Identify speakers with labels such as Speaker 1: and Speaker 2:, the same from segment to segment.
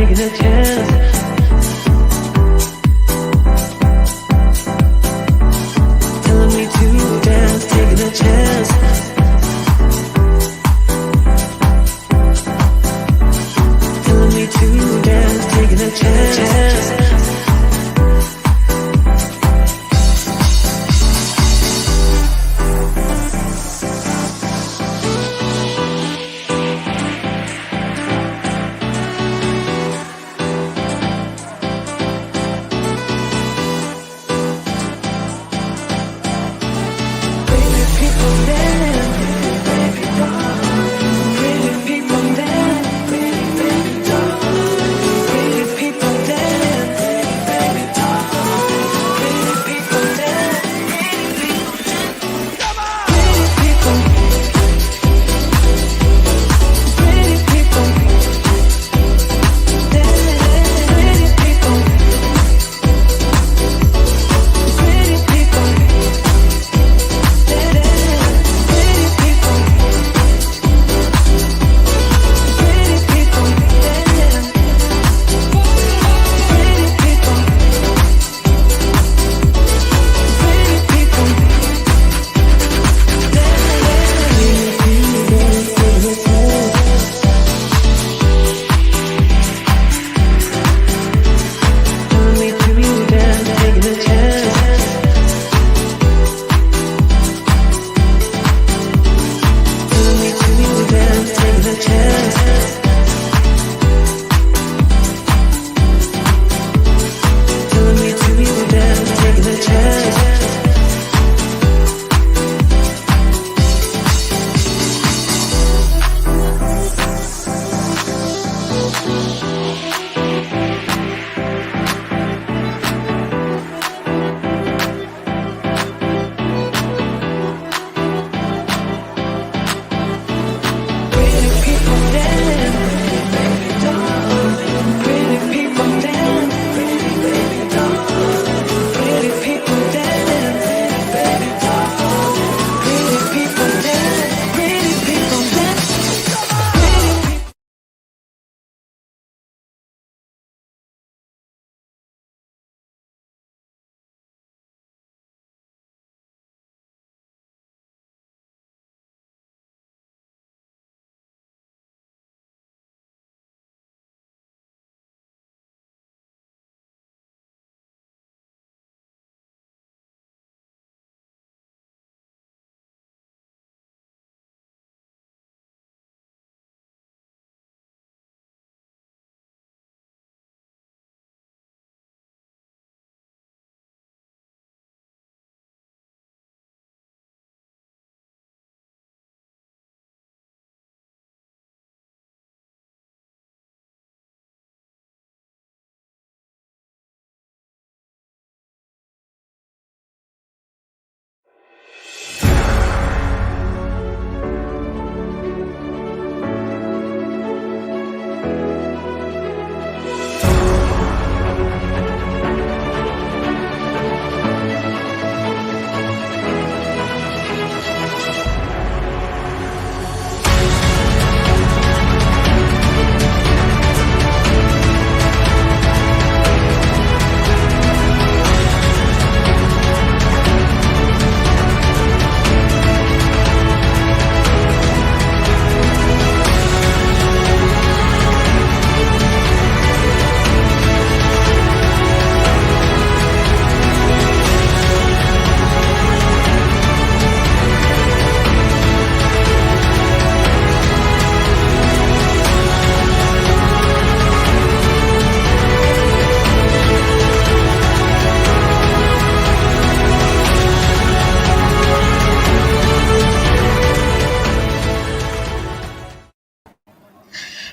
Speaker 1: taking a chance. Telling me to dance, taking a chance. Telling me to dance, taking a chance.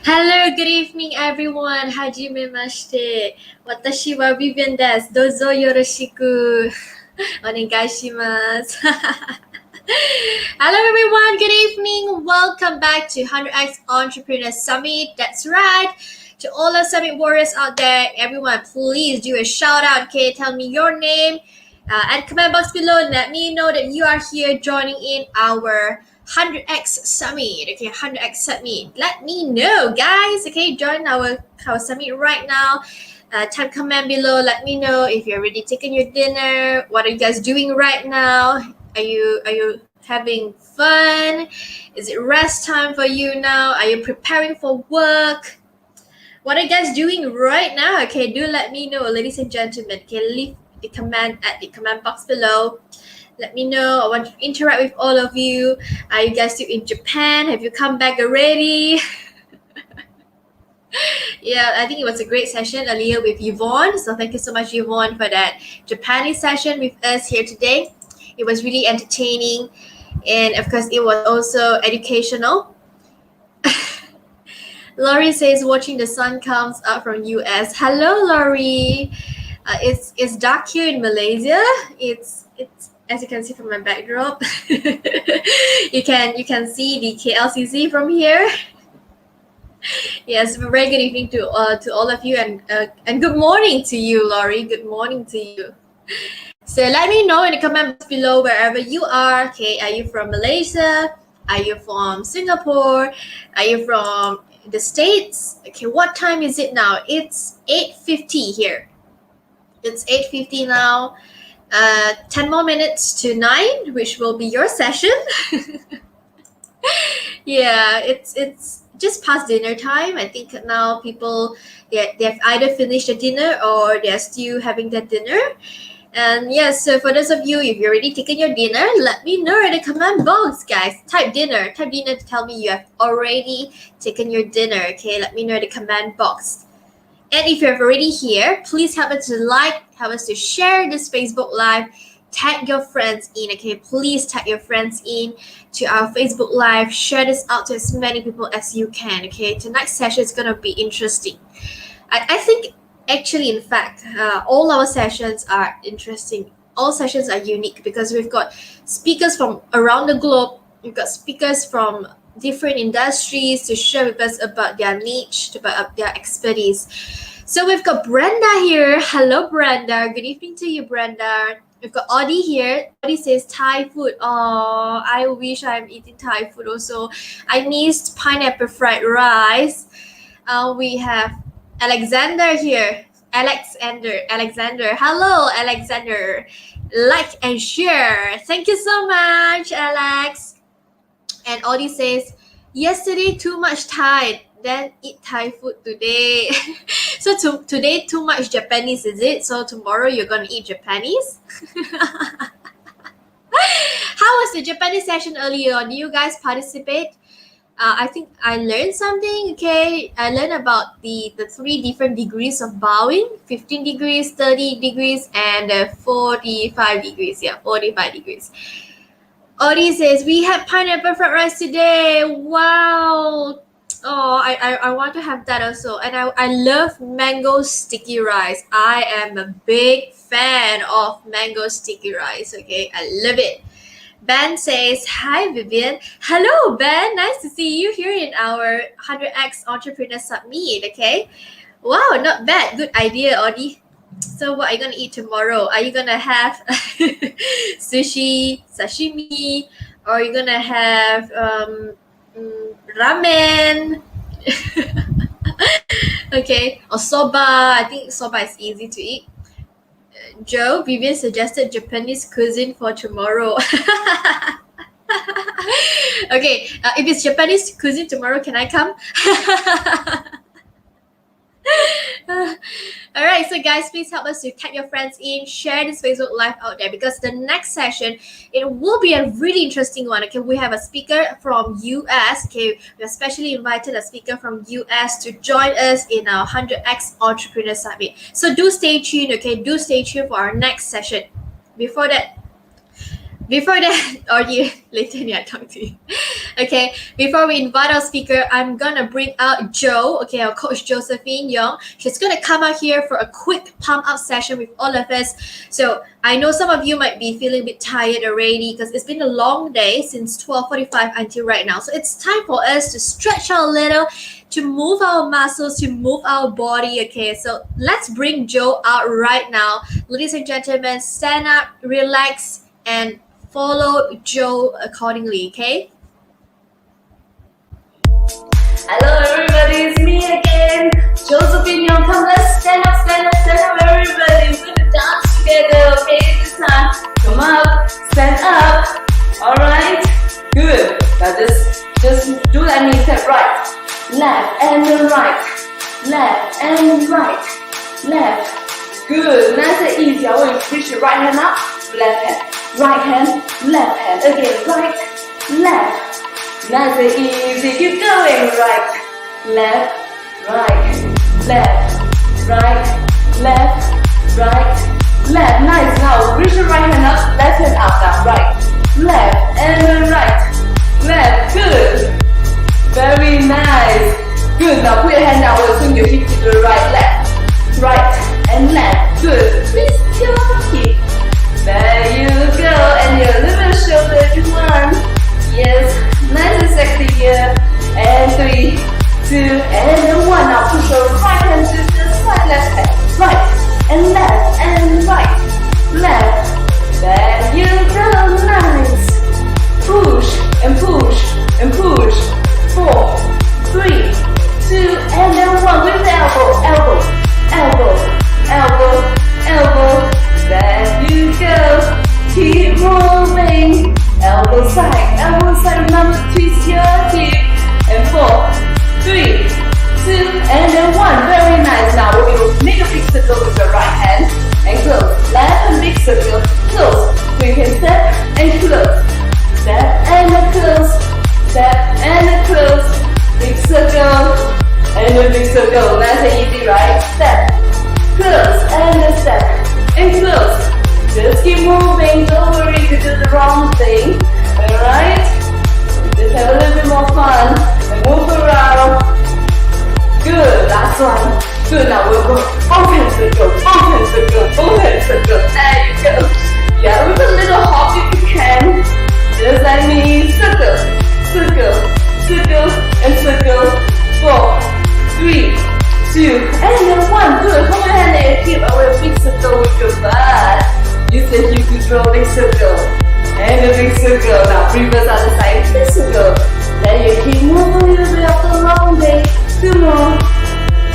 Speaker 2: Hello, good evening, everyone. はじめまして。私はビビアンです。どうぞよろしくお願いします。Hello, everyone. Good evening. Welcome back to 100x Entrepreneur Summit. That's right. To all the Summit warriors out there, everyone, please do a shout out. Okay, tell me your name and comment box below. Let me know that you are here joining in our 100x Summit. Okay, 100x Summit. Let me know, guys. Okay, join our summit right now. Type comment below. Let me know if you're already taking your dinner. What are you guys doing right now? Are you having fun? Is it rest time for you now? Are you preparing for work? What are you guys doing right now? Okay, do let me know, ladies and gentlemen. Okay, leave the comment at the comment box below. Let me know. I want to interact with all of you. Are you guys still in Japan? Have you come back already? Yeah, I think it was a great session earlier with Yvonne. So thank you so much, Yvonne, for that Japanese session with us here today. It was really entertaining. And of course, it was also educational. Laurie says, watching the sun comes up from US. Hello, Laurie. It's dark here in Malaysia. It's as you can see from my backdrop. you can see the KLCC from here. Yes, very good evening to all of you, and good morning to you, Laurie. Good morning to you. So let me know in the comments below wherever you are. Okay, are you from Malaysia? Are you from Singapore? Are you from the States? Okay, what time is it now? It's 8:50 here. It's 8:50 now. 10 more minutes to 9, which will be your session. Yeah, it's just past dinner time. I think now people they've either finished the dinner or they're still having their dinner. And yes, so for those of you, if you're already taken your dinner, let me know in the comment box, guys. Type dinner to tell me you have already taken your dinner. Okay, let me know in the comment box. And if you're already here, please help us to help us to share this Facebook Live. Tag your friends in, okay? Please tag your friends in to our Facebook Live. Share this out to as many people as you can, okay? Tonight's session is going to be interesting. I think, actually, in fact, all our sessions are interesting. All sessions are unique because we've got speakers from around the globe. We've got speakers from different industries to share with us about their niche, about their expertise. So we've got Brenda here. Hello, Brenda. Good evening to you, Brenda. We've got Audie here. Audie says Thai food. Oh, I wish I'm eating Thai food also. I missed pineapple fried rice. We have Alexander here. Alexander. Hello, Alexander. Like and share. Thank you so much, Alex. And Audie says, yesterday too much Thai, then eat Thai food today. So today too much Japanese, is it? So tomorrow you're gonna eat Japanese? How was the Japanese session earlier on? Do you guys participate? I think I learned something, okay? I learned about the 3 different degrees of bowing, 15 degrees, 30 degrees, and 45 degrees. Yeah, 45 degrees. Audie says, we had pineapple fried rice today. Wow. Oh, I want to have that also. And I love mango sticky rice. I am a big fan of mango sticky rice, okay? I love it. Ben says, hi, Vivian. Hello, Ben. Nice to see you here in our 100x Entrepreneur Summit, okay? Wow, not bad. Good idea, Audie. So what are you gonna eat tomorrow? Are you gonna have sushi, sashimi, or are you gonna have ramen? Okay, or soba. I think soba is easy to eat. Joe, Vivian suggested Japanese cuisine for tomorrow. Okay, if it's Japanese cuisine tomorrow, can I come? All right, so guys, please help us to tag your friends in, share this Facebook Live out there, because the next session, it will be a really interesting one. Okay, we have a speaker from US. Okay, we especially invited a speaker from US to join us in our 100x Entrepreneur Summit. So do stay tuned. Okay, do stay tuned for our next session. Before that, or you later I talk to you. Okay, before we invite our speaker, I'm gonna bring out Jo. Okay, our coach Josephine Young. She's gonna come out here for a quick pump up session with all of us. So I know some of you might be feeling a bit tired already because it's been a long day since 12:45 until right now. So it's time for us to stretch out a little, to move our muscles, to move our body. Okay, so let's bring Jo out right now. Ladies and gentlemen, stand up, relax, and follow Jo accordingly, okay?
Speaker 3: Hello everybody, it's me again. Josephine Young, come let's stand up everybody. We're gonna dance together, okay, this time. Come up, stand up. Alright, good. Now just do that knee step right. Left and then right. Left and right. Left. Good, nice and easy. I want you to reach your right hand up, left hand. Right hand, left hand. Again, right, left. Nice and easy, keep going. Right, left, right, left, right, left, right, left. Nice. Now reach your right hand up, left hand up. Now right, left, and then right, left. Good. Very nice. Good. Now put your hand down. We'll swing your hip to the right, left, right, and left. Good. Twist your hip. There you go. And your little shoulder to one. Yes. Nice and sexy here. And 3, 2, and then 1. Now push your right hand to the side, left hand. Right, and left, and right, left. There you go. Nice. Push, and push, and push. 4, 3, 2, and then 1. With the elbow, elbow, elbow, elbow, elbow. There you go. Keep moving. Elbow side, remember to twist your hip. And 4, 3, 2, and then 1. Very nice. Now we will make a big circle with your right hand and close. Left and big circle, close. We can step and close. Step and close. Step and close. Big circle and a big circle. Nice and easy, right? Step, close, and a step, and close. Just keep moving. Don't worry if you do the wrong thing. Alright? Just have a little bit more fun and move around. Good. Last one. Good. Now we'll go both hands circle, both hands circle, both hands circle. There you go. Yeah, with a little hop if you can. Just like me. Circle, circle, circle, and circle. 4, 3, 2, and then 1. Good. Hold your hand and keep away a big circle with your butt. Use the hip to draw a big circle. And a big circle. Now reverse other side. Big circle. Then you keep moving a little bit after a long day. 2 more.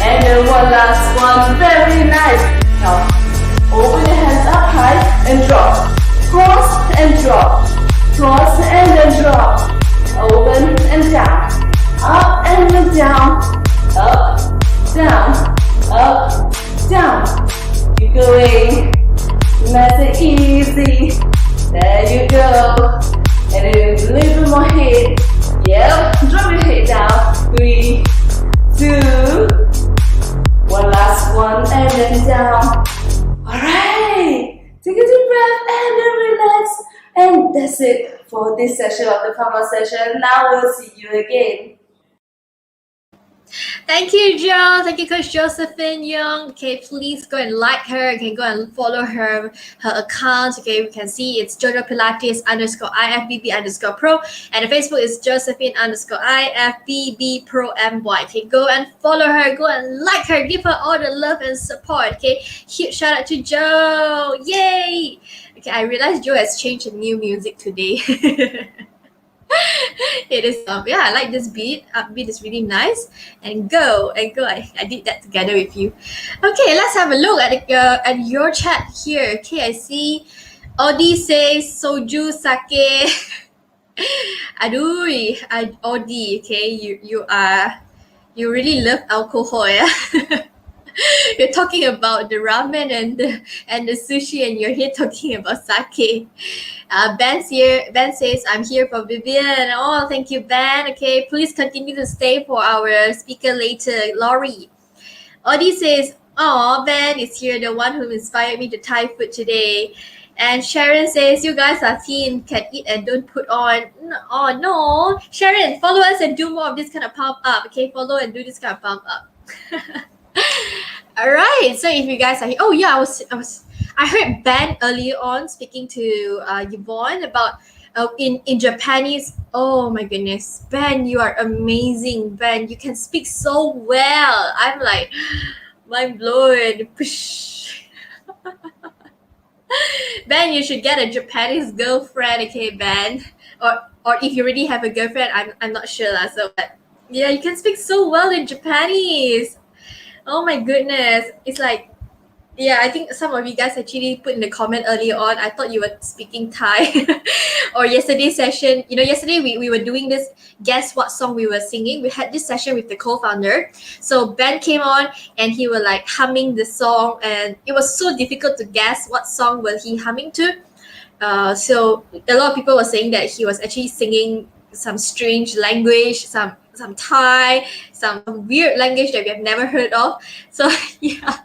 Speaker 3: And then 1 last one. Very nice. Now open your hands up high and drop. Cross and drop. Cross and then drop. Open and down. Up and then down. Up, down. Up, down. Keep going. Nice and easy. There you go. And then a little bit more head. Yep. Drop your head down. 3, 2, 1 last one, and then down. Alright. Take a deep breath and then relax. And that's it for this session of the Pama session. Now we'll see you again.
Speaker 2: Thank you, Joe. Thank you, Coach Josephine Young. Okay, please go and like her. Okay, go and follow her account. Okay, we can see it's Jojo Pilates _IFBB_pro. And the Facebook is Josephine _IFBB Pro MY. Okay, go and follow her. Go and like her. Give her all the love and support. Okay, huge shout out to Joe. Yay. Okay, I realized Joe has changed the new music today. It is yeah, I like this beat. Upbeat is really nice. And go. I did that together with you. Okay, let's have a look at your chat here. Okay, I see Audi says soju sake. Aduh, Audi. Okay, you really love alcohol, yeah. You're talking about the ramen and the sushi, and you're here talking about sake. Ben says, I'm here for Vivian. Oh, thank you, Ben. Okay, please continue to stay for our speaker later, Laurie. Audie says, oh, Ben is here, the one who inspired me to Thai food today. And Sharon says, you guys are thin, can eat and don't put on. Oh, no. Sharon, follow us and do more of this kind of pump up. Okay, follow and do this kind of pump up. All right, so if you guys are here, oh yeah, I heard Ben earlier on speaking to Yvonne about in Japanese. Oh my goodness, Ben, you are amazing. Ben, you can speak so well. I'm like mind blown. Ben, you should get a Japanese girlfriend, okay, Ben? Or if you already have a girlfriend, I'm not sure. So but Yeah, you can speak so well in Japanese. Oh my goodness. It's like, yeah, I think some of you guys actually put in the comment earlier on. I thought you were speaking Thai. Or yesterday's session, yesterday we were doing this guess what song we were singing. We had this session with the co-founder. So Ben came on and he was like humming the song, and it was so difficult to guess what song was he humming to. So a lot of people were saying that he was actually singing some strange language, some Thai, some weird language that we have never heard of. So yeah,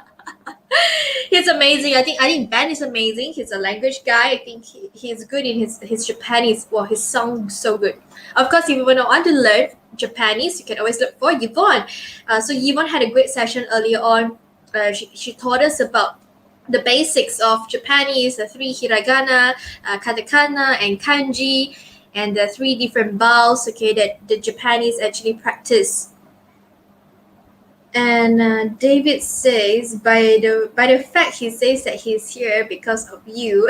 Speaker 2: he's amazing. I think Ben is amazing. He's a language guy. I think he's good in his Japanese. Well, his song is so good. Of course, if you want to learn Japanese, you can always look for Yvonne. So Yvonne had a great session earlier on. She taught us about the basics of Japanese, the 3 hiragana, katakana, and kanji, and the 3 different vowels, okay, that the Japanese actually practice. And David says, by the fact he says that he's here because of you.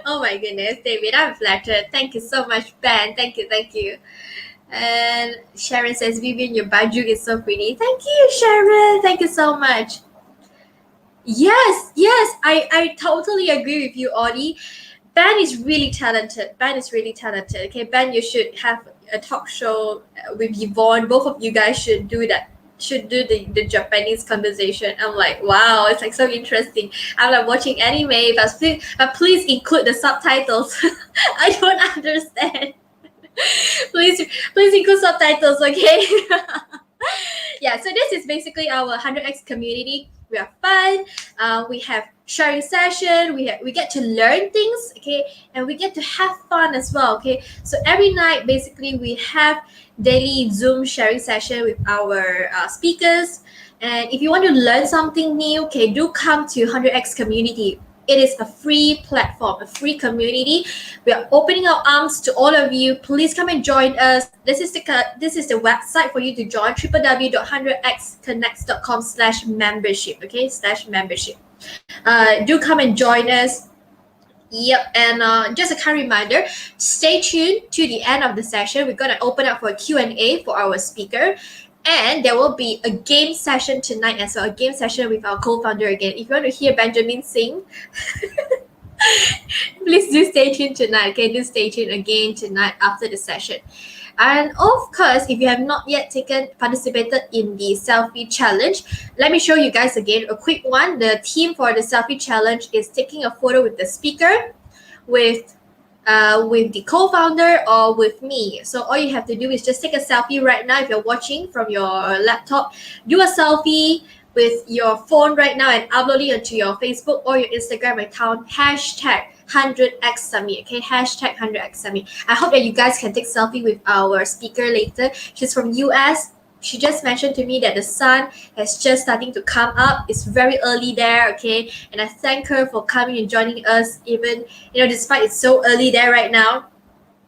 Speaker 2: Oh my goodness, David, I'm flattered. Thank you so much, Ben. Thank you. And Sharon says, Vivian, your baju is so pretty. Thank you, Sharon. Thank you so much. Yes, I totally agree with you, Audie. Ben is really talented. Okay, Ben, you should have a talk show with Yvonne. Both of you guys should do that. Should do the Japanese conversation. I'm like, wow, it's like so interesting. I'm like watching anime, but please include the subtitles. I don't understand. please include subtitles, okay? Yeah, so this is basically our 100x community. We have fun, we have sharing session, we get to learn things, okay, and we get to have fun as well, okay. So every night basically we have daily Zoom sharing session with our speakers. And if you want to learn something new, okay, do come to 100x community. It is a free platform, a free community. We are opening our arms to all of you. Please come and join us. This is the website for you to join, www.100xconnects.com/membership, okay, /membership. Do come and join us. Yep, and just a kind reminder, stay tuned to the end of the session. We're going to open up for a Q&A for our speaker. And there will be a game session tonight as well, a game session with our co-founder again. If you want to hear Benjamin sing, please do stay tuned tonight, okay? Do stay tuned again tonight after the session. And of course, if you have not yet participated in the selfie challenge, let me show you guys again a quick one. The theme for the selfie challenge is taking a photo with the speaker, with the co-founder, or with me. So all you have to do is just take a selfie right now. If you're watching from your laptop, do a selfie with your phone right now and upload it onto your Facebook or your Instagram account, #100xsummit, okay, #100xsummit. I hope that you guys can take selfie with our speaker later. She's from US. She just mentioned to me that the sun has just starting to come up. It's very early there, okay? And I thank her for coming and joining us, even, despite it's so early there right now.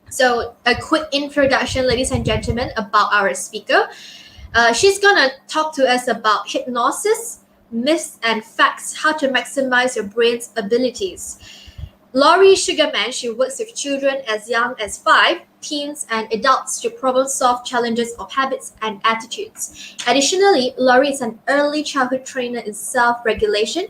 Speaker 2: So a quick introduction, ladies and gentlemen, about our speaker. She's gonna talk to us about hypnosis, myths and facts, how to maximize your brain's abilities. Laurie Sugarman, she works with children as young as 5, teens and adults to problem-solve challenges of habits and attitudes. Additionally, Laurie is an early childhood trainer in self-regulation,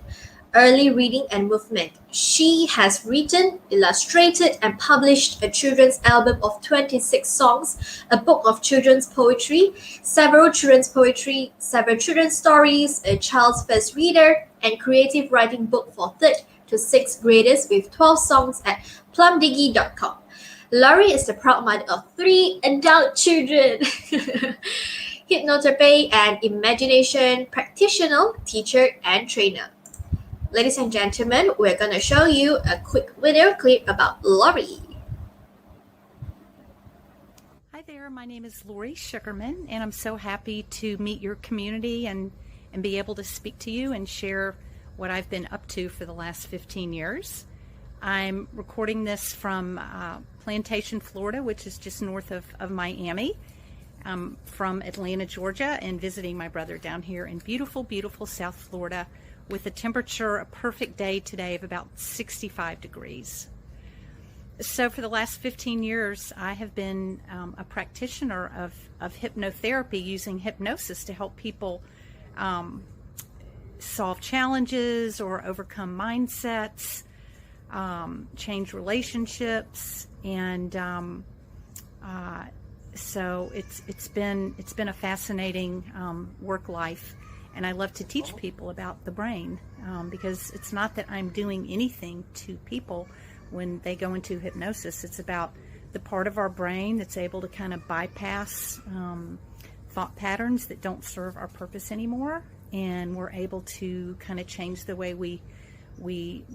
Speaker 2: early reading and movement. She has written, illustrated, and published a children's album of 26 songs, a book of children's poetry, several children's poetry, several children's stories, a child's first reader, and creative writing book for 3rd to 6th graders with 12 songs at plumdiggy.com. Laurie is the proud mother of 3 adult children, hypnotherapy and imagination practitioner, teacher, and trainer. Ladies and gentlemen, we're going to show you a quick video clip about Laurie.
Speaker 4: Hi there, my name is Laurie Sugarman, and I'm so happy to meet your community and be able to speak to you and share what I've been up to for the last 15 years. I'm recording this from Plantation, Florida, which is just north of Miami. I'm from Atlanta, Georgia, and visiting my brother down here in beautiful, beautiful South Florida with a temperature, a perfect day today of about 65 degrees. So for the last 15 years, I have been a practitioner of hypnotherapy using hypnosis to help people solve challenges or overcome mindsets, change relationships, and so it's been a fascinating work life, and I love to teach people about the brain because it's not that I'm doing anything to people when they go into hypnosis. It's about the part of our brain that's able to kind of bypass thought patterns that don't serve our purpose anymore, and we're able to kind of change the way we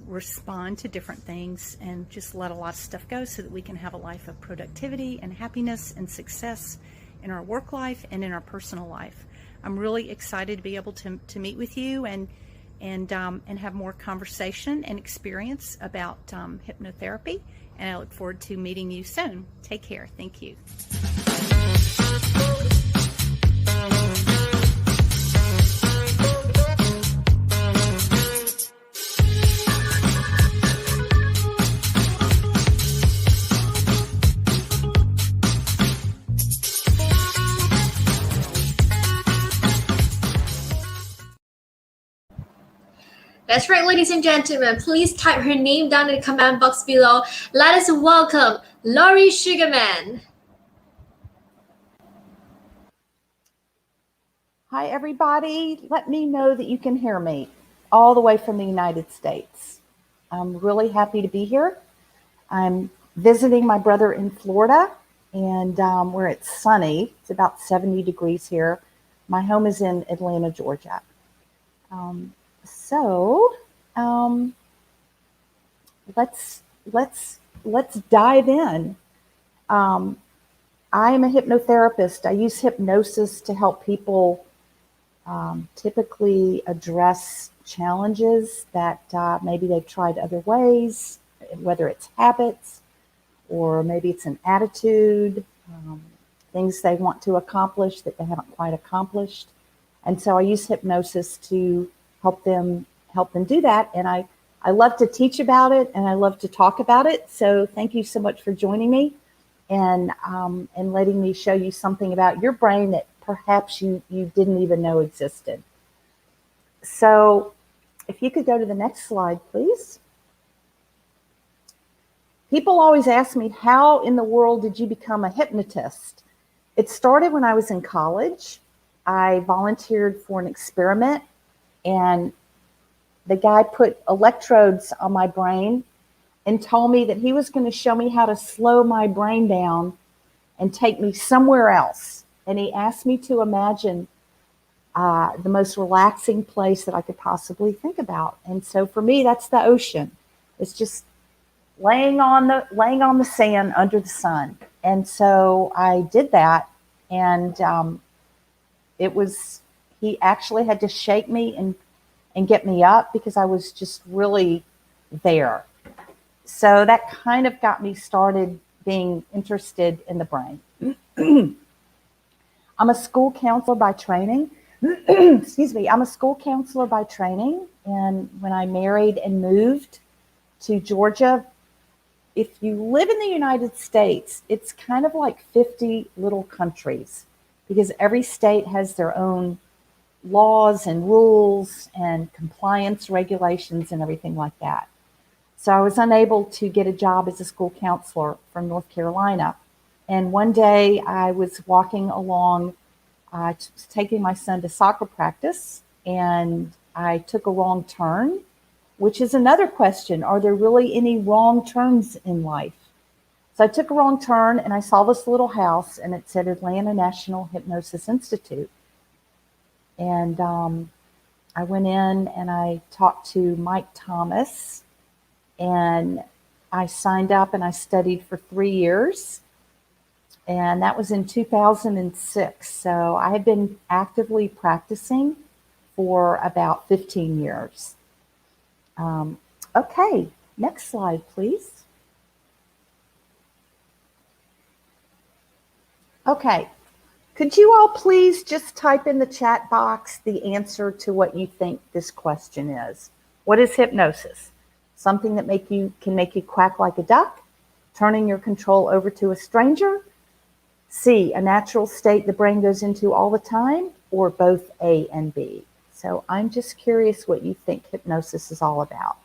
Speaker 4: respond to different things and just let a lot of stuff go so that we can have a life of productivity and happiness and success in our work life and in our personal life. I'm really excited to be able to meet with you and have more conversation and experience about hypnotherapy, and I look forward to meeting you soon. Take care. Thank you.
Speaker 2: That's right, ladies and gentlemen. Please type her name down in the comment box below. Let us welcome Lori Sugarman.
Speaker 5: Hi, everybody. Let me know that you can hear me all the way from the United States. I'm really happy to be here. I'm visiting my brother in Florida, and where it's sunny. It's about 70 degrees here. My home is in Atlanta, Georgia. So let's dive in. I am a hypnotherapist. I use hypnosis to help people typically address challenges that maybe they've tried other ways, whether it's habits or maybe it's an attitude, things they want to accomplish that they haven't quite accomplished. And so I use hypnosis to help them do that. And I love to teach about it, and I love to talk about it. So thank you so much for joining me and letting me show you something about your brain that perhaps you didn't even know existed. So if you could go to the next slide, please. People always ask me, how in the world did you become a hypnotist? It started when I was in college. I volunteered for an experiment, and the guy put electrodes on my brain and told me that he was going to show me how to slow my brain down and take me somewhere else. And he asked me to imagine the most relaxing place that I could possibly think about. And so for me, that's the ocean. It's just laying on the sand under the sun. And so I did that, and he actually had to shake me and get me up because I was just really there. So that kind of got me started being interested in the brain. I'm a school counselor by training. Excuse me. I'm a school counselor by training. And when I married and moved to Georgia, if you live in the United States, it's kind of like 50 little countries because every state has their own laws and rules and compliance regulations and everything like that. So I was unable to get a job as a school counselor from North Carolina. And one day I was walking along, taking my son to soccer practice, and I took a wrong turn, which is another question. Are there really any wrong turns in life? So I took a wrong turn, and I saw this little house, and it said Atlanta National Hypnosis Institute. And I went in and I talked to Mike Thomas, and I signed up and I studied for 3 years. And that was in 2006. So I had been actively practicing for about 15 years. Okay, next slide, please. Okay. Could you all please just type in the chat box the answer to what you think this question is? What is hypnosis? Something that can make you quack like a duck? turning your control over to a stranger? C, a natural state the brain goes into all the time, or both A and B? So I'm just curious what you think hypnosis is all about.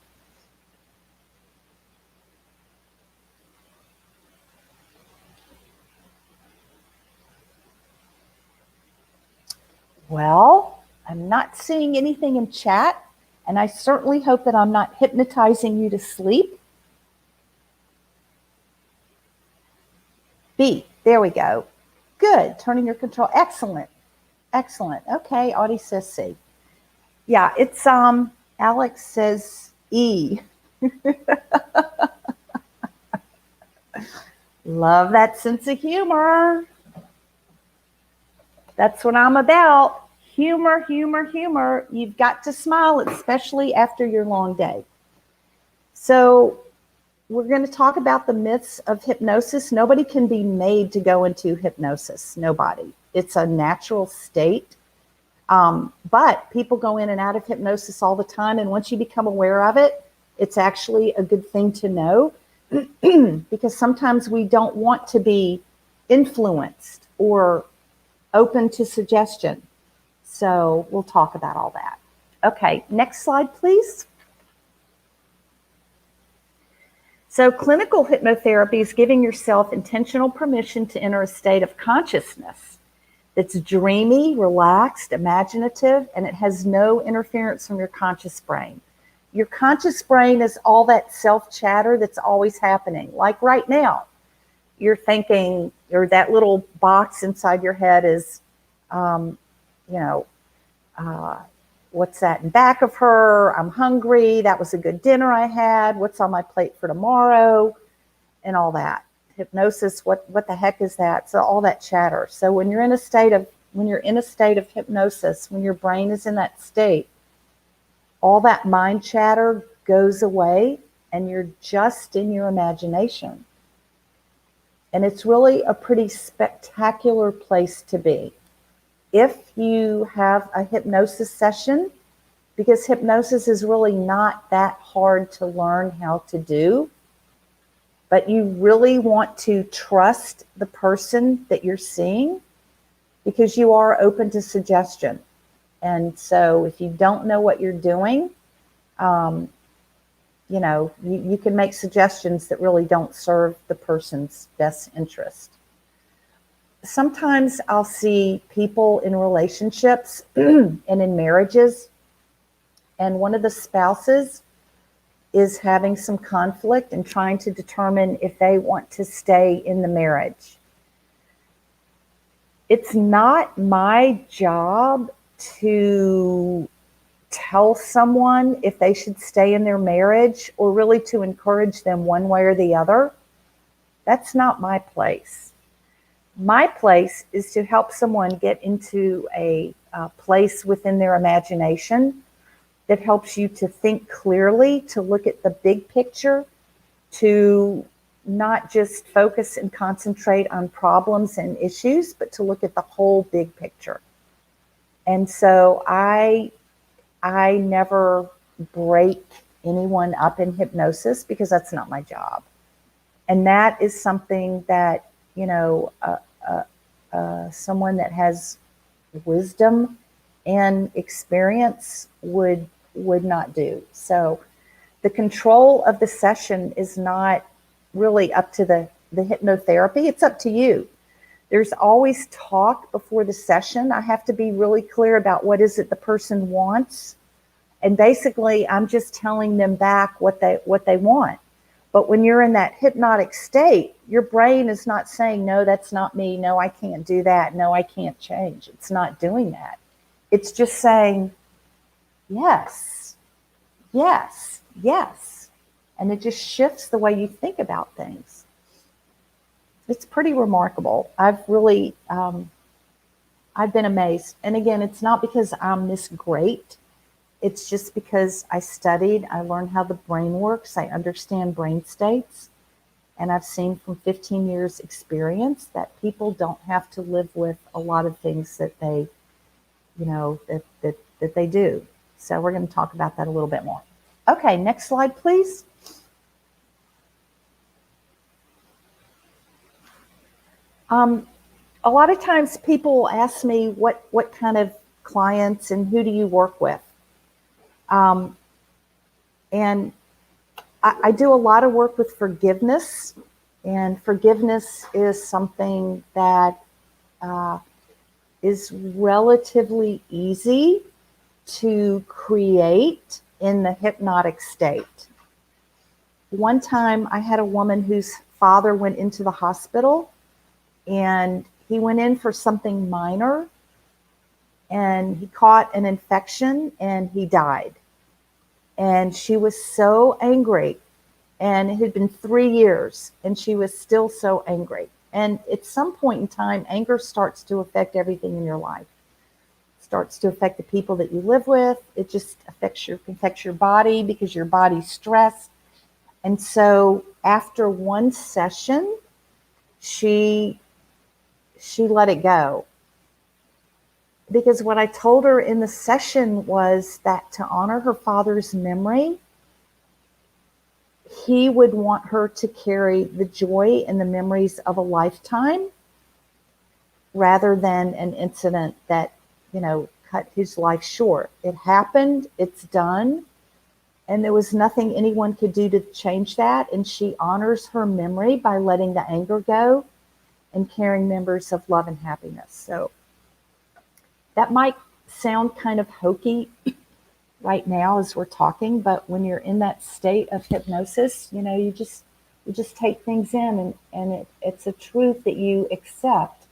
Speaker 5: Well, I'm not seeing anything in chat, and I certainly hope that I'm not hypnotizing you to sleep. B, there we go. Good, turning your control. Excellent, excellent. Okay, Audie says C. Yeah, it's, Alex says E. Love that sense of humor. That's what I'm about. Humor, humor, humor. You've got to smile, especially after your long day. So we're going to talk about the myths of hypnosis. Nobody can be made to go into hypnosis. Nobody. It's a natural state. But people go in and out of hypnosis all the time. And once you become aware of it, it's actually a good thing to know because sometimes we don't want to be influenced or open to suggestion. So we'll talk about all that. Okay, next slide, please. So clinical hypnotherapy is giving yourself intentional permission to enter a state of consciousness that's dreamy, relaxed, imaginative, and it has no interference from your conscious brain. Your conscious brain is all that self-chatter that's always happening. Like right now, you're thinking, or that little box inside your head is, what's that in back of her? I'm hungry. That was a good dinner I had. What's on my plate for tomorrow? And all that. Hypnosis, what the heck is that? So all that chatter. So when you're in a state of hypnosis, when your brain is in that state, all that mind chatter goes away and you're just in your imagination. And it's really a pretty spectacular place to be. If you have a hypnosis session, because hypnosis is really not that hard to learn how to do, but you really want to trust the person that you're seeing because you are open to suggestion. And so if you don't know what you're doing, you can make suggestions that really don't serve the person's best interest. Sometimes I'll see people in relationships and in marriages, and one of the spouses is having some conflict and trying to determine if they want to stay in the marriage. It's not my job to tell someone if they should stay in their marriage or really to encourage them one way or the other. That's not my place. My place is to help someone get into a place within their imagination that helps you to think clearly, to look at the big picture, to not just focus and concentrate on problems and issues, but to look at the whole big picture. And so I never break anyone up in hypnosis because that's not my job. And that is something that, someone that has wisdom and experience would not do. So the control of the session is not really up to the hypnotherapy. It's up to you. There's always talk before the session. I have to be really clear about what is it the person wants. And basically, I'm just telling them back what they want. But when you're in that hypnotic state, your brain is not saying, no, that's not me. No, I can't do that. No, I can't change. It's not doing that. It's just saying, yes, yes, yes. And it just shifts the way you think about things. It's pretty remarkable. I've really, I've been amazed. And again, it's not because I'm this great. It's just because I studied, I learned how the brain works. I understand brain states. And I've seen from 15 years experience that people don't have to live with a lot of things that they, that they do. So we're going to talk about that a little bit more. Okay, next slide, please. A lot of times people ask me what kind of clients and who do you work with? Um, and I do a lot of work with forgiveness, and forgiveness is something that uh, is relatively easy to create in the hypnotic state. One time I had a woman whose father went into the hospital, and he went in for something minor, and he caught an infection and he died. And she was so angry, and it had been 3 years and she was still so angry. And at some point in time, anger starts to affect everything in your life. It starts to affect the people that you live with. It just affects your body because your body's stressed. And so after one session, she let it go. Because what I told her in the session was that to honor her father's memory, he would want her to carry the joy and the memories of a lifetime rather than an incident that, cut his life short. It happened, it's done, and there was nothing anyone could do to change that. And she honors her memory by letting the anger go and carrying members of love and happiness. So that might sound kind of hokey right now as we're talking, but when you're in that state of hypnosis, you just take things in, and it's a truth that you accept,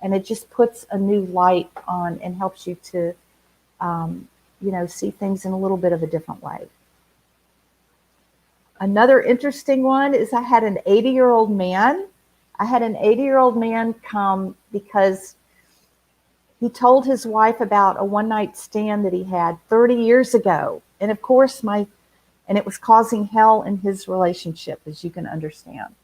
Speaker 5: and it just puts a new light on and helps you to see things in a little bit of a different way. Another interesting one is I had an 80-year-old man. Come because he told his wife about a one-night stand that he had 30 years ago. And of course, it was causing hell in his relationship, as you can understand.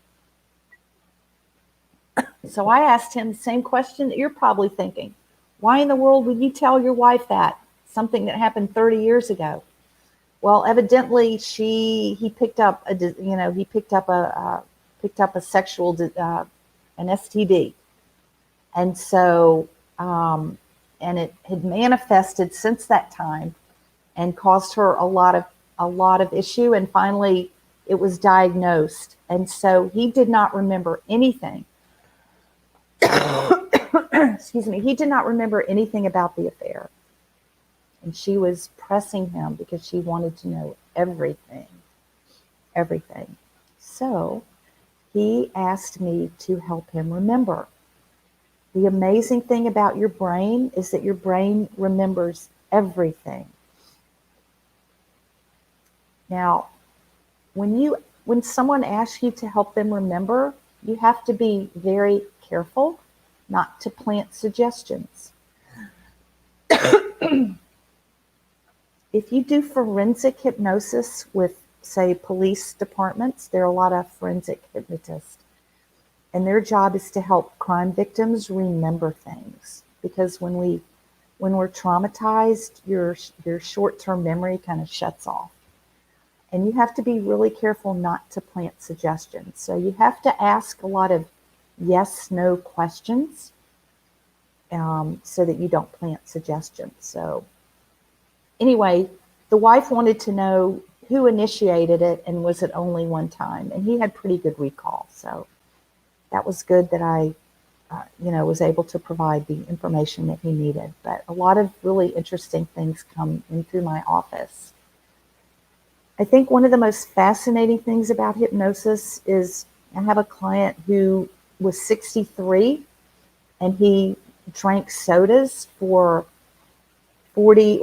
Speaker 5: So I asked him the same question that you're probably thinking. Why in the world would you tell your wife that? Something that happened 30 years ago. Well, evidently he picked up a sexual, an STD. And so, and it had manifested since that time and caused her a lot of issue. And finally it was diagnosed. And so he did not remember anything. Excuse me. He did not remember anything about the affair. And she was pressing him because she wanted to know everything. So he asked me to help him remember. The amazing thing about your brain is that your brain remembers everything. Now, when someone asks you to help them remember, you have to be very careful not to plant suggestions. If you do forensic hypnosis with, say, police departments, there are a lot of forensic hypnotists. And their job is to help crime victims remember things. Because when we're traumatized, your short-term memory kind of shuts off. And you have to be really careful not to plant suggestions. So you have to ask a lot of yes, no questions so that you don't plant suggestions. So anyway, the wife wanted to know who initiated it and was it only one time. And he had pretty good recall. So that was good that I, was able to provide the information that he needed. But a lot of really interesting things come in through my office. I think one of the most fascinating things about hypnosis is I have a client who was 63 and he drank sodas for 40,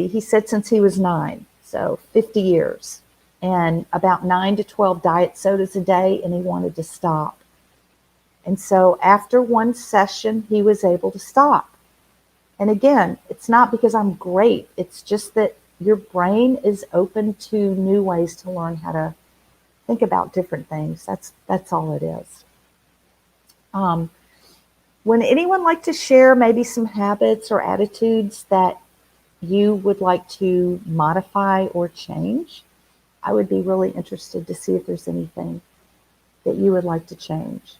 Speaker 5: he said since he was 9, so 50 years, and about 9 to 12 diet sodas a day, and he wanted to stop. And so after one session, he was able to stop. And again, it's not because I'm great, it's just that your brain is open to new ways to learn how to think about different things. That's all it is. Would anyone like to share maybe some habits or attitudes that you would like to modify or change? I would be really interested to see if there's anything that you would like to change.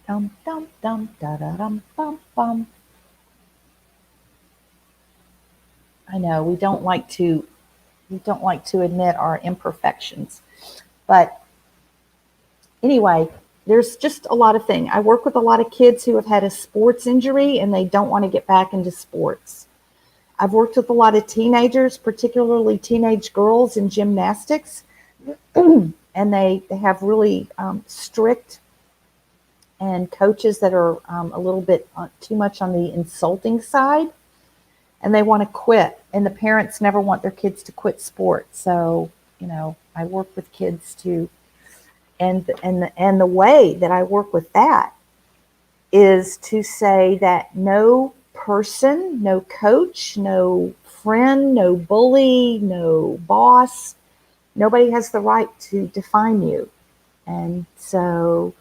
Speaker 5: Dum dum dum da da dum bum bum. I know we don't like to admit our imperfections, but anyway, there's just a lot of things. I work with a lot of kids who have had a sports injury and they don't want to get back into sports. I've worked with a lot of teenagers, particularly teenage girls in gymnastics, and they have really strict and coaches that are a little bit too much on the insulting side, and they want to quit. And the parents never want their kids to quit sports. So, I work with kids to, and the way that I work with that is to say that no person, no coach, no friend, no bully, no boss, nobody has the right to define you. And so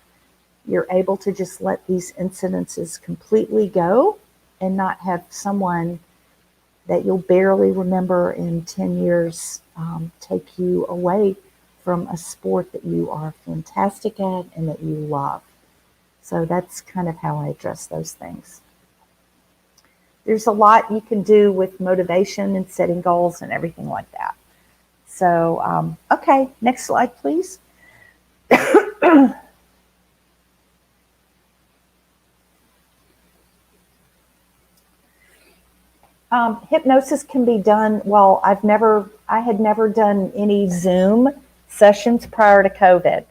Speaker 5: you're able to just let these incidences completely go and not have someone that you'll barely remember in 10 years take you away from a sport that you are fantastic at and that you love. So that's kind of how I address those things. There's a lot you can do with motivation and setting goals and everything like that. So, okay, next slide, please. Hypnosis can be done. Well, I had never done any Zoom sessions prior to COVID.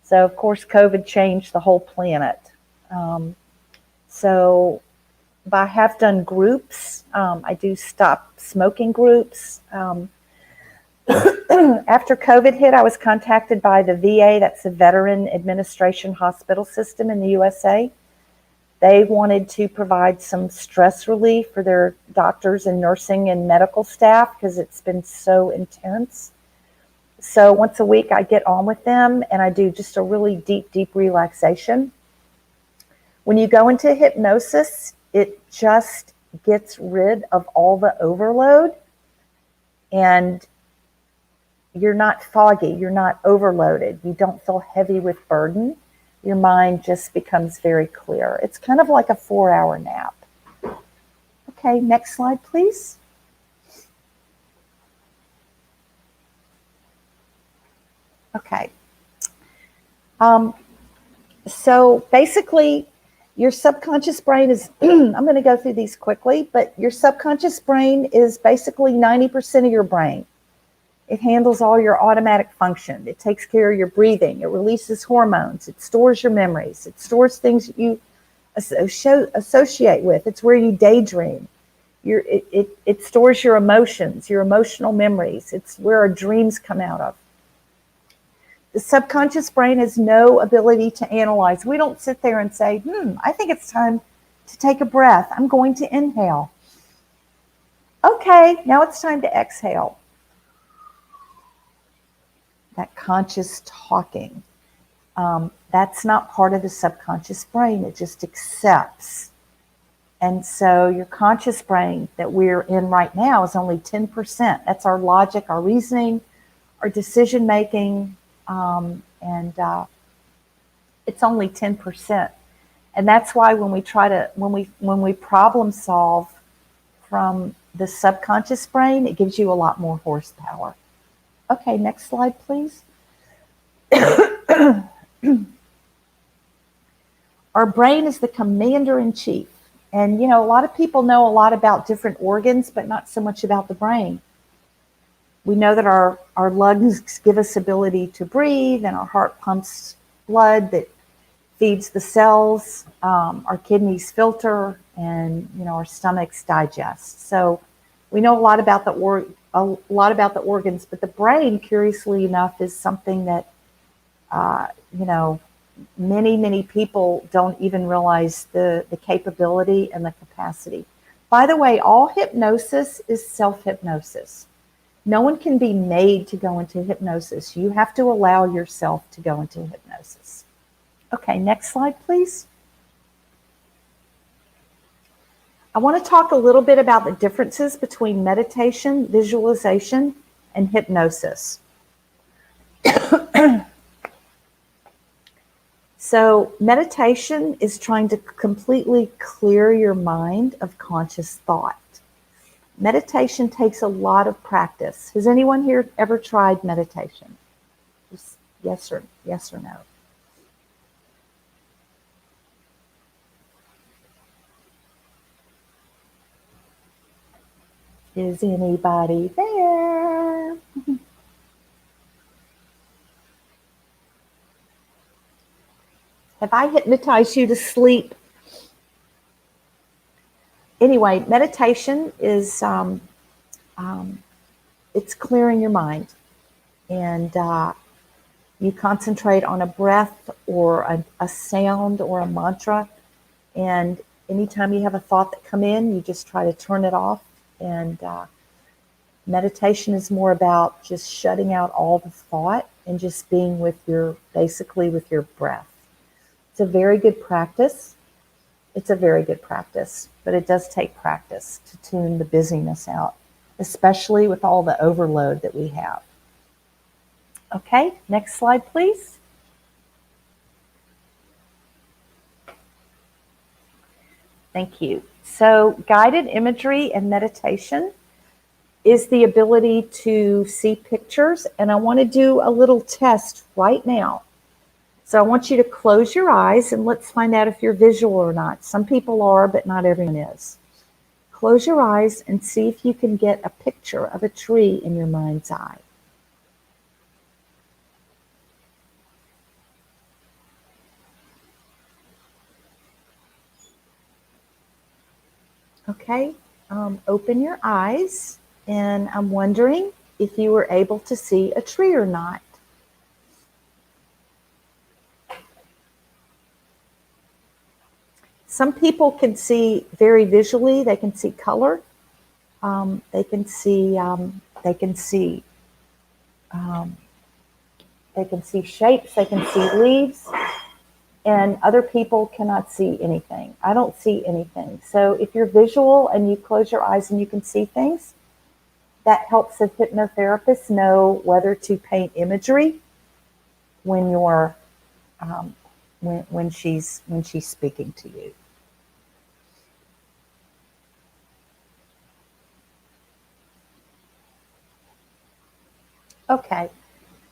Speaker 5: So, of course, COVID changed the whole planet. But I have done groups. I do stop smoking groups. After COVID hit, I was contacted by the VA, that's the Veteran Administration Hospital System in the USA. They wanted to provide some stress relief for their doctors and nursing and medical staff because it's been so intense. So once a week I get on with them and I do just a really deep relaxation. When you go into hypnosis, it just gets rid of all the overload and you're not foggy, you're not overloaded, you don't feel heavy with burden. Your mind just becomes very clear. It's kind of like a 4-hour nap. Okay, next slide, please. Okay. So basically, your subconscious brain is, I'm going to go through these quickly, but your subconscious brain is basically 90% of your brain. It handles all your automatic function. It takes care of your breathing. It releases hormones. It stores your memories. It stores things that you associate with. It's where you daydream. It stores your emotions, your emotional memories. It's where our dreams come out of. The subconscious brain has no ability to analyze. We don't sit there and say, I think it's time to take a breath. I'm going to inhale. Okay, now it's time to exhale. That conscious talking, that's not part of the subconscious brain. It just accepts. And so your conscious brain that we're in right now is only 10%. That's our logic, our reasoning, our decision making, and it's only 10%. And that's why when we problem solve from the subconscious brain, it gives you a lot more horsepower. Okay, next slide, please. Our brain is the commander in chief. And, a lot of people know a lot about different organs, but not so much about the brain. We know that our lungs give us ability to breathe, and our heart pumps blood that feeds the cells. Our kidneys filter, and, our stomachs digest. So we know a lot about the organs, but the brain, curiously enough, is something that, many people don't even realize the capability and the capacity. By the way, all hypnosis is self-hypnosis. No one can be made to go into hypnosis. You have to allow yourself to go into hypnosis. Okay, next slide, please. I want to talk a little bit about the differences between meditation, visualization, and hypnosis. So meditation is trying to completely clear your mind of conscious thought. Meditation takes a lot of practice. Has anyone here ever tried meditation? Just yes or no. Is anybody there? Have I hypnotized you to sleep? Anyway, meditation is it's clearing your mind, and you concentrate on a breath or a sound or a mantra, and anytime you have a thought that come in, you just try to turn it off. And meditation is more about just shutting out all the thought and just being with basically with your breath. It's a very good practice. It's a very good practice, but it does take practice to tune the busyness out, especially with all the overload that we have. Okay, next slide, please. Thank you. So guided imagery and meditation is the ability to see pictures, and I want to do a little test right now. So I want you to close your eyes and let's find out if you're visual or not. Some people are, but not everyone is. Close your eyes and see if you can get a picture of a tree in your mind's eye. Okay, open your eyes, and I'm wondering if you were able to see a tree or not. Some people can see very visually. They can see color. They can see shapes. They can see leaves. And other people cannot see anything. I don't see anything. So if you're visual and you close your eyes and you can see things, that helps a hypnotherapist know whether to paint imagery when you're when she's speaking to you. Okay,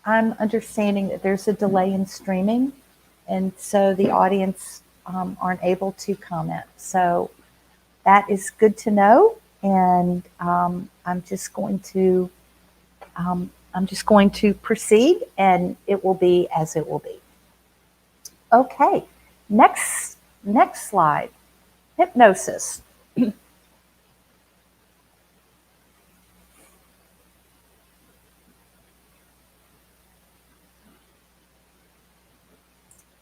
Speaker 5: I'm understanding that there's a delay in streaming, and so the audience aren't able to comment. So that is good to know, and I'm just going to proceed, and it will be as it will be. Okay, next slide, hypnosis.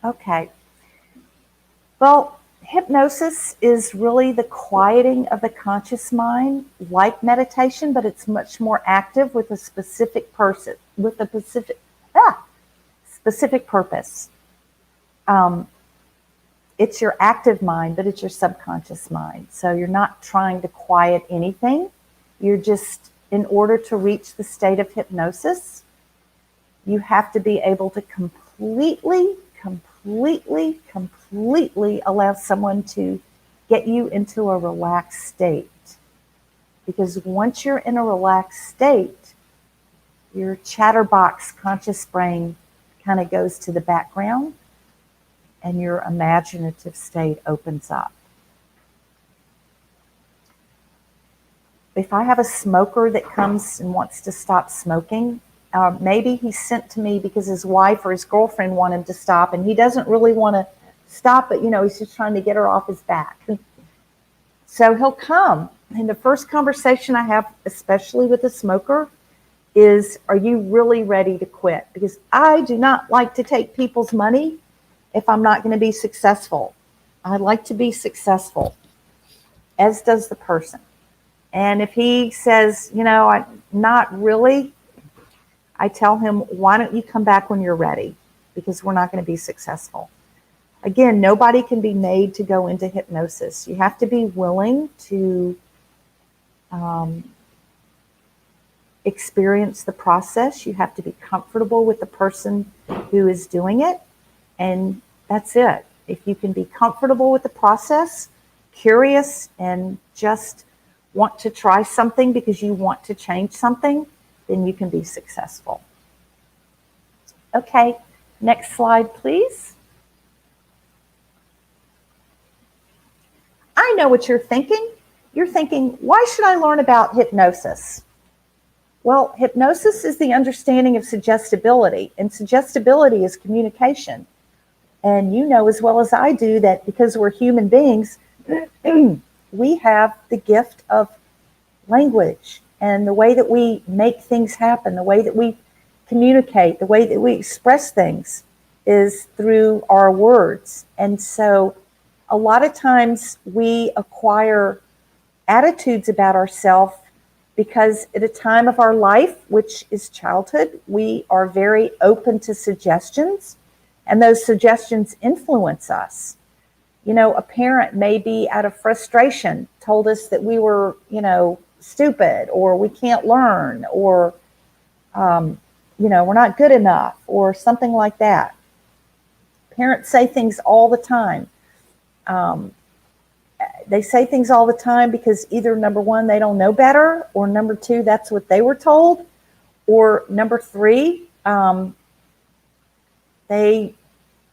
Speaker 5: Okay. Well, hypnosis is really the quieting of the conscious mind, like meditation, but it's much more active with a specific person, with a specific purpose. It's your active mind, but it's your subconscious mind. So you're not trying to quiet anything. You're just, in order to reach the state of hypnosis, you have to be able to completely allow someone to get you into a relaxed state. Because once you're in a relaxed state, your chatterbox conscious brain kind of goes to the background and your imaginative state opens up. If I have a smoker that comes and wants to stop smoking, maybe he's sent to me because his wife or his girlfriend want him to stop, and he doesn't really want to stop, but he's just trying to get her off his back. So he'll come, and the first conversation I have, especially with a smoker, is, are you really ready to quit? Because I do not like to take people's money if I'm not going to be successful. I like to be successful, as does the person. And if he says, not really, I tell him, why don't you come back when you're ready? Because we're not going to be successful. Again, nobody can be made to go into hypnosis. You have to be willing to experience the process. You have to be comfortable with the person who is doing it. And That's it. If you can be comfortable with the process, curious, and just want to try something because you want to change something, then you can be successful. Okay, next slide, please. I know what you're thinking. You're thinking, why should I learn about hypnosis? Well, hypnosis is the understanding of suggestibility, and suggestibility is communication. And you know as well as I do that because we're human beings, we have the gift of language, and the way that we make things happen, the way that we communicate, the way that we express things is through our words. And so a lot of times we acquire attitudes about ourselves because at a time of our life, which is childhood, we are very open to suggestions, and those suggestions influence us. You know, a parent may be out of frustration told us that we were, stupid, or we can't learn, or, we're not good enough, or something like that. Parents say things all the time. They say things all the time because either number one, they don't know better, or number two, that's what they were told, or number three,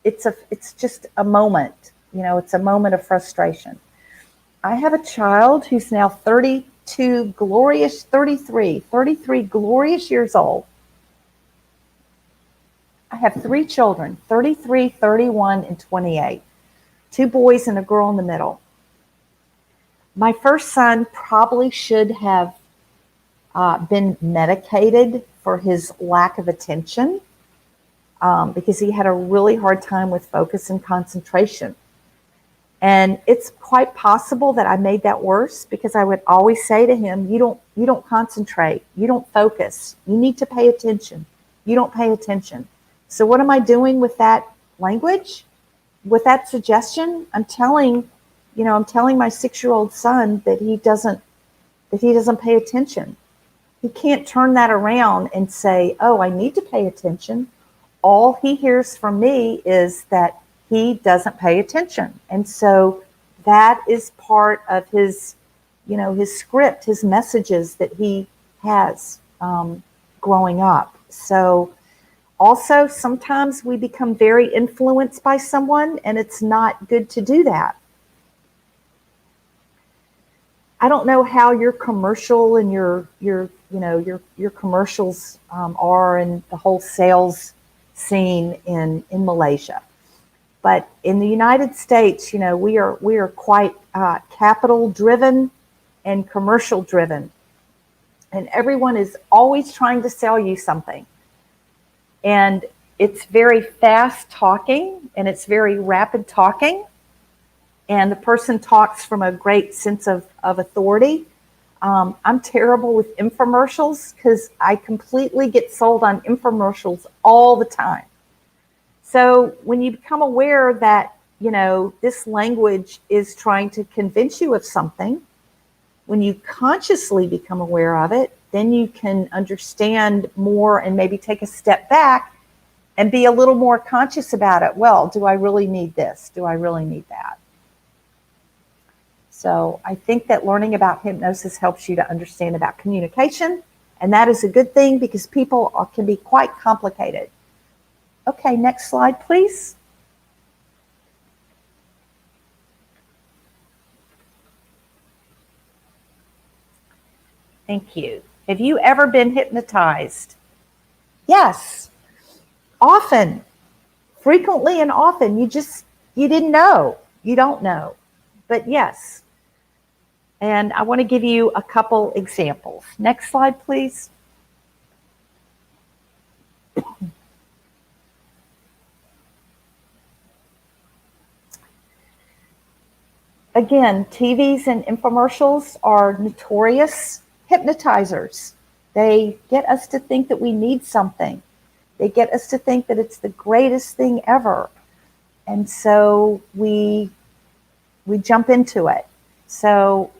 Speaker 5: it's just a moment, it's a moment of frustration. I have a child who's now 33 glorious years old. I have 3 children, 33, 31, and 28. 2 boys and a girl in the middle. My first son probably should have been medicated for his lack of attention because he had a really hard time with focus and concentration. And it's quite possible that I made that worse because I would always say to him, you don't concentrate, you don't focus, you need to pay attention, you don't pay attention. So what am I doing with that language? With that suggestion, I'm telling my 6-year-old son that he doesn't pay attention. He can't turn that around and say, oh, I need to pay attention. All he hears from me is that he doesn't pay attention. And so that is part of his, his script, his messages that he has growing up. So also, sometimes we become very influenced by someone, and it's not good to do that. I don't know how your commercial and your commercials are in the whole sales scene in Malaysia. But in the United States, we are quite capital driven and commercial driven. And everyone is always trying to sell you something. And it's very fast talking and it's very rapid talking. And the person talks from a great sense of authority. I'm terrible with infomercials because I completely get sold on infomercials all the time. So when you become aware that, this language is trying to convince you of something, when you consciously become aware of it, then you can understand more and maybe take a step back and be a little more conscious about it. Well, do I really need this? Do I really need that? So I think that learning about hypnosis helps you to understand about communication, and that is a good thing because people can be quite complicated. Okay, next slide, please. Thank you. Have you ever been hypnotized? Yes. Often. Frequently and often. You didn't know. You don't know. But yes. And I want to give you a couple examples. Next slide, please. Again, TVs and infomercials are notorious hypnotizers. They get us to think that we need something. They get us to think that it's the greatest thing ever. And so we jump into it. So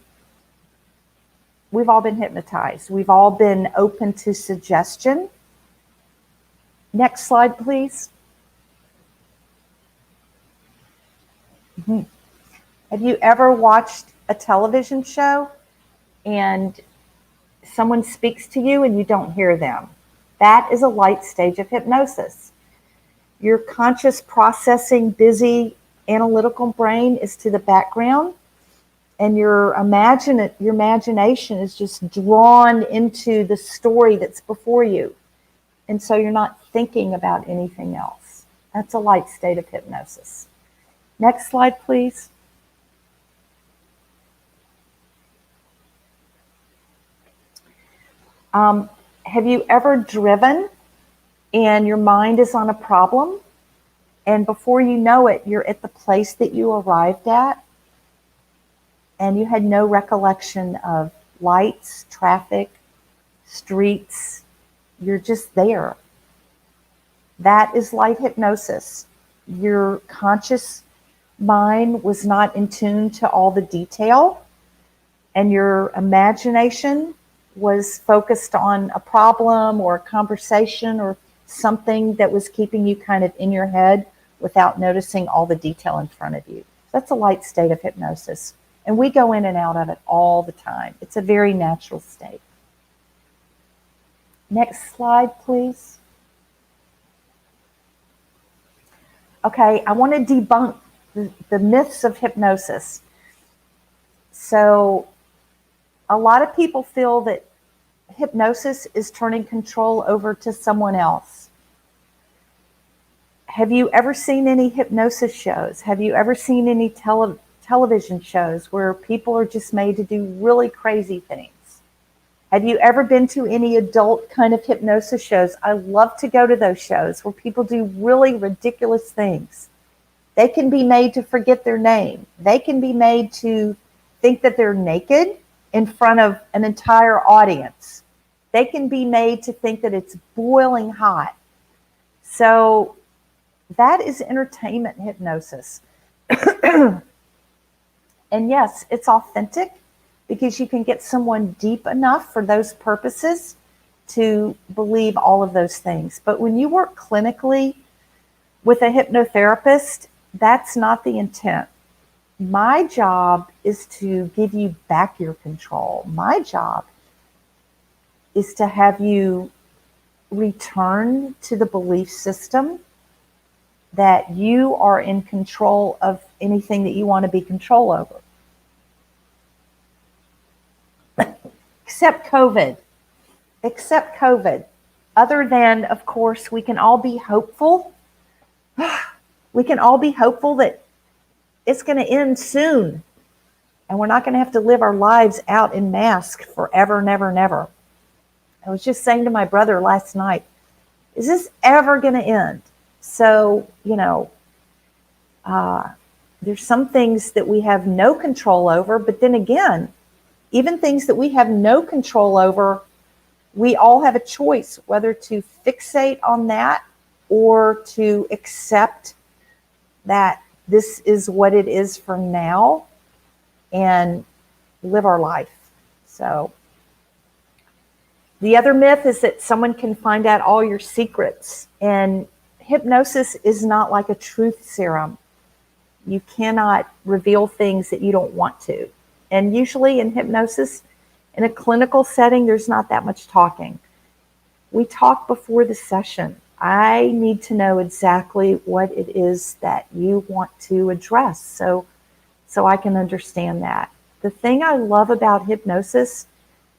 Speaker 5: we've all been hypnotized. We've all been open to suggestion. Next slide, please. Have you ever watched a television show and someone speaks to you and you don't hear them? That is a light stage of hypnosis. Your conscious processing, busy analytical brain is to the background, and your imagination is just drawn into the story that's before you. And so you're not thinking about anything else. That's a light state of hypnosis. Next slide, please. Have you ever driven and your mind is on a problem, and before you know it, you're at the place that you arrived at, and you had no recollection of lights, traffic, streets? You're just there. That is light hypnosis. Your conscious mind was not in tune to all the detail, and your imagination was focused on a problem or a conversation or something that was keeping you kind of in your head without noticing all the detail in front of you. That's a light state of hypnosis. And we go in and out of it all the time. It's a very natural state. Next slide, please. Okay, I want to debunk the myths of hypnosis. So a lot of people feel that hypnosis is turning control over to someone else. Have you ever seen any hypnosis shows? Have you ever seen any television shows where people are just made to do really crazy things? Have you ever been to any adult kind of hypnosis shows? I love to go to those shows where people do really ridiculous things. They can be made to forget their name. They can be made to think that they're naked in front of an entire audience. They can be made to think that it's boiling hot. So that is entertainment hypnosis. And yes, it's authentic because you can get someone deep enough for those purposes to believe all of those things. But when you work clinically with a hypnotherapist, that's not the intent. My job is to give you back your control. My job is to have you return to the belief system that you are in control of anything that you want to be control over. Except COVID. Except COVID. Other than, of course, we can all be hopeful. We can all be hopeful that it's going to end soon. And we're not going to have to live our lives out in masks forever, never, never. I was just saying to my brother last night, is this ever going to end? So, there's some things that we have no control over, but then again, even things that we have no control over, we all have a choice whether to fixate on that or to accept that this is what it is for now and live our life. So the other myth is that someone can find out all your secrets, and hypnosis is not like a truth serum. You cannot reveal things that you don't want to. And usually in hypnosis, in a clinical setting, there's not that much talking. We talk before the session. I need to know exactly what it is that you want to address so I can understand that. The thing I love about hypnosis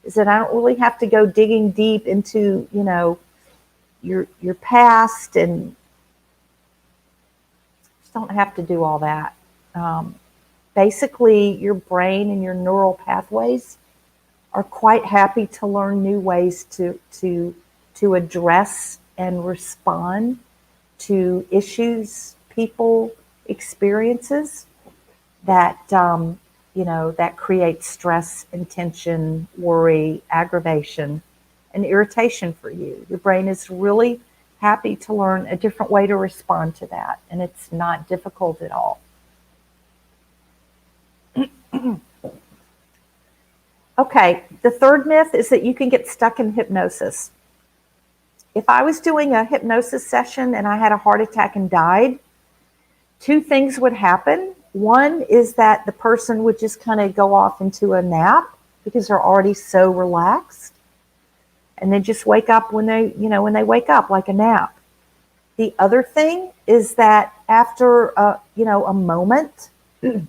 Speaker 5: is that I don't really have to go digging deep into, your past, and just don't have to do all that. Basically, your brain and your neural pathways are quite happy to learn new ways to address and respond to issues, people, experiences that that create stress and tension, worry, aggravation, and irritation for you. Your brain is really happy to learn a different way to respond to that, and it's not difficult at all. Okay, the third myth is that you can get stuck in hypnosis. If I was doing a hypnosis session and I had a heart attack and died, two things would happen. One is that the person would just kind of go off into a nap because they're already so relaxed, and then just wake up when they wake up, like a nap. The other thing is that after a moment, they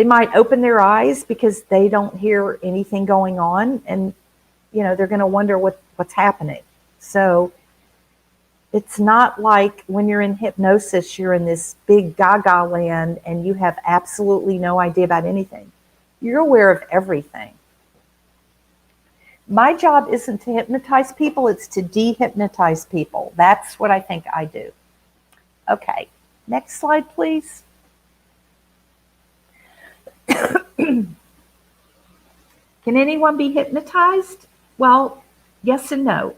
Speaker 5: might open their eyes because they don't hear anything going on, and they're going to wonder what's happening. So it's not like when you're in hypnosis, you're in this big gaga land and you have absolutely no idea about anything. You're aware of everything. My job isn't to hypnotize people, it's to dehypnotize people. That's what I think I do. Okay, next slide, please. Can anyone be hypnotized? Well, yes and no.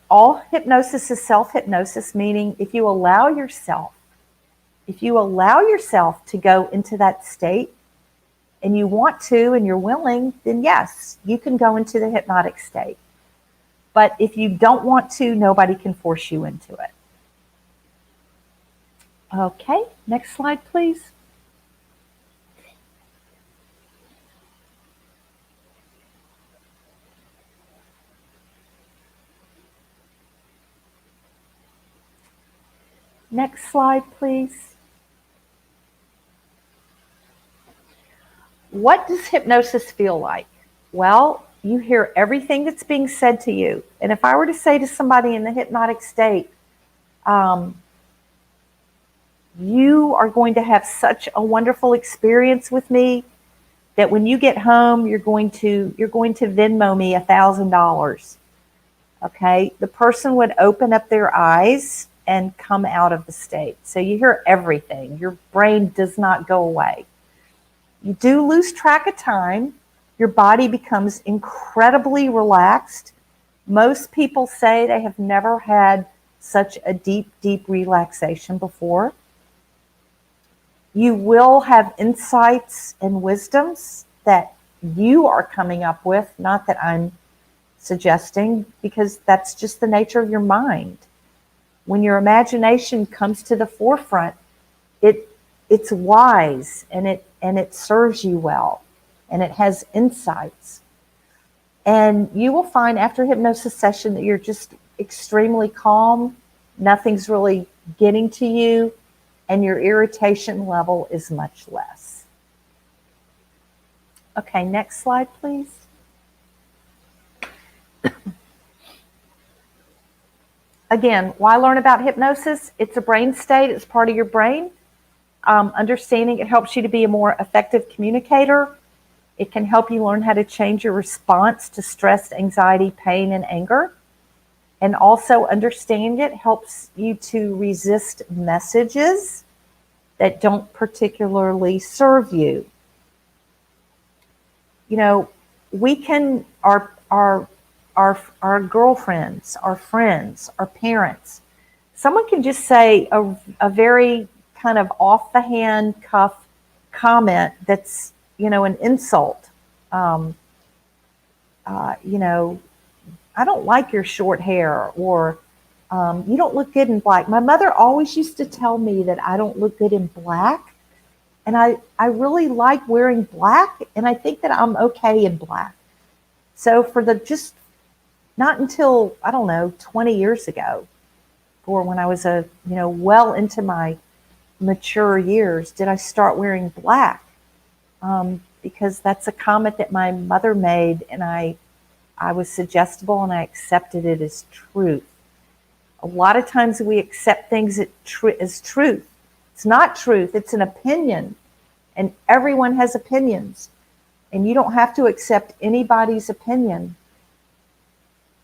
Speaker 5: All hypnosis is self-hypnosis, meaning if you allow yourself to go into that state, and you want to and you're willing, then yes, you can go into the hypnotic state. But if you don't want to, nobody can force you into it. Okay, next slide, please. Next slide, please. What does hypnosis feel like? Well, you hear everything that's being said to you. And if I were to say to somebody in the hypnotic state, you are going to have such a wonderful experience with me that when you get home, you're going to Venmo me $1,000. Okay, the person would open up their eyes and come out of the state. So you hear everything. Your brain does not go away. You do lose track of time. Your body becomes incredibly relaxed. Most people say they have never had such a deep, deep relaxation before. You will have insights and wisdoms that you are coming up with, not that I'm suggesting, because that's just the nature of your mind. When your imagination comes to the forefront, it's wise and it serves you well, and it has insights. And you will find after a hypnosis session that you're just extremely calm, nothing's really getting to you, and your irritation level is much less. Okay, next slide, please. Again, why learn about hypnosis? It's a brain state. It's part of your brain. Understanding it helps you to be a more effective communicator. It can help you learn how to change your response to stress, anxiety, pain, and anger. And also understanding it helps you to resist messages that don't particularly serve you. We can, our girlfriends, our friends, our parents, someone can just say a very kind of off the hand cuff comment that's, an insult. I don't like your short hair, or you don't look good in black. My mother always used to tell me that I don't look good in black. And I really like wearing black, and I think that I'm okay in black. So not until, 20 years ago, or when I was well into my mature years, did I start wearing black. Because that's a comment that my mother made, and I was suggestible and I accepted it as truth. A lot of times we accept things as truth. It's not truth, it's an opinion. And everyone has opinions. And you don't have to accept anybody's opinion,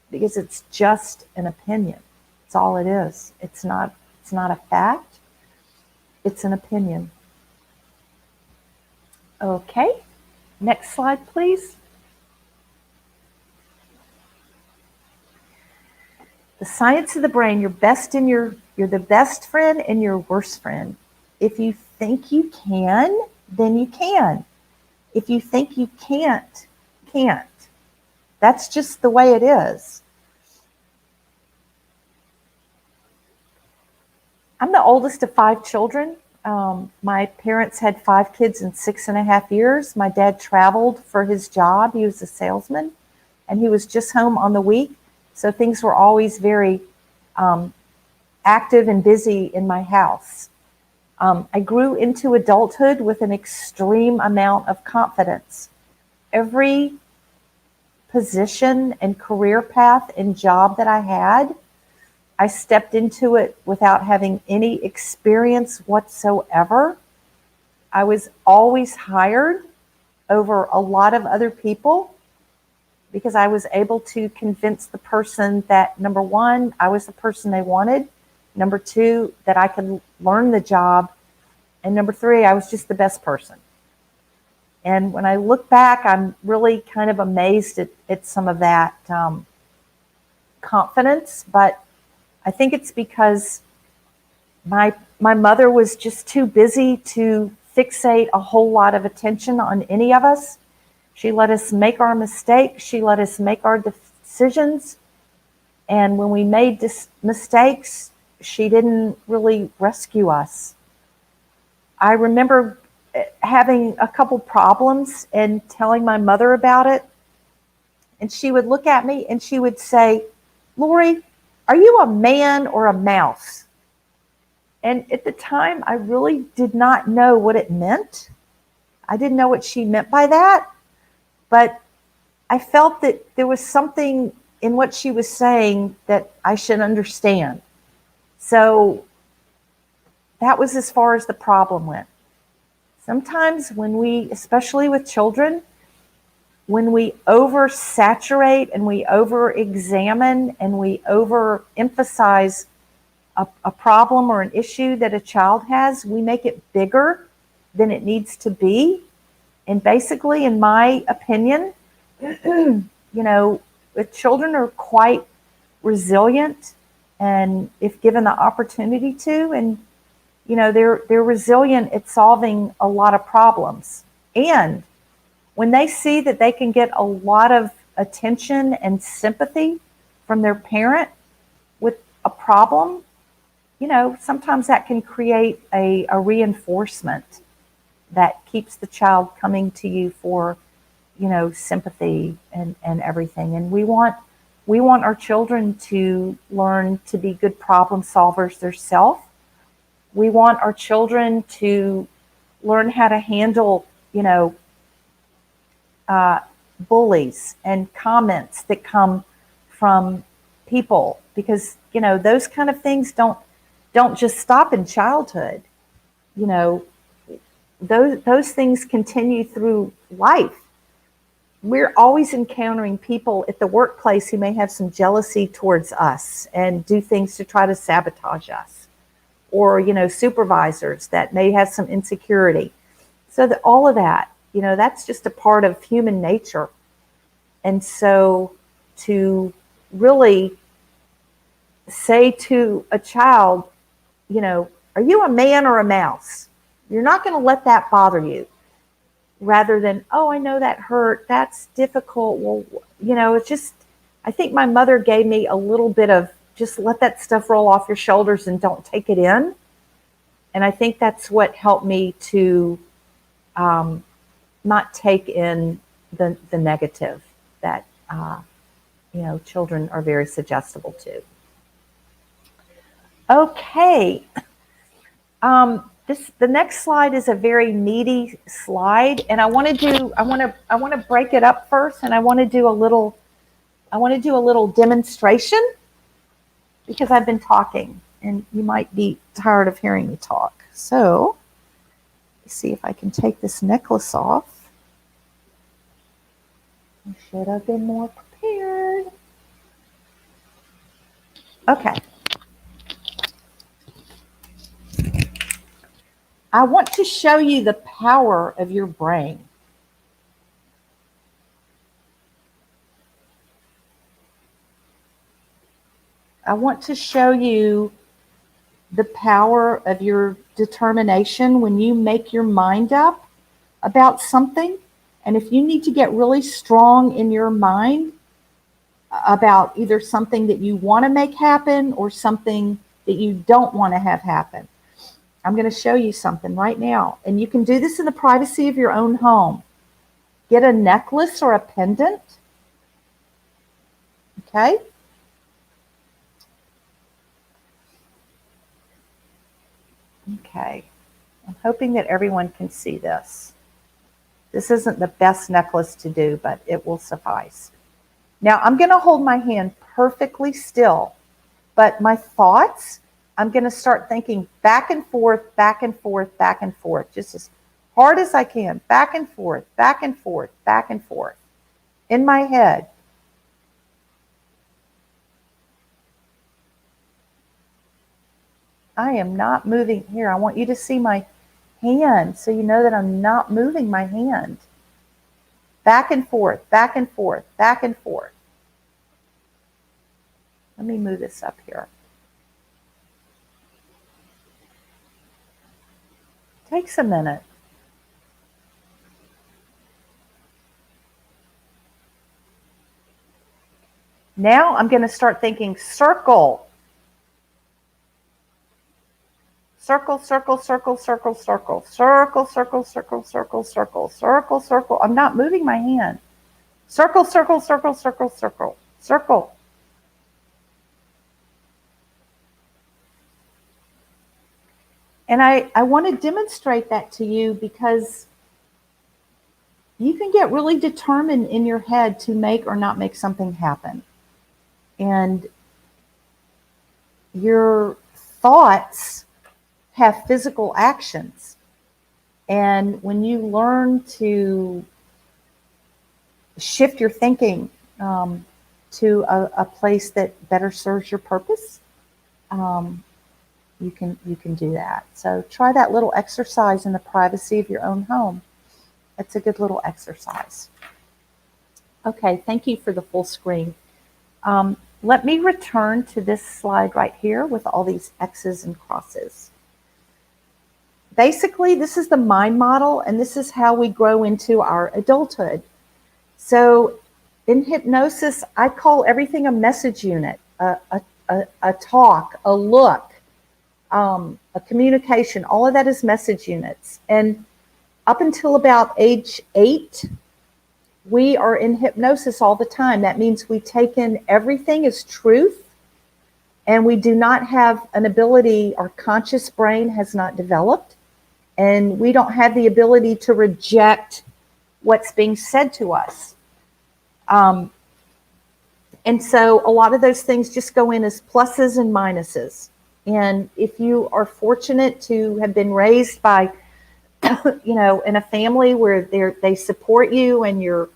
Speaker 5: because it's just an opinion. It's all it is. It's not a fact. It's an opinion. Okay, next slide, please. The science of the brain, you're the best friend and your worst friend. If you think you can, then you can. If you think you can't. That's just the way it is. I'm the oldest of 5 children, My parents had 5 kids in 6.5 years. My dad traveled for his job. He was a salesman, and he was just home on the week. So things were always very active and busy in my house. I grew into adulthood with an extreme amount of confidence. Every position and career path and job that I had, I stepped into it without having any experience whatsoever. I was always hired over a lot of other people because I was able to convince the person that, number one, I was the person they wanted. Number two, that I could learn the job. And number three, I was just the best person. And when I look back, I'm really kind of amazed at some of that confidence. But I think it's because my mother was just too busy to fixate a whole lot of attention on any of us. She let us make our mistakes. She let us make our decisions. And when we made mistakes, she didn't really rescue us. I remember having a couple problems and telling my mother about it. And she would look at me and she would say, "Lori, are you a man or a mouse?" And at the time, I really did not know what it meant. I didn't know what she meant by that. But I felt that there was something in what she was saying that I should understand. So that was as far as the problem went. Sometimes when we, especially with children, when we oversaturate and we over-examine and we overemphasize a problem or an issue that a child has, we make it bigger than it needs to be. And basically, in my opinion, you know, the children are quite resilient, and if given the opportunity to, and you know, they're resilient at solving a lot of problems. And when they see that they can get a lot of attention and sympathy from their parent with a problem, you know, sometimes that can create a reinforcement that keeps the child coming to you for, you know, sympathy and everything. And we want our children to learn to be good problem solvers themselves. We want our children to learn how to handle, you know, bullies and comments that come from people, because, you know, those kind of things don't just stop in childhood. You know, those things continue through life. We're always encountering people at the workplace who may have some jealousy towards us and do things to try to sabotage us, or, you know, supervisors that may have some insecurity. So that all of that, you know, that's just a part of human nature. And so to really say to a child, you know, are you a man or a mouse? You're not going to let that bother you, rather than, oh, I know that hurt, that's difficult. Well, you know, it's just, I think my mother gave me a little bit of just let that stuff roll off your shoulders and don't take it in. And I think that's what helped me to not take in the negative that, you know, children are very suggestible to. Okay. The next slide is a very meaty slide, and I want to break it up first, and I want to do a little demonstration, because I've been talking and you might be tired of hearing me talk. So let's see if I can take this necklace off. I should have been more prepared. Okay. I want to show you the power of your brain. I want to show you the power of your determination when you make your mind up about something. And if you need to get really strong in your mind about either something that you want to make happen or something that you don't want to have happen, I'm going to show you something right now. And you can do this in the privacy of your own home. Get a necklace or a pendant. Okay? Okay. I'm hoping that everyone can see this. This isn't the best necklace to do, but it will suffice. Now, I'm going to hold my hand perfectly still, but my thoughts, I'm going to start thinking back and forth, back and forth, back and forth, just as hard as I can, back and forth, back and forth, back and forth in my head. I am not moving here. I want you to see my hand so you know that I'm not moving my hand. Back and forth, back and forth, back and forth. Let me move this up here. Takes a minute. Now I'm going to start thinking circle. Circle, circle, circle, circle, circle, circle, circle, circle, circle, circle, circle, circle. I'm not moving my hand. Circle, circle, circle, circle, circle, circle. And I want to demonstrate that to you because you can get really determined in your head to make or not make something happen. And your thoughts have physical actions. And when you learn to shift your thinking to a place that better serves your purpose, you can do that. So try that little exercise in the privacy of your own home. It's a good little exercise. Okay, thank you for the full screen. Let me return to this slide right here with all these X's and crosses. Basically, this is the mind model, and this is how we grow into our adulthood. So in hypnosis, I call everything a message unit, a talk, a look, a communication. All of that is message units. And up until about age 8, we are in hypnosis all the time. That means we take in everything as truth, and we do not have an ability, our conscious brain has not developed, and we don't have the ability to reject what's being said to us. And so a lot of those things just go in as pluses and minuses. And if you are fortunate to have been raised by, you know, in a family where they support you and you're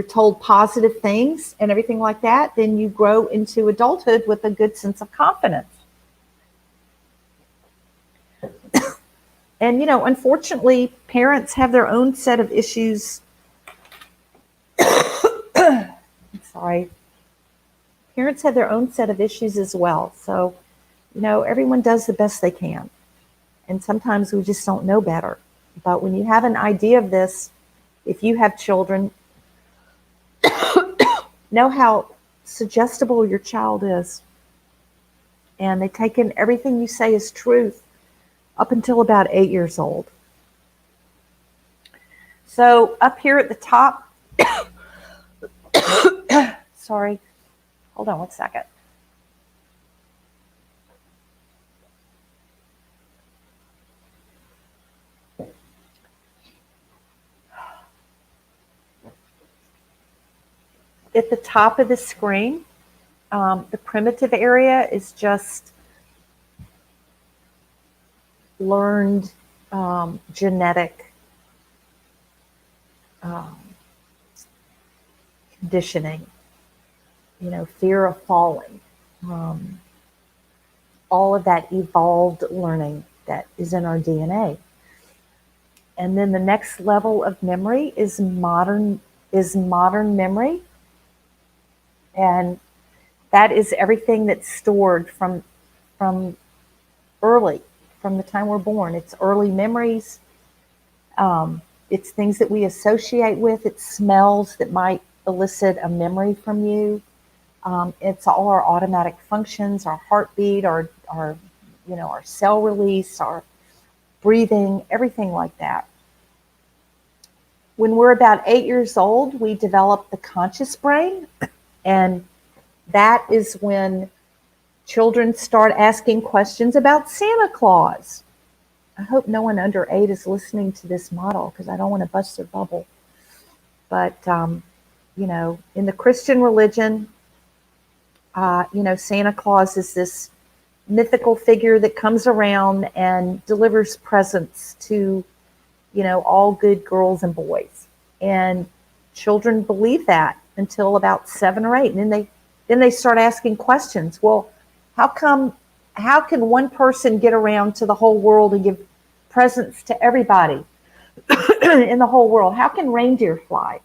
Speaker 5: told positive things and everything like that, then you grow into adulthood with a good sense of confidence. And, you know, unfortunately, parents have their own set of issues. I'm sorry. Parents have their own set of issues as well. So, you know, everyone does the best they can. And sometimes we just don't know better. But when you have an idea of this, if you have children, know how suggestible your child is. And they take in everything you say as truth up until about 8 years old. So up here at the top, sorry, hold on one second. At the top of the screen, the primitive area is just learned genetic conditioning, you know, fear of falling, all of that evolved learning that is in our DNA. And then the next level of memory is modern memory. And that is everything that's stored from early, from the time we're born. It's early memories. It's things that we associate with. It's smells that might elicit a memory from you. It's all our automatic functions, our heartbeat, our our cell release, our breathing, everything like that. When we're about 8 years old, we develop the conscious brain, and that is when children start asking questions about Santa Claus. I hope no one under 8 is listening to this model because I don't want to bust their bubble. But, in the Christian religion, Santa Claus is this mythical figure that comes around and delivers presents to, all good girls and boys. And children believe that until about 7 or 8. And then they start asking questions. Well, how can one person get around to the whole world and give presents to everybody in the whole world? How can reindeer fly?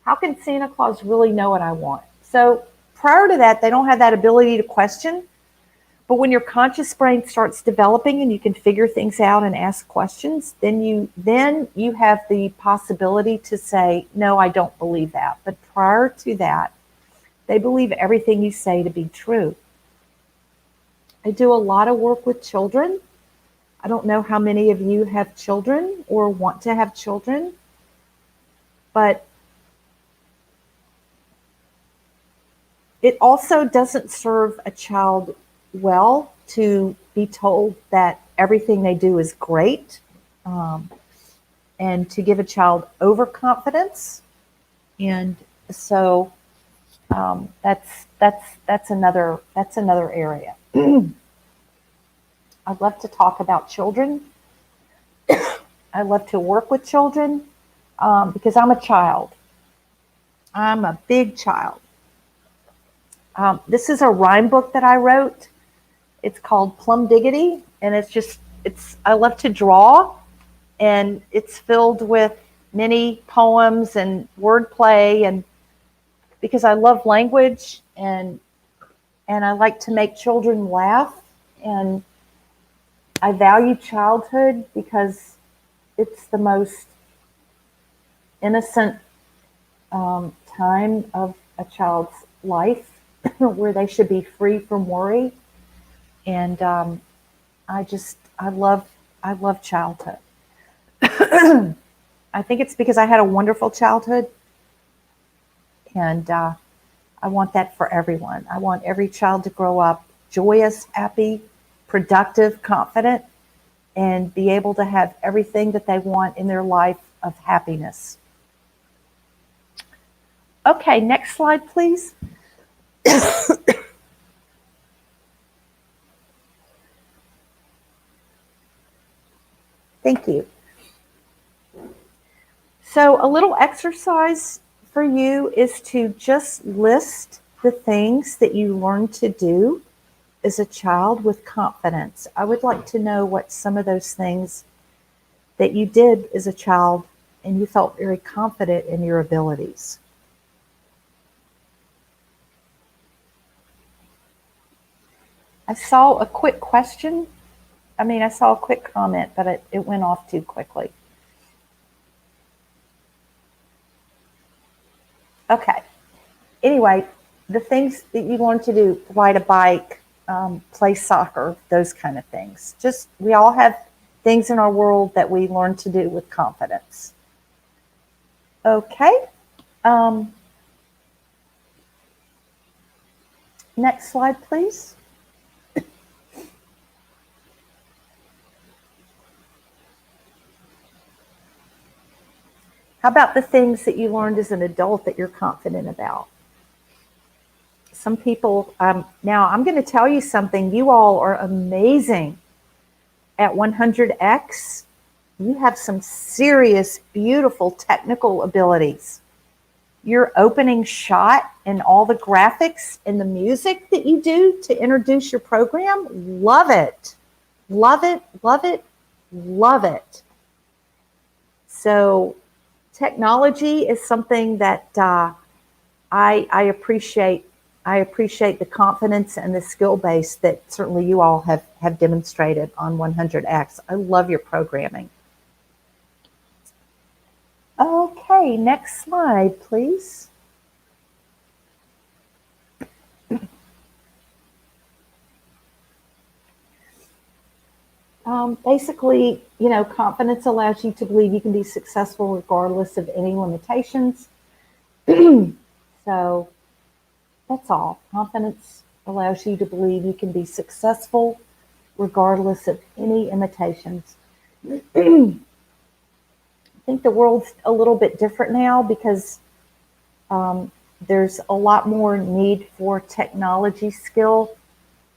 Speaker 5: How can Santa Claus really know what I want? So prior to that, they don't have that ability to question. But when your conscious brain starts developing and you can figure things out and ask questions, then you have the possibility to say, no, I don't believe that. But prior to that, they believe everything you say to be true. I do a lot of work with children. I don't know how many of you have children or want to have children, but it also doesn't serve a child well to be told that everything they do is great, and to give a child overconfidence. And so that's another area. I'd love to talk about children. I love to work with children because I'm a child. I'm a big child. This is a rhyme book that I wrote. It's called Plum Diggity, and I love to draw, and it's filled with many poems and wordplay, and because I love language and I like to make children laugh, and I value childhood because it's the most innocent time of a child's life where they should be free from worry. And I love childhood. I think it's because I had a wonderful childhood, and I want that for everyone. I want every child to grow up joyous, happy, productive, confident, and be able to have everything that they want in their life of happiness. Okay, next slide, please. Thank you. So a little exercise for you is to just list the things that you learned to do as a child with confidence. I would like to know what some of those things that you did as a child and you felt very confident in your abilities. I saw a quick question. I saw a quick comment, but it went off too quickly. Okay. Anyway, the things that you learned to do, ride a bike, play soccer, those kind of things. We all have things in our world that we learn to do with confidence. Okay. Next slide, please. How about the things that you learned as an adult that you're confident about? Some people, now I'm going to tell you something. You all are amazing at 100X. You have some serious, beautiful technical abilities. Your opening shot and all the graphics and the music that you do to introduce your program, love it. Love it, love it, love it. So technology is something that I appreciate. I appreciate the confidence and the skill base that certainly you all have demonstrated on 100X. I love your programming. Okay, next slide, please. Basically, confidence allows you to believe you can be successful regardless of any limitations. So that's all. Confidence allows you to believe you can be successful regardless of any limitations. I think the world's a little bit different now because there's a lot more need for technology skill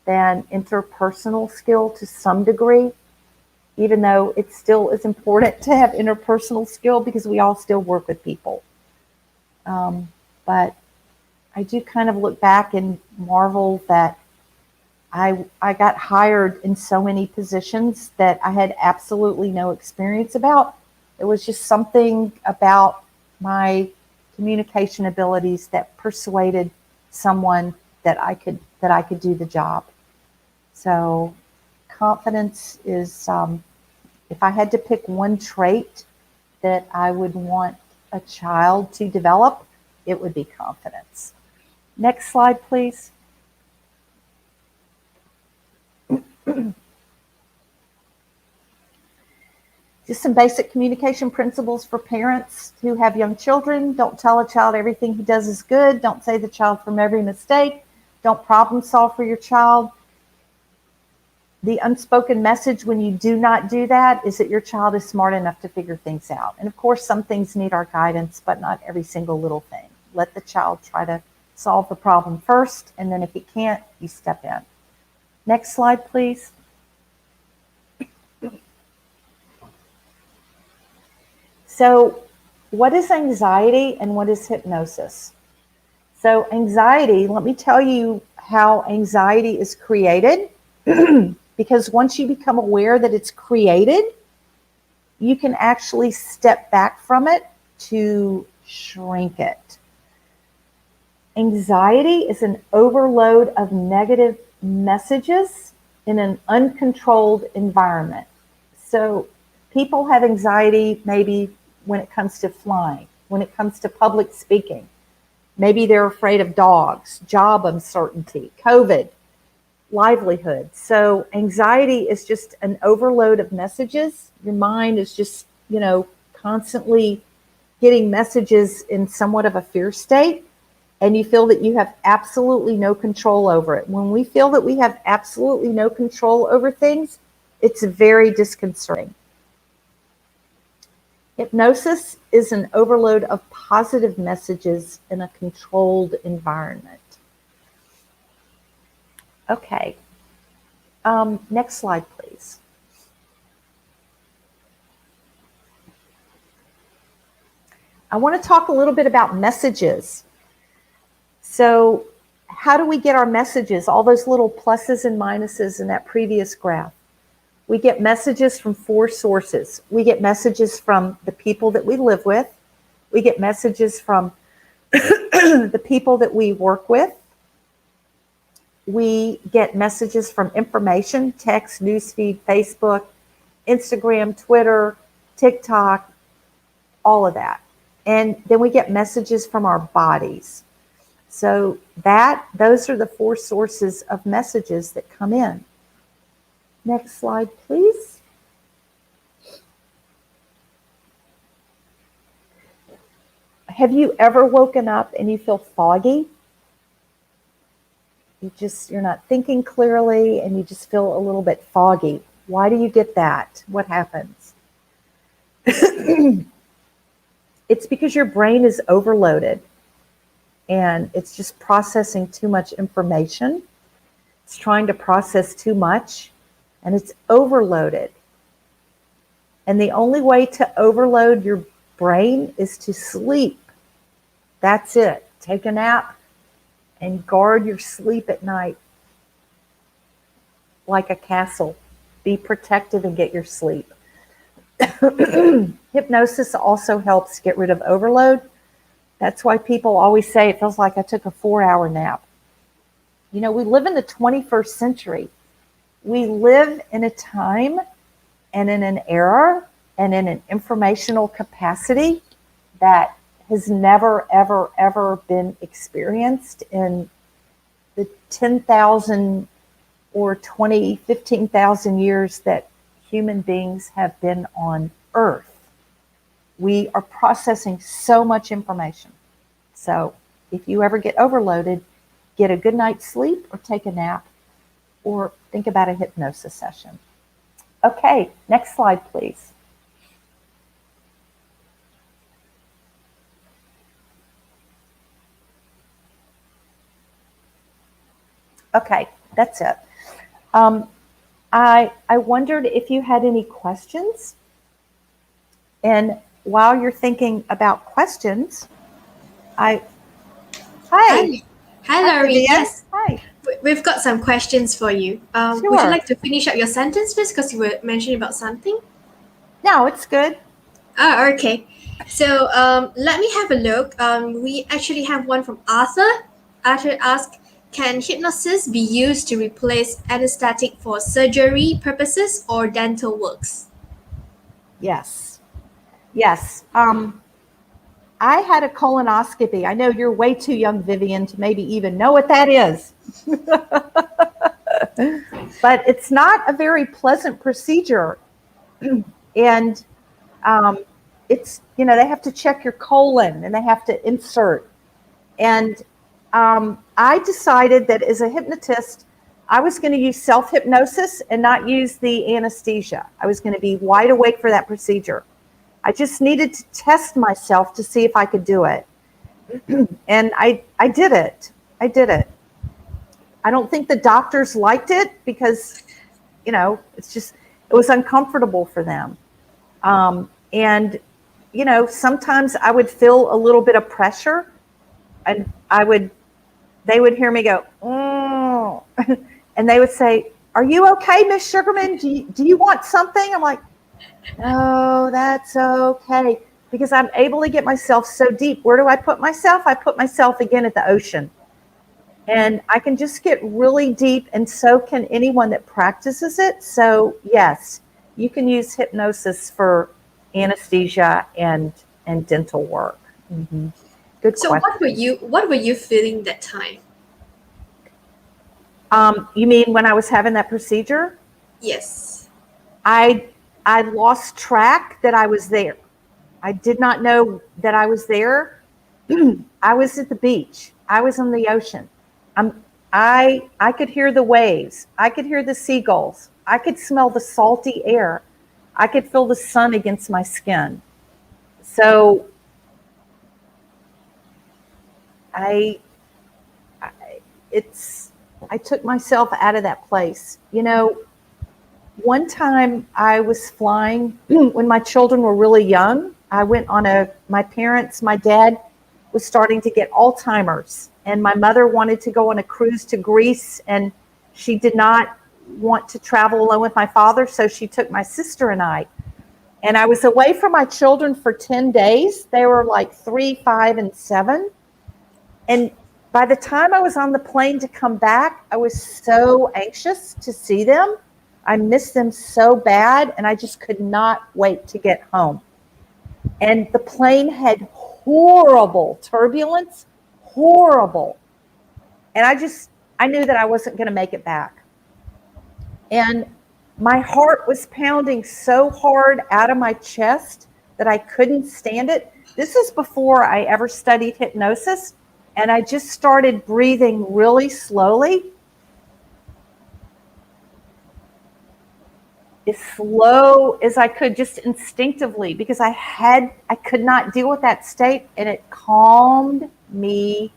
Speaker 5: than interpersonal skill to some degree, even though it still is important to have interpersonal skill because we all still work with people. But I do kind of look back and marvel that I got hired in so many positions that I had absolutely no experience about. It was just something about my communication abilities that persuaded someone that I could do the job. So confidence is, if I had to pick one trait that I would want a child to develop, it would be confidence. Next slide, please. Just some basic communication principles for parents who have young children. Don't tell a child everything he does is good. Don't save the child from every mistake. Don't problem solve for your child. The unspoken message when you do not do that is that your child is smart enough to figure things out. And of course, some things need our guidance, but not every single little thing. Let the child try to solve the problem first, and then if he can't, you step in. Next slide, please. So what is anxiety and what is hypnosis? So anxiety, let me tell you how anxiety is created, because once you become aware that it's created, you can actually step back from it to shrink it. Anxiety is an overload of negative messages in an uncontrolled environment. So people have anxiety maybe when it comes to flying, when it comes to public speaking. Maybe they're afraid of dogs, job uncertainty, COVID, livelihood. So anxiety is just an overload of messages. Your mind is just, constantly getting messages in somewhat of a fear state, and you feel that you have absolutely no control over it. When we feel that we have absolutely no control over things, it's very disconcerting. Hypnosis is an overload of positive messages in a controlled environment. Okay. Next slide, please. I want to talk a little bit about messages. So how do we get our messages, all those little pluses and minuses in that previous graph? We get messages from 4 sources. We get messages from the people that we live with. We get messages from the people that we work with. We get messages from information, text, newsfeed, Facebook, Instagram, Twitter, TikTok, all of that. And then we get messages from our bodies. So those are the 4 sources of messages that come in. Next slide, please. Have you ever woken up and you feel foggy? You're not thinking clearly and you just feel a little bit foggy. Why do you get that? What happens? It's because your brain is overloaded and it's just processing too much information. It's trying to process too much and it's overloaded. And the only way to overload your brain is to sleep. That's it. Take a nap and guard your sleep at night like a castle. Be protective and get your sleep. Hypnosis also helps get rid of overload. That's why people always say it feels like I took a 4-hour nap. We live in the 21st century. We live in a time and in an era and in an informational capacity that has never, ever, ever been experienced in the 10,000 or 15,000 years that human beings have been on Earth. We are processing so much information. So if you ever get overloaded, get a good night's sleep or take a nap or think about a hypnosis session. Okay, next slide, please. Okay, that's it. I wondered if you had any questions. And while you're thinking about questions, hi.
Speaker 2: Hi, Laurie.
Speaker 5: Vivian.
Speaker 2: Yes,
Speaker 5: Hi.
Speaker 2: we've got some questions for you. Would you
Speaker 5: Sure.
Speaker 2: like to finish up your sentence first because you were mentioning about something?
Speaker 5: No, it's good.
Speaker 2: Oh, okay. So let me have a look. We actually have one from Arthur. Arthur asked, can hypnosis be used to replace anesthetic for surgery purposes or dental works?
Speaker 5: Yes. Yes. I had a colonoscopy. I know you're way too young, Vivian, to maybe even know what that is. But it's not a very pleasant procedure. And it's, they have to check your colon and they have to insert. And I decided that as a hypnotist, I was going to use self-hypnosis and not use the anesthesia. I was going to be wide awake for that procedure. I just needed to test myself to see if I could do it. And I did it. I did it. I don't think the doctors liked it because, it was uncomfortable for them. And, sometimes I would feel a little bit of pressure and they would hear me go, oh, and they would say, are you okay, Miss Sugarman? Do you want something? I'm like, no, that's okay. Because I'm able to get myself so deep. Where do I put myself? I put myself again at the ocean. And I can just get really deep, and so can anyone that practices it. So yes, you can use hypnosis for anesthesia and dental work. Mm-hmm. Good
Speaker 2: So
Speaker 5: question.
Speaker 2: what were you feeling that time?
Speaker 5: You mean when I was having that procedure?
Speaker 2: Yes.
Speaker 5: I lost track that I was there. I did not know that I was there. I was at the beach. I was on the ocean. I could hear the waves. I could hear the seagulls. I could smell the salty air. I could feel the sun against my skin. So I took myself out of that place. One time I was flying when my children were really young. I went on my dad was starting to get Alzheimer's, and my mother wanted to go on a cruise to Greece, and she did not want to travel alone with my father, so she took my sister and I. And I was away from my children for 10 days. They were like 3, 5, and 7. And by the time I was on the plane to come back, I was so anxious to see them. I missed them so bad, and I just could not wait to get home. And the plane had horrible turbulence, horrible. And I knew that I wasn't going to make it back. And my heart was pounding so hard out of my chest that I couldn't stand it. This is before I ever studied hypnosis. And I just started breathing really slowly. As slow as I could, just instinctively, because I could not deal with that state, and it calmed me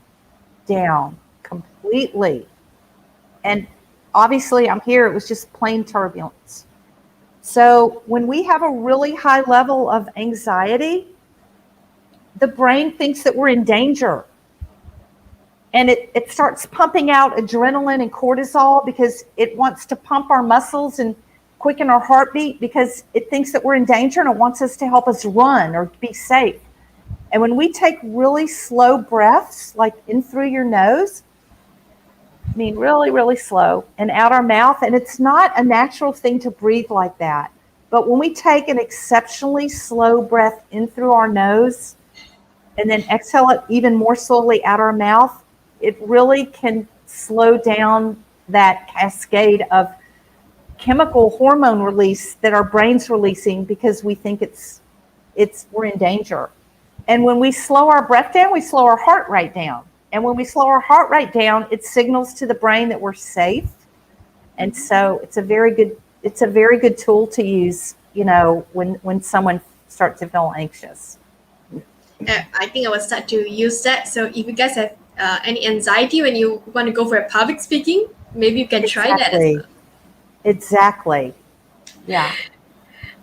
Speaker 5: down completely. And obviously I'm here, it was just plain turbulence. So when we have a really high level of anxiety, the brain thinks that we're in danger. And it starts pumping out adrenaline and cortisol because it wants to pump our muscles and quicken our heartbeat because it thinks that we're in danger and it wants us to help us run or be safe. And when we take really slow breaths, like in through your nose, really, really slow, and out our mouth, and it's not a natural thing to breathe like that. But when we take an exceptionally slow breath in through our nose and then exhale it even more slowly out our mouth, it really can slow down that cascade of chemical hormone release that our brain's releasing because we think we're in danger. And when we slow our breath down, we slow our heart rate down. And when we slow our heart rate down, it signals to the brain that we're safe. And so it's a very good tool to use, when someone starts to feel anxious.
Speaker 2: I think I will start to use that. So if you guys have any anxiety when you want to go for a public speaking, maybe you can try that as well.
Speaker 5: Exactly. Yeah.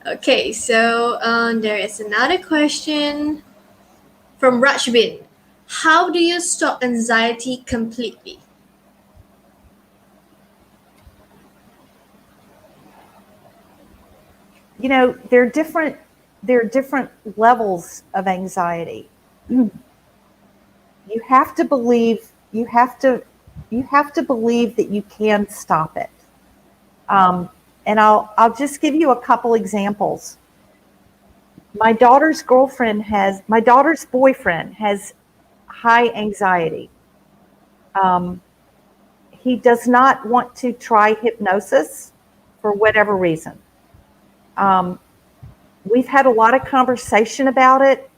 Speaker 2: Okay, so there is another question from Rajbin. How do you stop anxiety completely?
Speaker 5: There are different levels of anxiety. You have to believe that you can stop it. And I'll just give you a couple examples. My daughter's boyfriend has high anxiety. He does not want to try hypnosis for whatever reason. We've had a lot of conversation about it.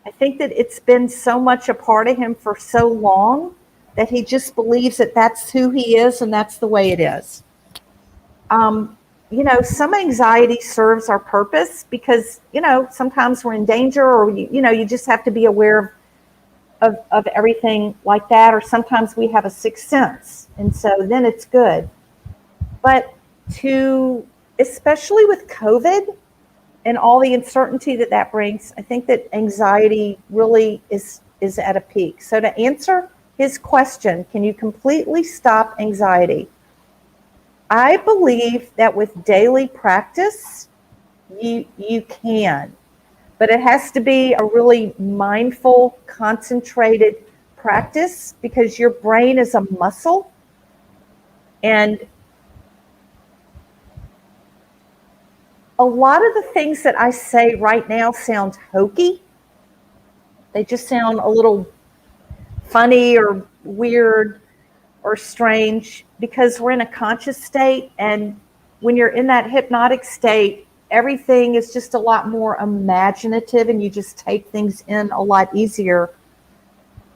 Speaker 5: I think that it's been so much a part of him for so long that he just believes that that's who he is and that's the way it is. Some anxiety serves our purpose because, sometimes we're in danger, or, you just have to be aware of everything like that. Or sometimes we have a sixth sense. And so then it's good. But especially with COVID and all the uncertainty that brings, I think that anxiety really is at a peak. So to answer his question, can you completely stop anxiety? I believe that with daily practice, you can, but it has to be a really mindful, concentrated practice because your brain is a muscle. And a lot of the things that I say right now sound hokey. They just sound a little funny or weird or strange because we're in a conscious state. And when you're in that hypnotic state, everything is just a lot more imaginative and you just take things in a lot easier.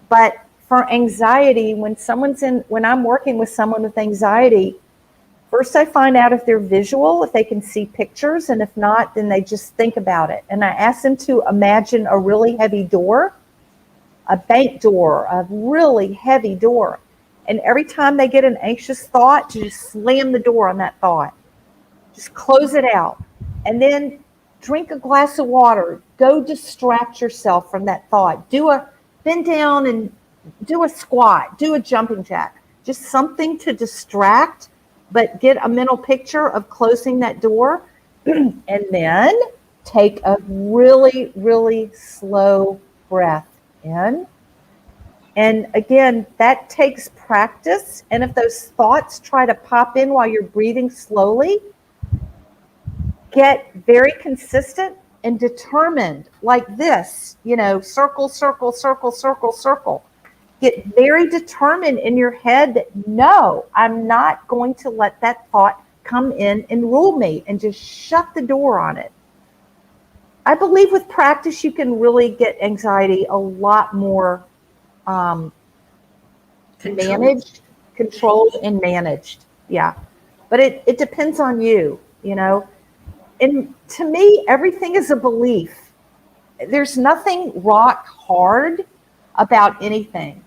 Speaker 5: But for anxiety, when I'm working with someone with anxiety, first I find out if they're visual, if they can see pictures, and if not, then they just think about it. And I ask them to imagine a really heavy door, a bank door, a really heavy door. And every time they get an anxious thought, you just slam the door on that thought. Just close it out. And then drink a glass of water. Go distract yourself from that thought. Bend down and do a squat. Do a jumping jack. Just something to distract, but get a mental picture of closing that door. And then take a really, really slow breath in. And again, that takes practice. And if those thoughts try to pop in while you're breathing slowly, get very consistent and determined like this, circle, circle, circle, circle, circle. Get very determined in your head that, no, I'm not going to let that thought come in and rule me, and just shut the door on it. I believe with practice, you can really get anxiety a lot more controlled and managed. Yeah. But it depends on you, And to me, everything is a belief. There's nothing rock hard about anything.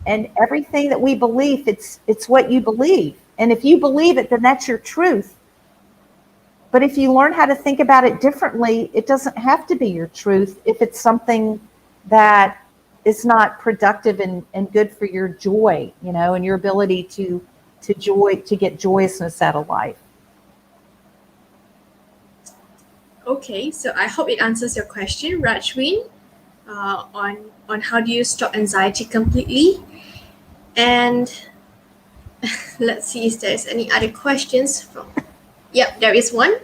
Speaker 5: And everything that we believe, it's what you believe. And if you believe it, then that's your truth. But if you learn how to think about it differently, it doesn't have to be your truth if it's something that is not productive and good for your joy, and your ability to get joyousness out of life.
Speaker 2: Okay, so I hope it answers your question, Rajwin, on how do you stop anxiety completely. And let's see if there's any other questions Yep, there is one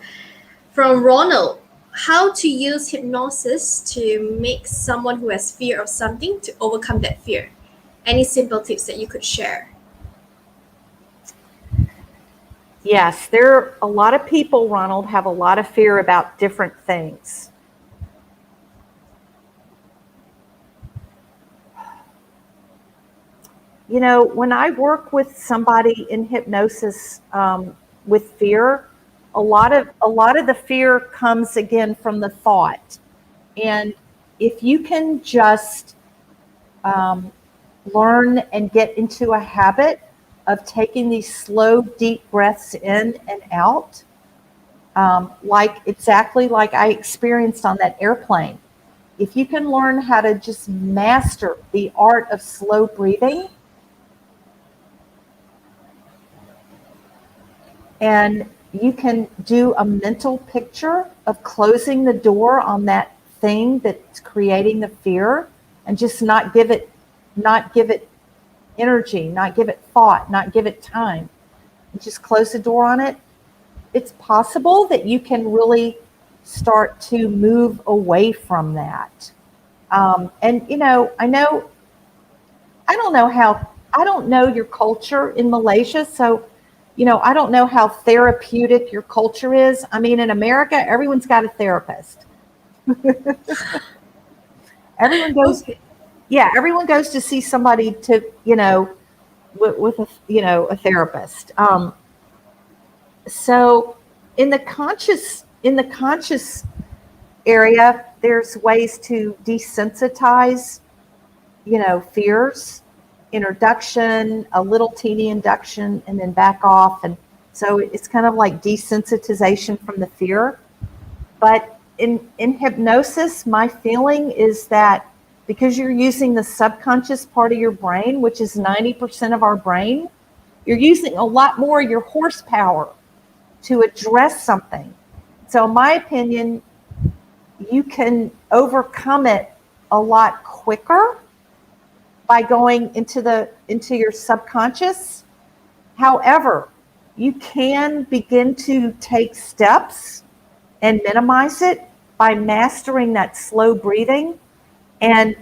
Speaker 2: from Ronald. How to use hypnosis to make someone who has fear of something to overcome that fear? Any simple tips that you could share?
Speaker 5: Yes, there a lot of people, Ronald, have a lot of fear about different things. You know, when I work with somebody in hypnosis with fear, a lot of the fear comes again from the thought. And if you can just learn and get into a habit of taking these slow, deep breaths in and out, like exactly like I experienced on that airplane. If you can learn how to just master the art of slow breathing, and you can do a mental picture of closing the door on that thing that's creating the fear, and just not give it energy, not give it thought, not give it time, and just close the door on it. It's possible that you can really start to move away from that. And you know, I don't know your culture in Malaysia, so I don't know how therapeutic your culture is. I mean, in America, everyone's got a therapist. Everyone goes,
Speaker 2: Okay.
Speaker 5: yeah, everyone goes to see somebody to, with a, a therapist. So in the conscious area, there's ways to desensitize, fears, introduction, a little teeny induction, and then back off. And so it's kind of like desensitization from the fear. But in hypnosis, my feeling is that because you're using the subconscious part of your brain, which is 90% of our brain, you're using a lot more of your horsepower to address something. So in my opinion, you can overcome it a lot quicker by going into your subconscious. However, you can begin to take steps and minimize it by mastering that slow breathing and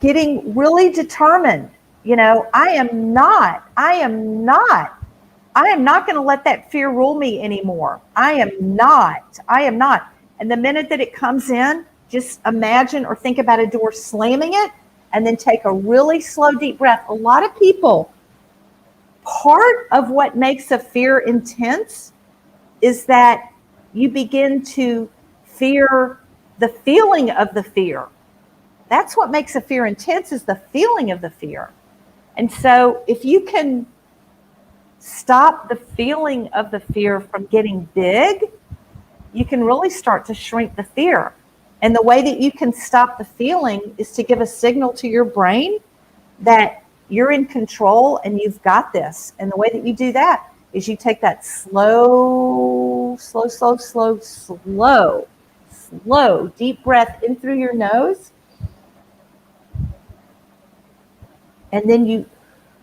Speaker 5: getting really determined. I am not going to let that fear rule me anymore. I am not. And the minute that it comes in, just imagine or think about a door slamming it, and then take a really slow, deep breath. A lot of people, part of what makes a fear intense is that you begin to fear the feeling of the fear. That's what makes a fear intense, is the feeling of the fear. And so if you can stop the feeling of the fear from getting big, you can really start to shrink the fear. And the way that you can stop the feeling is to give a signal to your brain that you're in control and you've got this. And the way that you do that is you take that slow, deep breath in through your nose. And then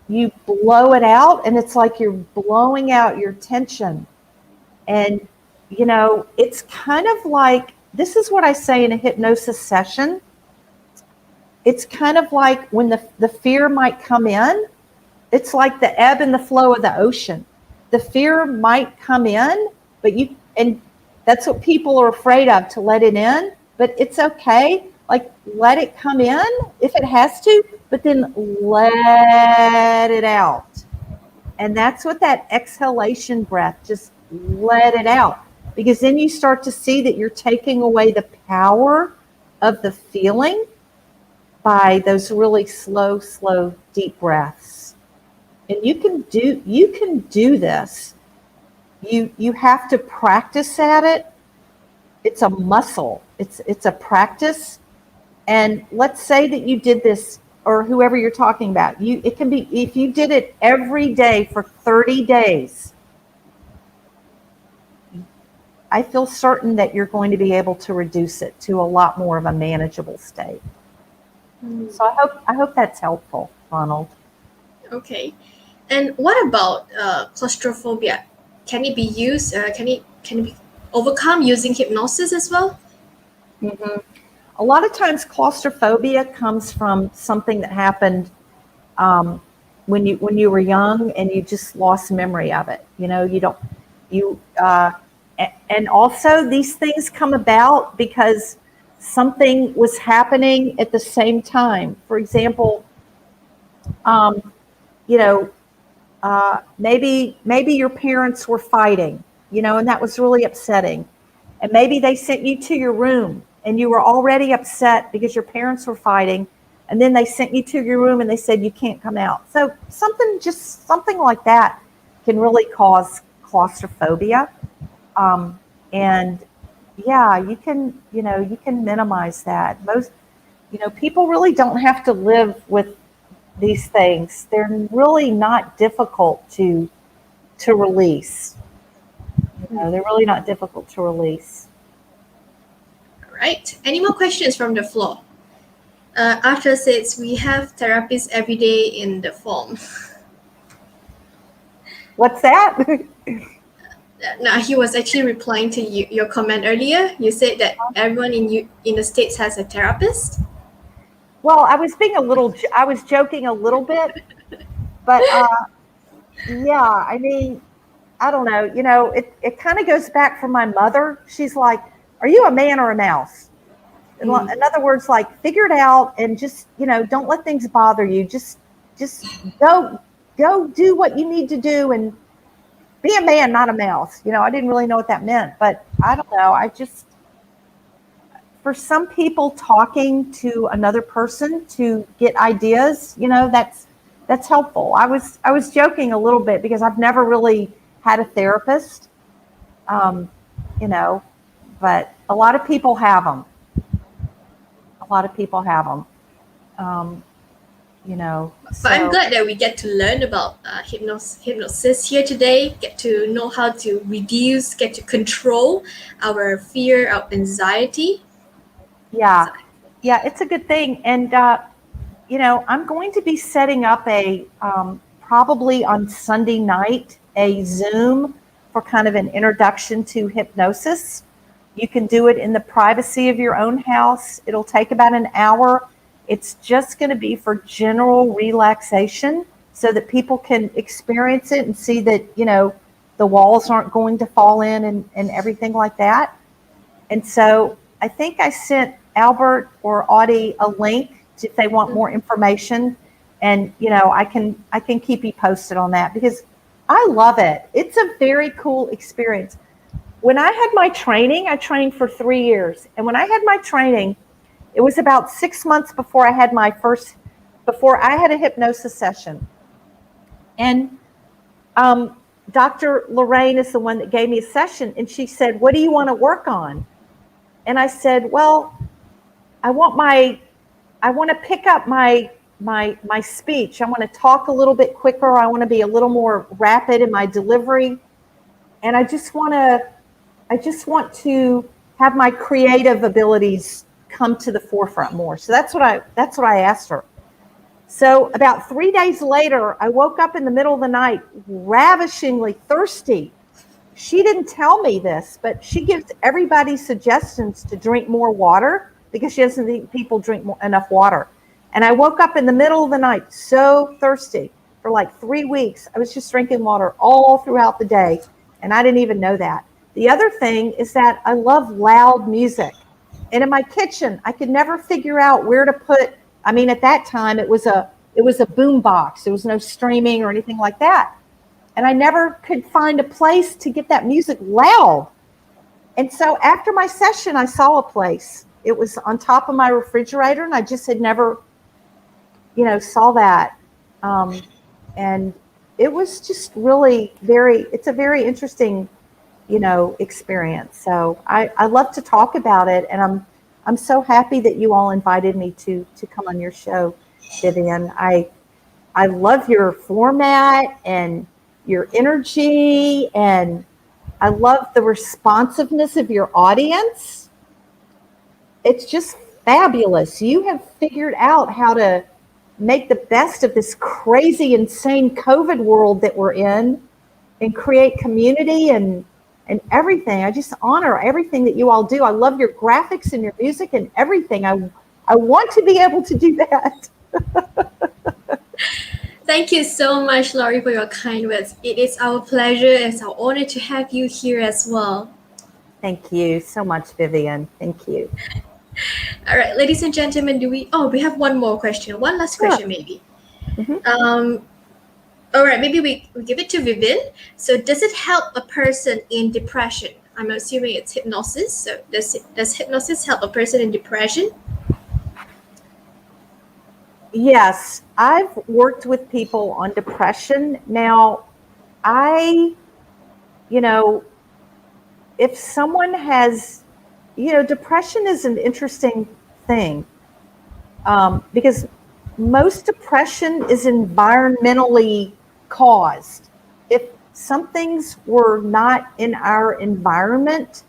Speaker 5: you blow it out, and it's like you're blowing out your tension. And, it's kind of like, this is what I say in a hypnosis session. It's kind of like when the fear might come in, it's like the ebb and the flow of the ocean. The fear might come in, and that's what people are afraid of, to let it in, but it's okay. Like, let it come in if it has to, but then let it out. And that's what that exhalation breath, just let it out. Because then you start to see that you're taking away the power of the feeling by those really slow, deep breaths. And you can do this. You have to practice at it. It's a muscle. It's a practice. And let's say that you did this, or whoever you're talking about, it can be, if you did it every day for 30 days, I feel certain that you're going to be able to reduce it to a lot more of a manageable state. So I hope that's helpful, Ronald.
Speaker 2: Okay. And what about claustrophobia? Can it be used? Can it be overcome using hypnosis as well?
Speaker 5: Mm-hmm. A lot of times claustrophobia comes from something that happened when you were young and you just lost memory of it. You know, and also these things come about because something was happening at the same time. For example, you know, maybe your parents were fighting, you know, and that was really upsetting. And maybe they sent you to your room and you were already upset because your parents were fighting. And then they sent you to your room and they said, you can't come out. So something like that can really cause claustrophobia. And yeah, you can minimize that. Most, people really don't have to live with these things. They're really not difficult to release. They're really not difficult to release.
Speaker 2: All right. Any more questions from the floor? Arthur says we have therapists every day in the form.
Speaker 5: What's that?
Speaker 2: No, he was actually replying to your comment earlier. You said that everyone in the States has a therapist.
Speaker 5: Well, I was joking a little bit, but yeah, I mean, I don't know. It kind of goes back from my mother. She's like, "Are you a man or a mouse?" In other words, like, figure it out and just, don't let things bother you. Just go do what you need to do and be a man, not a mouse. I didn't really know what that meant, but I don't know. For some people, talking to another person to get ideas, that's helpful. I was joking a little bit because I've never really had a therapist, but a lot of people have them. But
Speaker 2: I'm glad that we get to learn about hypnosis here today, get to know how to reduce, get to control our fear, our anxiety.
Speaker 5: Yeah, it's a good thing. And, I'm going to be setting up probably on Sunday night, a Zoom for kind of an introduction to hypnosis. You can do it in the privacy of your own house. It'll take about an hour. It's just going to be for general relaxation so that people can experience it and see that, the walls aren't going to fall in and everything like that. And so I think I sent Albert or Audie a link if they want more information. And, I can keep you posted on that because I love it. It's a very cool experience. When I had my training, I trained for 3 years. And when I had my training, it was about 6 months before I had a hypnosis session. And Dr. Lorraine is the one that gave me a session. And she said, "What do you want to work on?" And I said, "Well, I want to pick up my speech. I want to talk a little bit quicker. I want to be a little more rapid in my delivery. And I just want to have my creative abilities come to the forefront more." So that's what I asked her. So about 3 days later, I woke up in the middle of the night, ravishingly thirsty. She didn't tell me this, but she gives everybody suggestions to drink more water because she doesn't think people drink enough water. And I woke up in the middle of the night so thirsty for like 3 weeks. I was just drinking water all throughout the day, and I didn't even know that. The other thing is that I love loud music. And in my kitchen, I could never figure out where to put, at that time it was a boom box. There was no streaming or anything like that. And I never could find a place to get that music loud. And so after my session, I saw a place. It was on top of my refrigerator, and I just had never, saw that. And it was just really it's a very interesting, experience. So I love to talk about it. And I'm so happy that you all invited me to come on your show, Vivian. I love your format and your energy, and I love the responsiveness of your audience. It's just fabulous. You have figured out how to make the best of this crazy, insane COVID world that we're in and create community and everything. I just honor everything that you all do. I love your graphics and your music and everything. I want to be able to do that.
Speaker 2: Thank you so much, Laurie, for your kind words. It is our pleasure, it's our honor to have you here as well.
Speaker 5: Thank you so much, Vivian. Thank you.
Speaker 2: All right, ladies and gentlemen, we have one more question, one last
Speaker 5: Sure.
Speaker 2: question maybe.
Speaker 5: Mhm.
Speaker 2: All right, maybe we give it to Vivian. So, does it help a person in depression? I'm assuming it's hypnosis. So, does hypnosis help a person in depression?
Speaker 5: Yes, I've worked with people on depression. Now, I, you know, if someone has, depression is an interesting thing because most depression is environmentally caused. If some things were not in our environment,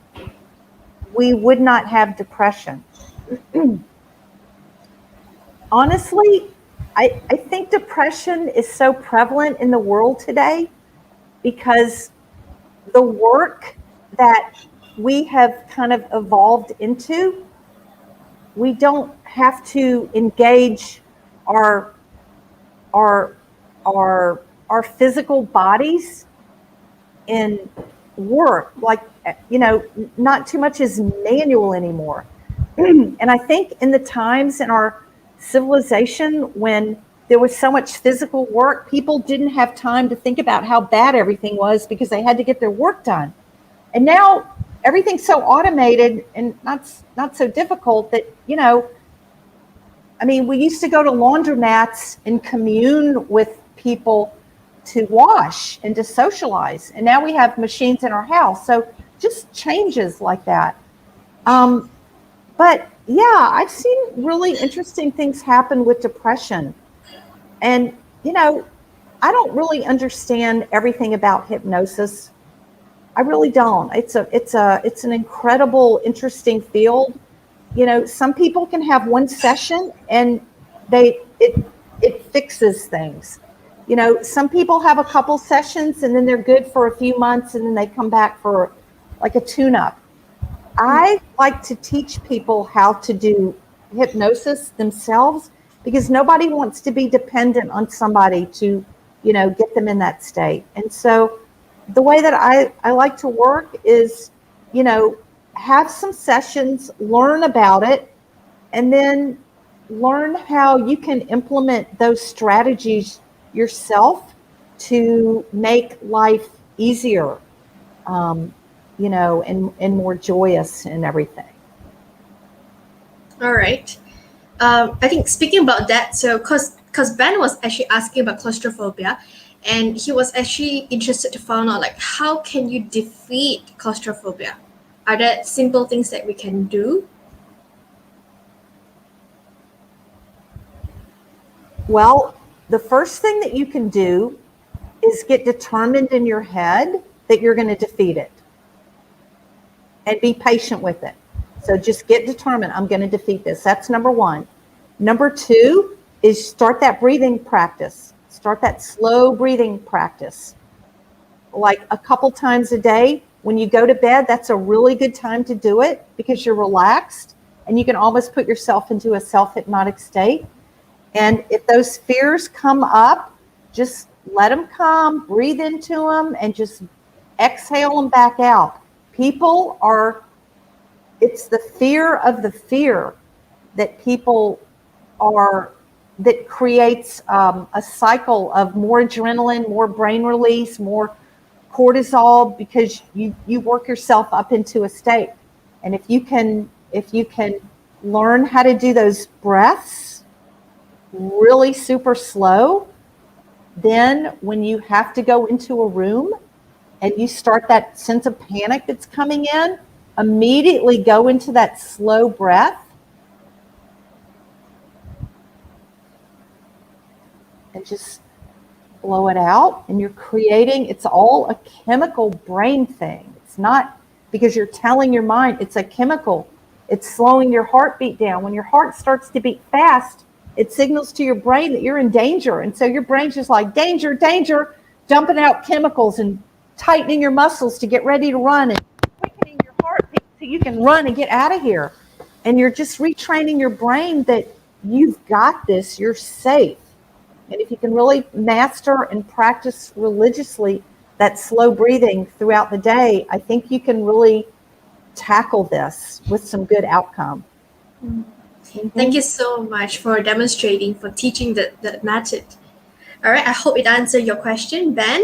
Speaker 5: we would not have depression. Honestly, I think depression is so prevalent in the world today because the work that we have kind of evolved into, we don't have to engage our our our physical bodies in work, like, not too much is manual anymore. And I think in the times in our civilization when there was so much physical work, people didn't have time to think about how bad everything was because they had to get their work done. And now everything's so automated and not so difficult that, we used to go to laundromats and commune with people to wash and to socialize. And now we have machines in our house. So just changes like that. But yeah, I've seen really interesting things happen with depression. And, I don't really understand everything about hypnosis. I really don't. It's an incredible, interesting field. Some people can have one session and it fixes things. Some people have a couple sessions and then they're good for a few months and then they come back for like a tune-up. I like to teach people how to do hypnosis themselves because nobody wants to be dependent on somebody to, get them in that state. And so the way that I like to work is, have some sessions, learn about it, and then learn how you can implement those strategies yourself to make life easier, and more joyous and everything.
Speaker 2: All right. I think speaking about that, so because Ben was actually asking about claustrophobia, and he was actually interested to find out like how can you defeat claustrophobia? Are there simple things that we can do?
Speaker 5: Well, the first thing that you can do is get determined in your head that you're going to defeat it and be patient with it. So just get determined, I'm going to defeat this. That's number one. Number two is start that breathing practice. Start that slow breathing practice. Like a couple times a day. When you go to bed, that's a really good time to do it because you're relaxed and you can almost put yourself into a self-hypnotic state. And if those fears come up, just let them come, breathe into them, and just exhale them back out. It's the fear of the fear that that creates a cycle of more adrenaline, more brain release, more cortisol, because you work yourself up into a state. And if you can learn how to do those breaths really super slow, then when you have to go into a room and you start that sense of panic that's coming in, immediately go into that slow breath and just blow it out. And it's all a chemical brain thing. It's not because you're telling your mind, it's a chemical. It's slowing your heartbeat down. When your heart starts to beat fast, it signals to your brain that you're in danger. And so your brain's just like, danger, danger, dumping out chemicals and tightening your muscles to get ready to run and quickening your heartbeat so you can run and get out of here. And you're just retraining your brain that you've got this, you're safe. And if you can really master and practice religiously that slow breathing throughout the day, I think you can really tackle this with some good outcome.
Speaker 2: Thank you so much for demonstrating, for teaching the method. All right, I hope it answered your question, Ben,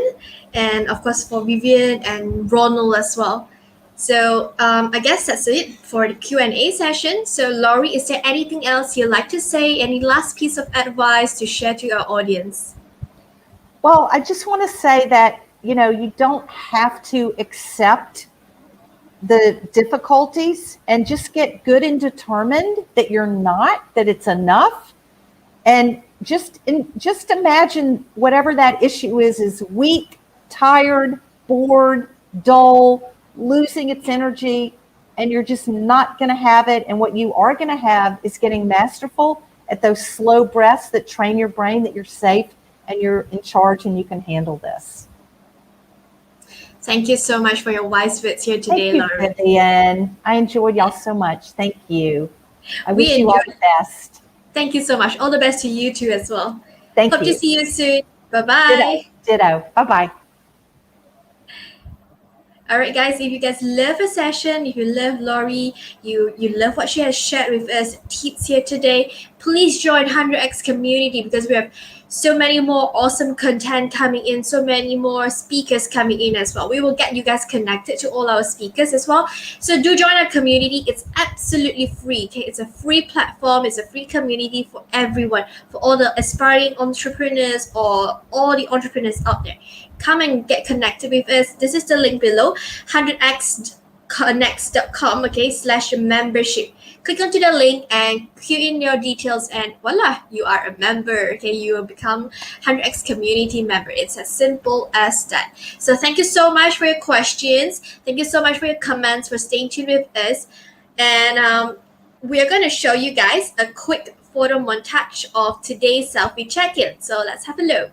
Speaker 2: and of course for Vivian and Ronald as well. So I guess that's it for the Q&A session. So Laurie, is there anything else you'd like to say? Any last piece of advice to share to our audience?
Speaker 5: Well, I just want to say that, you don't have to accept the difficulties, and just get good and determined that you're not, that it's enough. And just imagine whatever that issue is weak, tired, bored, dull, losing its energy, and you're just not going to have it. And what you are going to have is getting masterful at those slow breaths that train your brain that you're safe and you're in charge and you can handle this.
Speaker 2: Thank you so much for your wise words here today, Laurie.
Speaker 5: Thank you, Vivian. I enjoyed y'all so much. Thank you. I wish you all the best.
Speaker 2: Thank you so much. All the best to you too as well.
Speaker 5: Thank
Speaker 2: Hope
Speaker 5: you.
Speaker 2: to see you soon. Bye-bye.
Speaker 5: Ditto. Bye-bye.
Speaker 2: All right, guys, if you guys love a session, if you love Laurie, you love what she has shared with us, tips here today, please join 100X community, because we have so many more awesome content coming in, so many more speakers coming in as well. We will get you guys connected to all our speakers as well. So do join our community. It's absolutely free. Okay, it's a free platform. It's a free community for everyone, for all the aspiring entrepreneurs or all the entrepreneurs out there. Come and get connected with us. This is the link below, 100xconnects.com, okay, /membership. Click onto the link and fill in your details, and voila, you are a member. Okay, you will become 100X community member. It's as simple as that. So thank you so much for your questions. Thank you so much for your comments, for staying tuned with us. And we are going to show you guys a quick photo montage of today's selfie check-in. So let's have a look.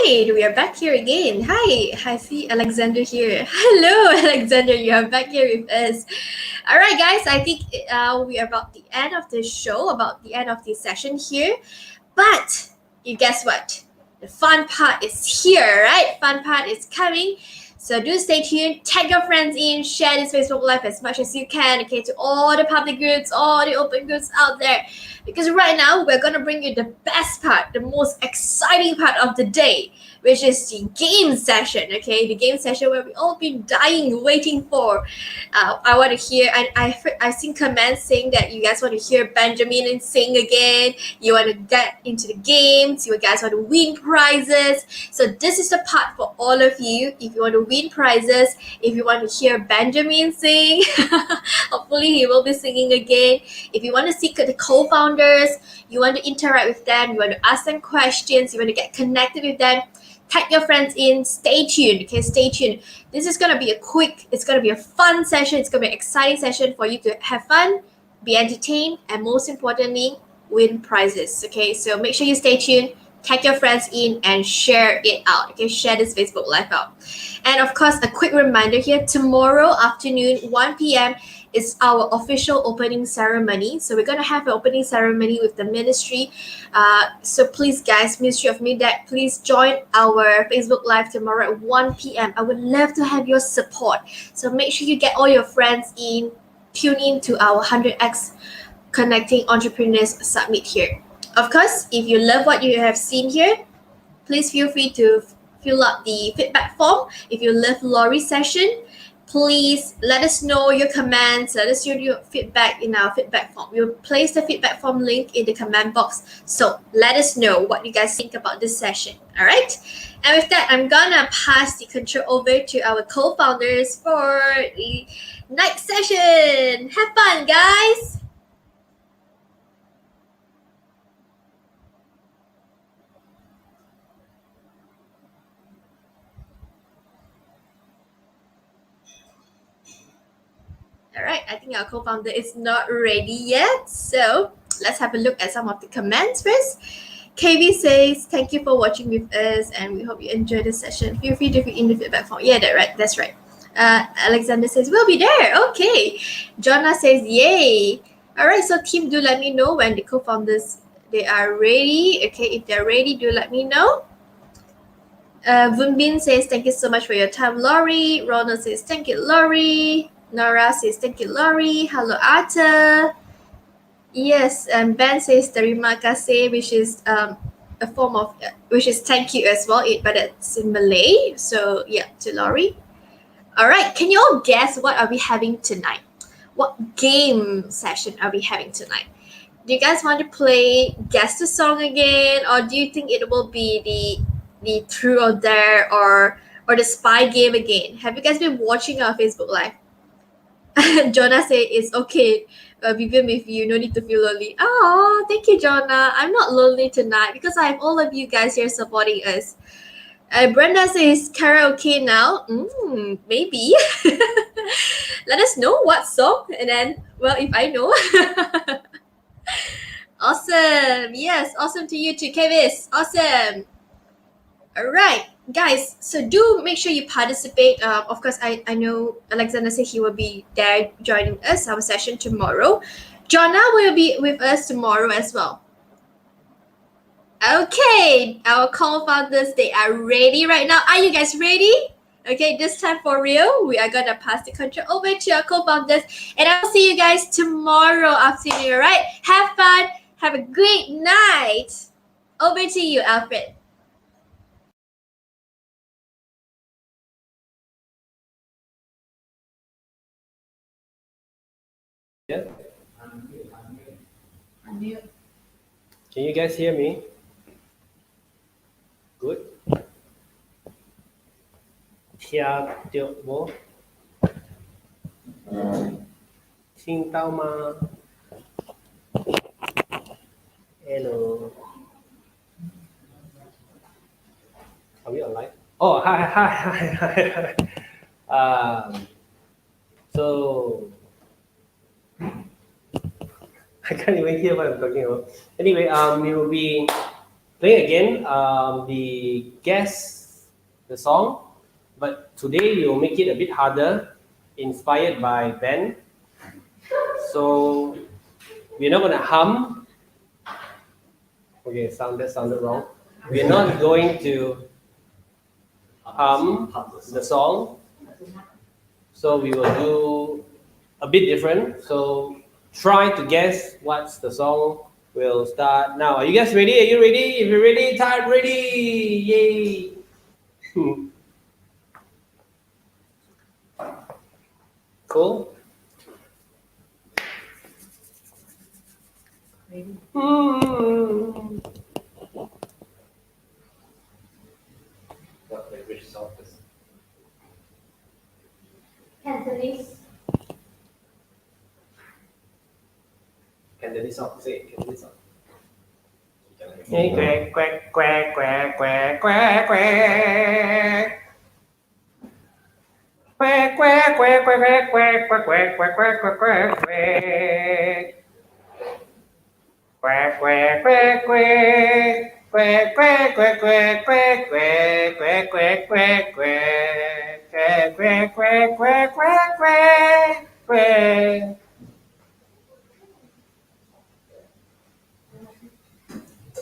Speaker 2: We are back here again. Hi, I see Alexander here. Hello, Alexander, you are back here with us. All right, guys, I think we are about the end of the show, about the end of the session here. But you guess what? The fun part is here, right? Fun part is coming. So do stay tuned, tag your friends in, share this Facebook Live as much as you can, okay, to all the public groups, all the open groups out there. Because right now, we're going to bring you the best part, the most exciting part of the day, which is the game session, okay? The game session where we all been dying, waiting for. I want to hear, and I've seen comments saying that you guys want to hear Benjamin sing again. You want to get into the games. You guys want to win prizes. So this is the part for all of you. If you want to win prizes, if you want to hear Benjamin sing, hopefully he will be singing again. If you want to seek the co-founders, you want to interact with them, you want to ask them questions, you want to get connected with them, tag your friends in, stay tuned, okay, stay tuned. This is going to be it's going to be a fun session, it's going to be an exciting session for you to have fun, be entertained, and most importantly, win prizes, okay? So make sure you stay tuned, tag your friends in, and share it out, okay? Share this Facebook Live out. And of course, a quick reminder here, tomorrow afternoon, 1 p.m., It's our official opening ceremony. So we're gonna have an opening ceremony with the ministry. So please, guys, Ministry of Media, please join our Facebook Live tomorrow at 1 p.m. I would love to have your support. So make sure you get all your friends in. Tune in to our 100x Connecting Entrepreneurs Summit here. Of course, if you love what you have seen here, please feel free to fill out the feedback form. If you love Lori's session, please let us know your comments. Let us know your feedback in our feedback form. We'll place the feedback form link in the comment box. So let us know what you guys think about this session. All right. And with that, I'm gonna pass the control over to our co-founders for the next session. Have fun, guys. All right, I think our co-founder is not ready yet. So let's have a look at some of the comments first. KV says, thank you for watching with us and we hope you enjoy the session. Feel free to fill in the feedback form. Yeah, that's right. Alexander says, we'll be there. Okay. Jonah says, yay. All right, so team, do let me know when the co-founders, they are ready. Okay, if they're ready, do let me know. Vunbin says, thank you so much for your time, Lori. Ronald says, thank you, Lori. Nora says, thank you, Lori. Hello, Arthur. Yes, and Ben says, terima kasih, which is a form of, which is thank you as well, but it's in Malay. So, yeah, to Lori. All right, can you all guess what are we having tonight? What game session are we having tonight? Do you guys want to play Guess the Song again? Or do you think it will be the True or Dare or the Spy game again? Have you guys been watching our Facebook Live? Jonah said it's okay. Vivian with you, no need to feel lonely. Oh, thank you, Jonah. I'm not lonely tonight because I have all of you guys here supporting us. Brenda says karaoke now. Maybe. Let us know what song, and then, well, if I know. Awesome. Yes, awesome to you too, Kevis. Awesome. All right, guys, so do make sure you participate. Of course, I know Alexander said he will be there joining us, our session tomorrow. Jonna will be with us tomorrow as well. Okay, our co-founders, they are ready right now. Are you guys ready? Okay, this time for real, we are gonna pass the control over to our co-founders, and I'll see you guys tomorrow afternoon, all right? Have fun, have a great night. Over to you, Alfred.
Speaker 6: Yeah. Can you guys hear me? Good. Chào tiểu bố. Xin tao mà. Hello. Are we online? Oh, hi. So I can't even hear what I'm talking about. Anyway, we will be playing again the Guess the Song, but today we will make it a bit harder, inspired by Ben. So we're not going to hum. Okay, that sounded wrong. We're not going to hum the song. So we will do a bit different. So try to guess what's the song. We'll start now. Are you guys ready? Are you ready? If you're ready, type ready. Yay. Cool. Ready? What language song is?
Speaker 2: Cantonese.
Speaker 6: Cantonese song. Say it. Cantonese song. Quack, quack, quack, quack, quack, quack, quack. Quack, quack, quack, quack, quack, quack, quack, quack, quack, quack, quack, quack. Quack, quack, quack, quack. Quack, quack, quack, quack, quack, quack, quack, quack, quack, quack. Quack, quack, quack, quack, quack, quack, quack.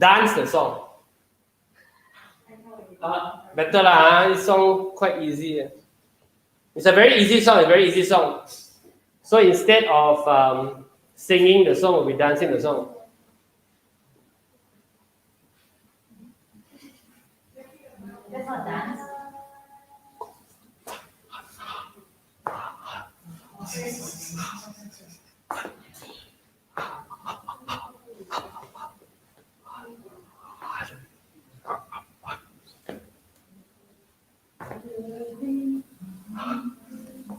Speaker 6: dance the song. Better lah. This song quite easy. It's a very easy song. So instead of singing the song, we'll be dancing the song.
Speaker 3: That's not dance.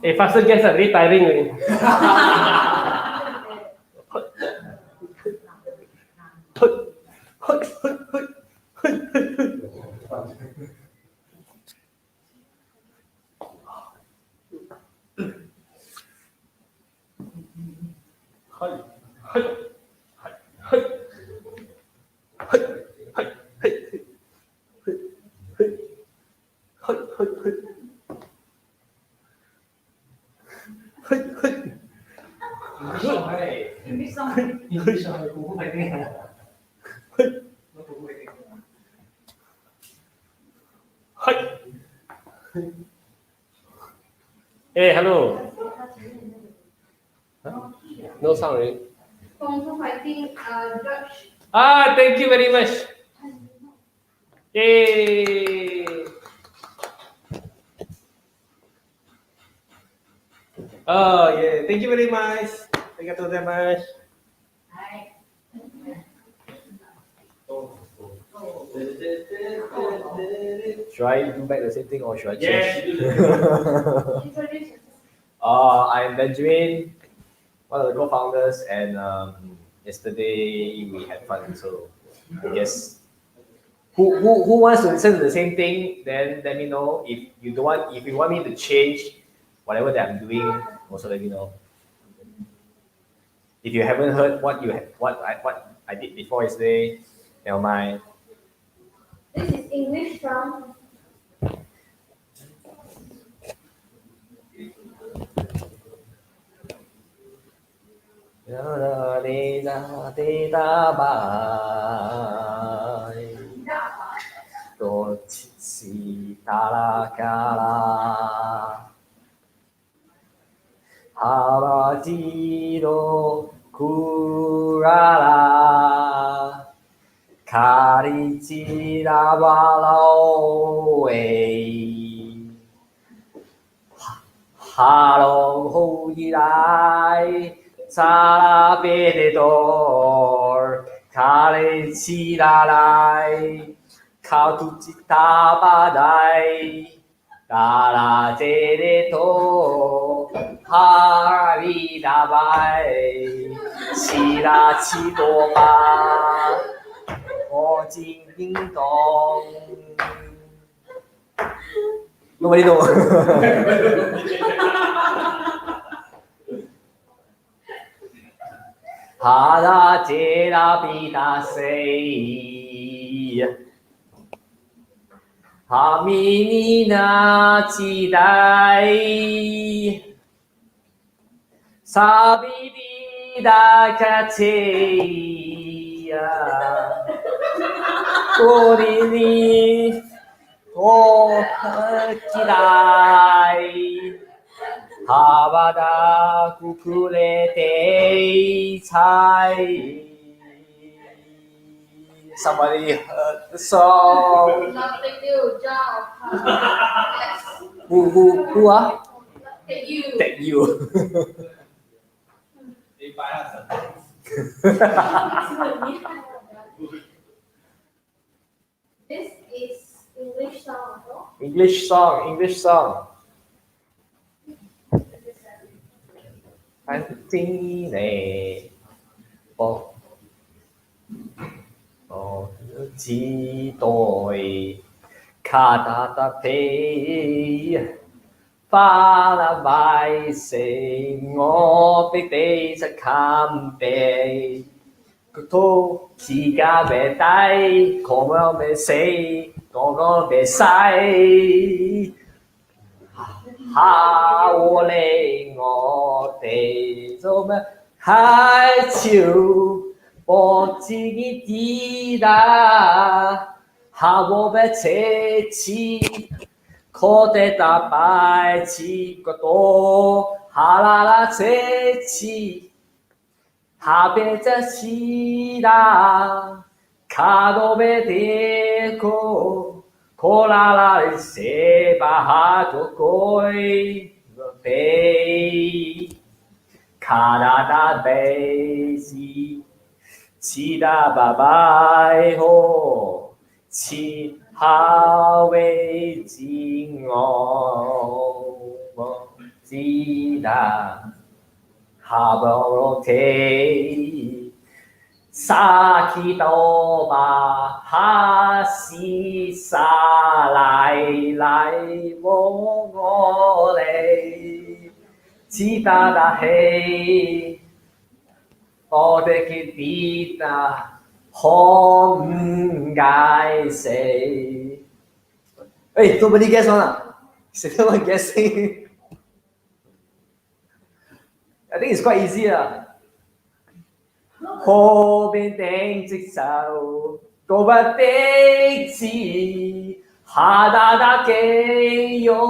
Speaker 6: Hey, faster guess, very tiring already. Hey, hello. Huh? No sound, right? Thank you very much. Yay! Oh, yeah. Thank you very much. Arigatou gozaimasu.
Speaker 7: Should I do back the same thing or should I change?
Speaker 6: Yes.
Speaker 7: I'm Benjamin, one of the co-founders, and yesterday we had fun. So I guess who wants to listen to the same thing? Then let me know. If you don't want, if you want me to change whatever that I'm doing, also let me know. If you haven't heard what I did before yesterday, never mind.
Speaker 3: This is English song.
Speaker 7: Harajiro kurara karichira walaoi harong hoirai sarabedor karichira lai kautuchita badai Tara tere to hari dabai shira chito ba o jing ding dong. Nobody know. Hara tera bida sei. Hamini na chidai Sabidi da kateya Korini o kidai Habada kukurete chai. Somebody heard the song.
Speaker 3: Nothing new, job.
Speaker 7: Who are?
Speaker 3: Hey, you.
Speaker 7: Thank you.
Speaker 3: This is English song, no?
Speaker 7: English song. Pantine. Oh. Oh, chi tôi kata ta pe pha la vai se ngo pe te sa kam pe to chi ga be tai como me sei go be sai ha wo le ngo te zo me hai chiu 멋지기 뛰다 하고배 채치 거대다 발치 것도 하라라 채치 하배자시다 가도배 대고 고라라를 세바하도 고이 베이 가라다 베이지 치다 바바이호 치하웨이 징어 지다 하버로테 사키도바 하시사라이라이 모고레 지다다헤이 어데키비다 홈가이세. Hey, nobody guess one. Second one guessing. I think it's quite easy. Hồ bên đen chiếc sao, cô bắt đế chi, hà đa đa kê yo,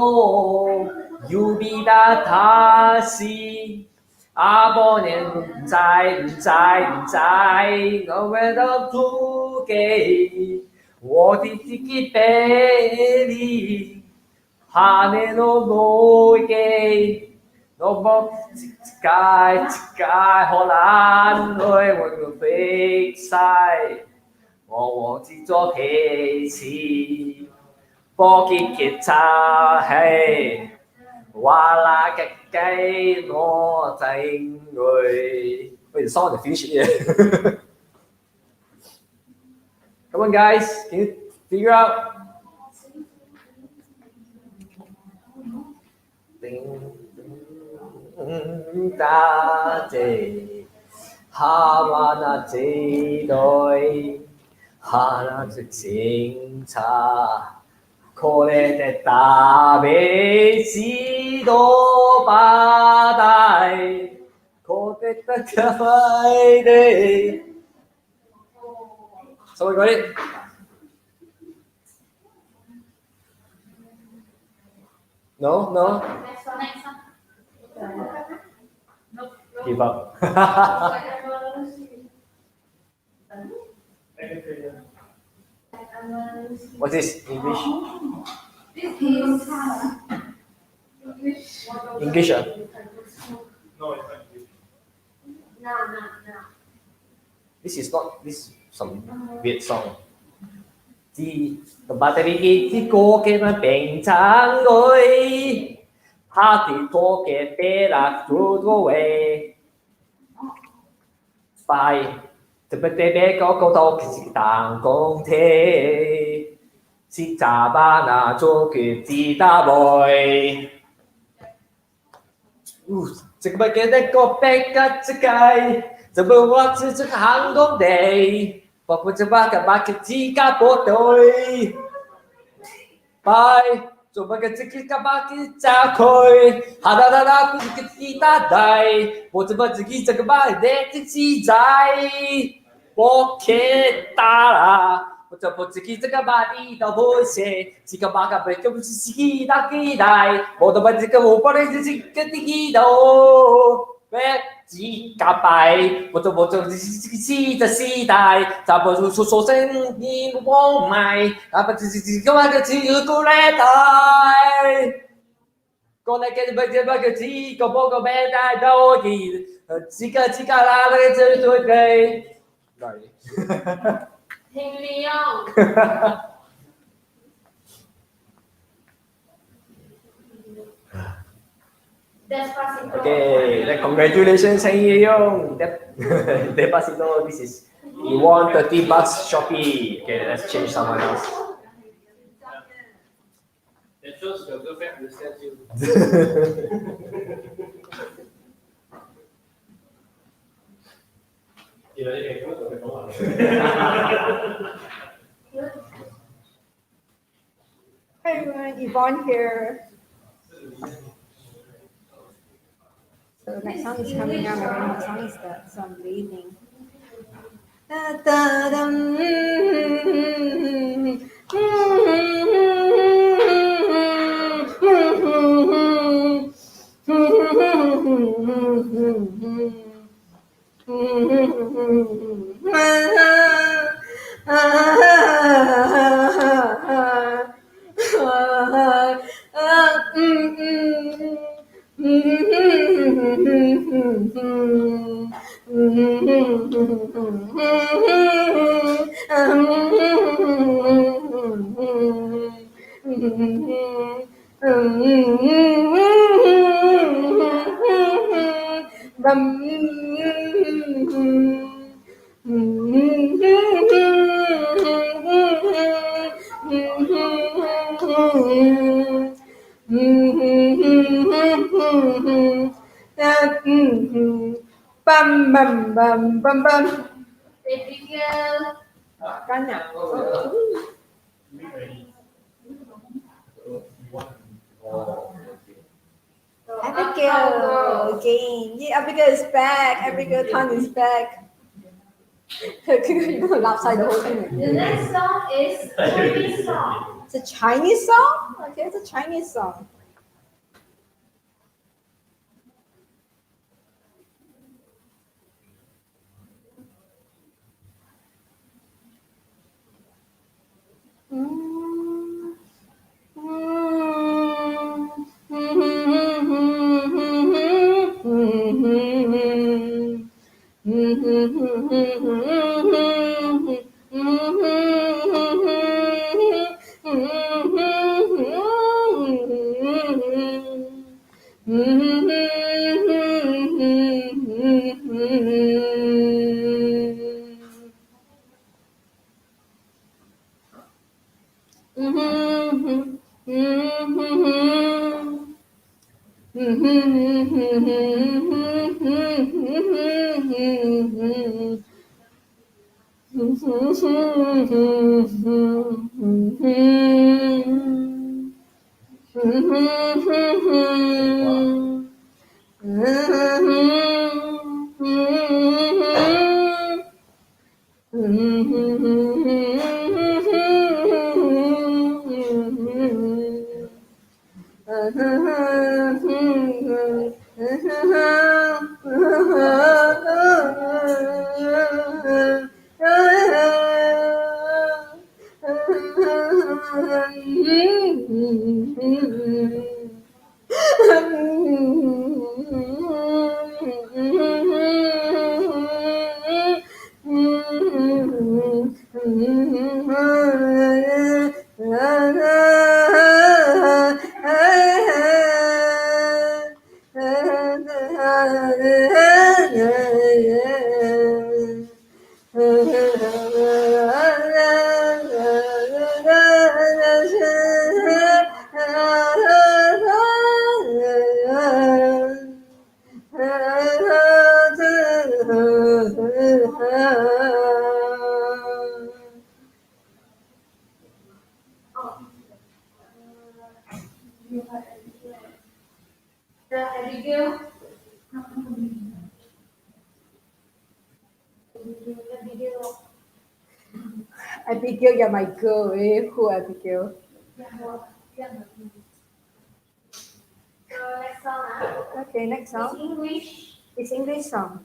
Speaker 7: yu bi đa tha si, à bố nên trái, ngô về đó thu kê, wo ti ti ki bê li, hà nê nô ngô kê, nô bốc sky荷蘭女換個比賽，我只做其次，波結吉他係話啦嘅雞我整佢。Wait, the song is finished here. Come on, guys, can you figure out? Ta chế hà wa na chế đôi hà na trực sinh cha cô lê tê ta bê chi đô ba đại cô tê ta cha mai đê. Someone got it? No?
Speaker 3: Next one.
Speaker 7: Give up. What's this? English?
Speaker 3: This is
Speaker 7: English?
Speaker 8: No, it's not English.
Speaker 3: no.
Speaker 7: This is some weird song. Chỉ bà ta đi chỉ cô cái mà bình常người,他哋多嘅啤啦做多位，快特別特別嗰度其實當公聽，是咋巴那做嘅自打妹。這個嘅一個逼嘅世界，就冇話是這個行動地，包括這把嘅把嘅自家部隊，快。做乜嘅自己夾把佢炸佢，哈啦啦啦，佢自己打大，我怎麼自己這個把你自己在，我給打啦，我怎麼自己這個把你到不寫，這個把個被咁自己打幾大，我怎麼這個我把你自己嘅自己到，咩自己夾敗，我怎麼自己的時代，咋不如說聲你我賣，啊不自己個把個自己過來帶。個嚟嘅乜嘅字，個波個咩大到嘅，自家啦嘅最嘅，
Speaker 3: 聽利用。Despacito.
Speaker 7: Okay, then congratulations, Heng Ye-yong. Despacito, this is you won $30 Shopee. Okay, let's change someone else.
Speaker 6: That shows your girlfriend understands you.
Speaker 9: Hi everyone, Yvonne here. So next song is coming up. I don't know what song is that, so I'm leaving. Bum bum bum bum bum.
Speaker 2: Baby girl.
Speaker 9: Can à? Abigail again. Yeah, Abigail is back. Abigail Tan is back. You're gonna laugh side the whole thing
Speaker 2: The
Speaker 9: again.
Speaker 2: next song is Chinese song.
Speaker 9: It's a Chinese song? Okay, it's a Chinese song.
Speaker 2: Abigail.
Speaker 9: Abigail, you're my girl, eh? Who Abigail?
Speaker 2: So next song,
Speaker 9: Okay, next
Speaker 2: it's
Speaker 9: song.
Speaker 2: English.
Speaker 9: It's English song.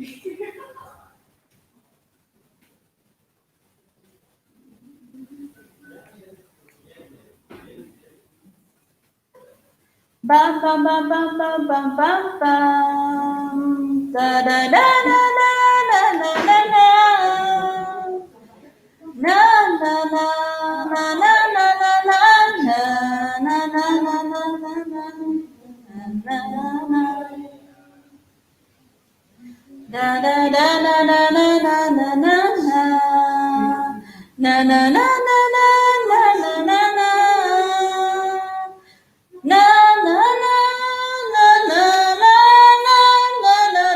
Speaker 10: Bam bam bam bam bam bam bam bam. Da da da da da da da da da. Na na na na na na na na na na na na na na na. Da da da da da da da da da da. Na na na na na na na na na. Na na na na na na na na na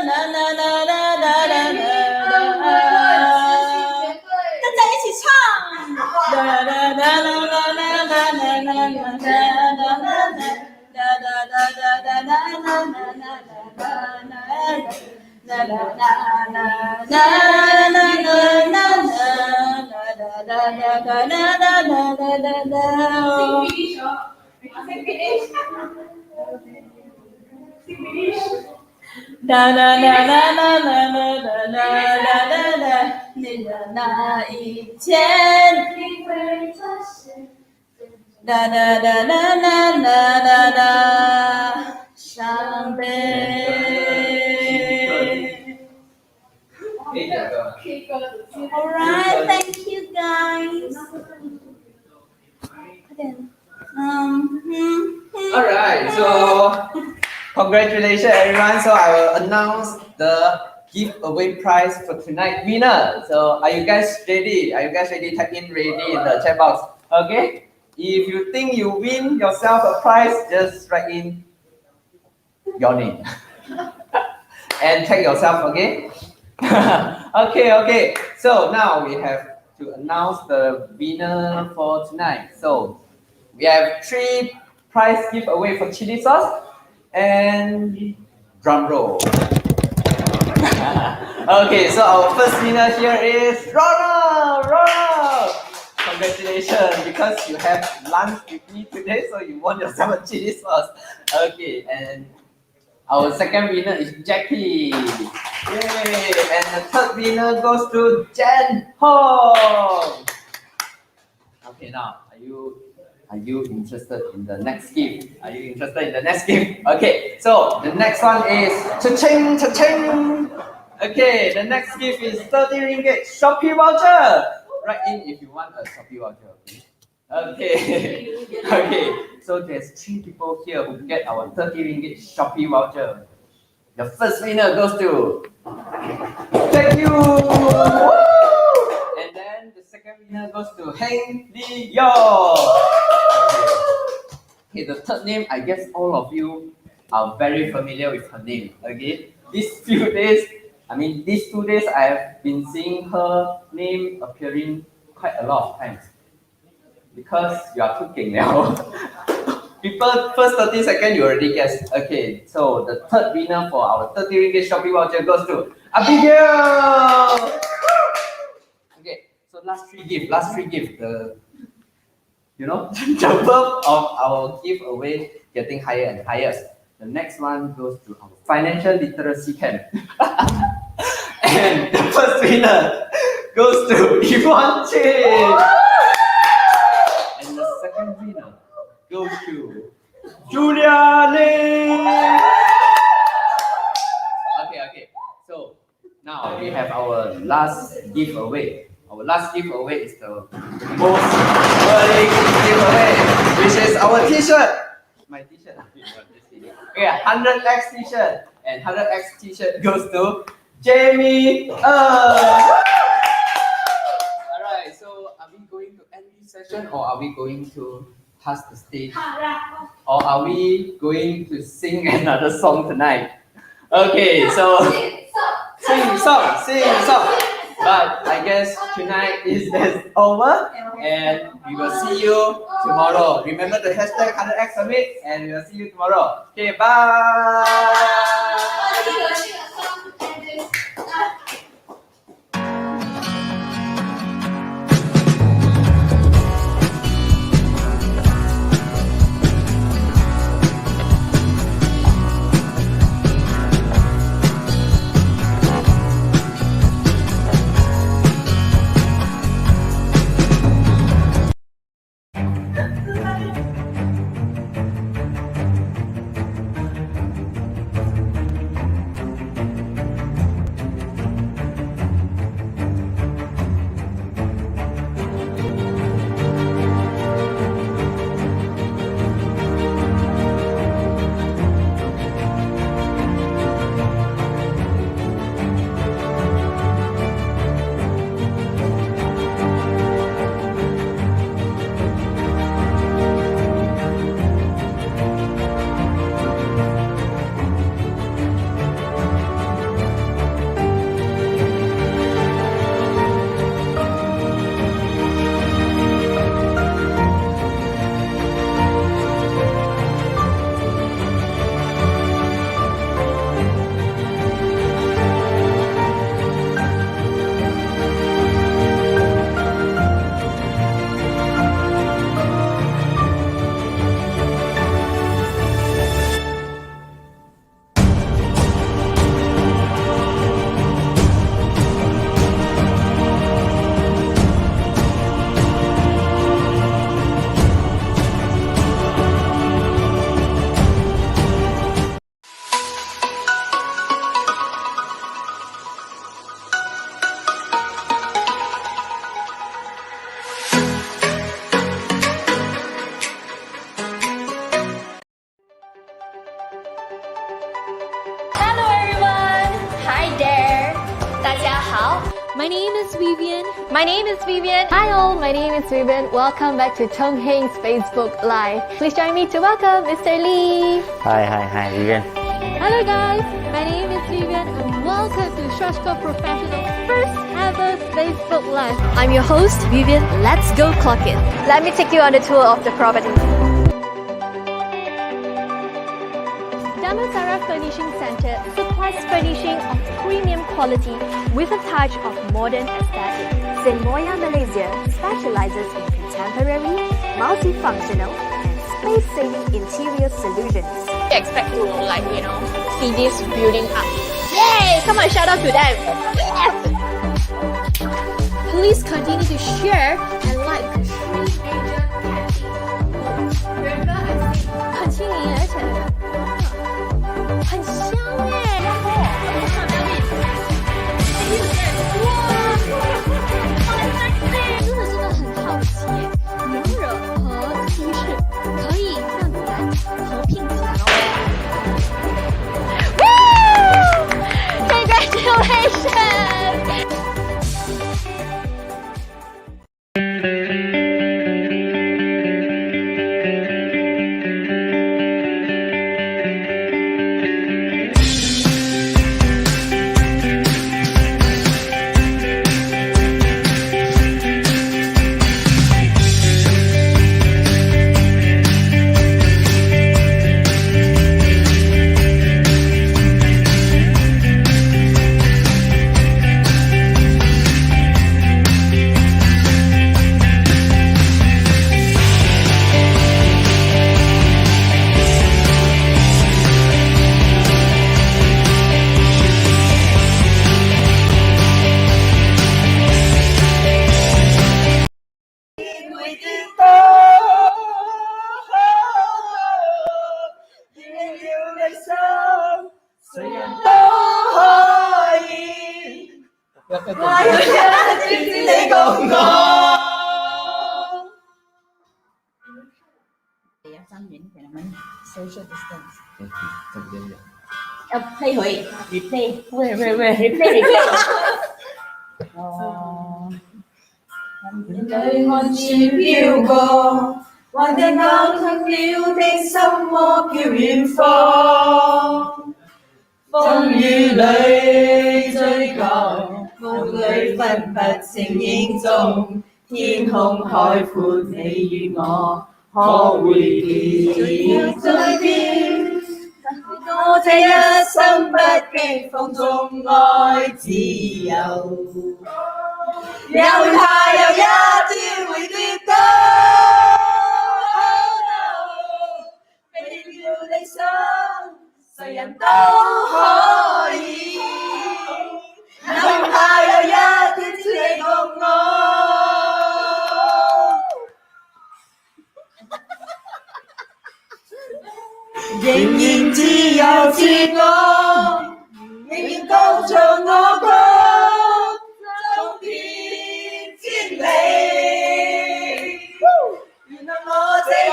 Speaker 10: na na na na na na. 大家一起唱。哒哒哒啦啦啦啦啦啦啦哒哒哒哒哒哒哒哒啦啦啦啦哒啦啦啦啦啦啦啦啦啦啦，你的那一天，哒哒哒啦啦啦啦啦，伤悲。Alright, thank you guys.
Speaker 11: Alright, so congratulations everyone. So I will announce the giveaway prize for tonight winner. So are you guys ready? Are you guys ready? Type in ready in the chat box. Okay. If you think you win yourself a prize, just write in your name and tag yourself. Okay. Okay. So now we have to announce the winner for tonight. So we have 3 prize giveaway for chili sauce and drum roll. Okay, so our first winner here is Ronald. Congratulations, because you have lunch with me today, so you won yourself a chili sauce. Okay, and our second winner is Jackie. Yay! And the third winner goes to Jen Ho. Okay, now are you interested in the next gift? Are you interested in the next gift? Okay, so the next one is cha-ching, cha-ching. Okay, the next gift is 30 ringgit Shopee voucher. Write in if you want a Shopee voucher. Okay. Okay, so there's 3 people here who get our 30 ringgit Shopee voucher. The first winner goes to, thank you. And then the second winner goes to Heng Li Yo. Okay, the third name, I guess all of you are very familiar with her name. Okay, these 2 days, I have been seeing her name appearing quite a lot of times. Because you are too king now. People, first 30 seconds, you already guessed. Okay, so the third winner for our 30 ringgit Shopee voucher goes to Abigail. Okay, so last three gift. The number of our giveaway getting higher and higher. The next one goes to our financial literacy camp. And the first winner goes to Yvonne Chin. And the second winner goes to Julia Lee. Okay. So now we have our last giveaway. Our last giveaway is the most early giveaway, which is our t-shirt. My t-shirt. Okay, 100x t-shirt. And 100x t-shirt goes to Jamie. Alright, so are we going to end this session or are we going to pass the stage? Or are we going to sing another song tonight? Okay, so sing song. But I guess tonight is over and we will see you tomorrow. Remember the hashtag 100x Summit and we will see you tomorrow. Okay, bye.
Speaker 12: 好 My name is Vivian. My name is Vivian. Hi all, my name is Vivian. Welcome back to Tong Heng's Facebook Live. Please join me to welcome Mr. Lee.
Speaker 13: Hi, Vivian.
Speaker 12: Hello guys, my name is Vivian and welcome to Shrashko Professional's first ever Facebook Live. I'm your host, Vivian. Let's go clock it. Let me take you on a tour of the property. Damansara Furnishing Center supplies furnishing of premium quality with a touch of modern aesthetic. Senmoya Malaysia specializes in contemporary, multifunctional, and space-saving interior solutions. I expect to see this building up. Yay! Come on, shout out to them. Yes! Please continue to share and like the Sri Asian Cafe. Remember, I said continue 而且很香哎，然后真的很好奇，娘惹和西式可以这样子来合拼起来哦。Congratulations！social
Speaker 10: distance. 这边的。要配回 replay， replay。哦。面對看似飄過，還定冷卻了的心窩飄遠方。風雨裏追求，霧裏分不清影蹤，天空海闊，你與我可會見？再見，我這一生不羈放縱愛自由。也會怕有一天會跌倒，飛了理想，誰人都可以。也會怕有一天只你共我，仍然自由自我，仍然高唱我歌。千里，原來我這一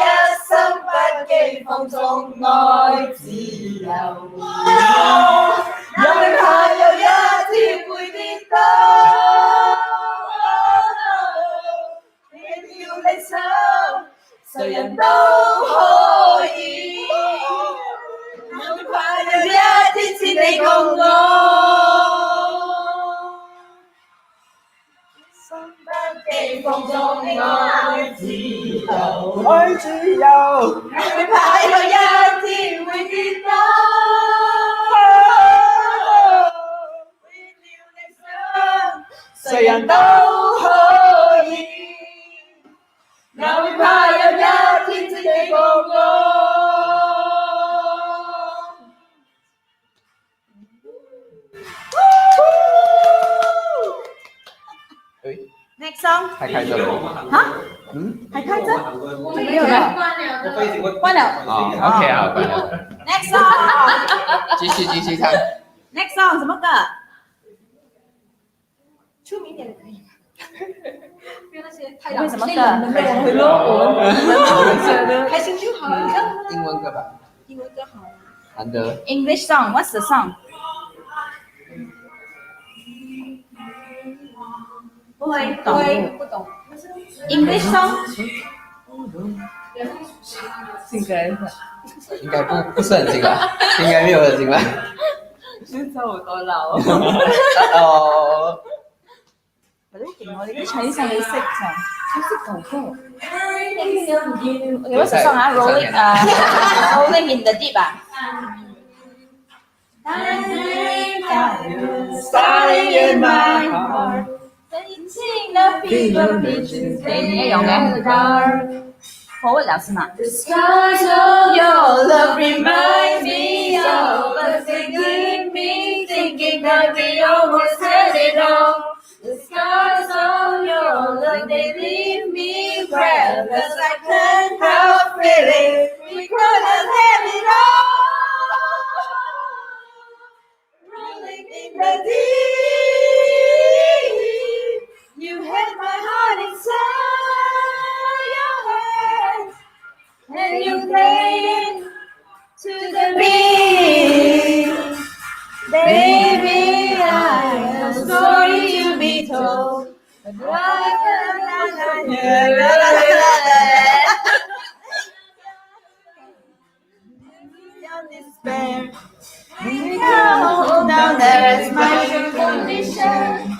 Speaker 10: 生不羈放縱愛自由，也會怕有一天會跌倒，你要理想，誰人都可以，也會怕有一天只你共我。放縱愛自由，愛自由，你會怕有一天會跌倒，為了理想，誰人都可以，也會怕有一天只你共我。Next song
Speaker 11: 还开着吗？
Speaker 10: 啊？还开着？没有了，关了。
Speaker 11: 哦 ，OK 好，关了。
Speaker 10: Next song
Speaker 11: 继续唱。
Speaker 10: Next song 什么歌？
Speaker 9: 出名点的可以吗？不要那些太
Speaker 10: 为什么歌？
Speaker 9: 开心就好了。
Speaker 11: 英文歌吧。
Speaker 9: 英文歌好。
Speaker 11: 难得。
Speaker 10: English song. What's the song? 不懂。English song？
Speaker 11: 应该不是很近吧？应该没有很近吧？
Speaker 10: 你知我多老？
Speaker 11: 哦，
Speaker 10: 或者勁我哋啲 Chinese 你識就好識舊歌。有一首 song 啊，Rolling in the Deep 啊。Starting in my heart, dancing the fever pitches, 你一樣嘅。好，老師嘛。The skies of your love remind me of us thinking me, thinking that we almost had it all. The skies of your love, they leave me breathless. I can't help feeling we could have had it all. Rolling in the deep, you had my heart inside your hands, and you played to the beat. Baby, I have a story to be told. Despair. Hold down, there is my true condition.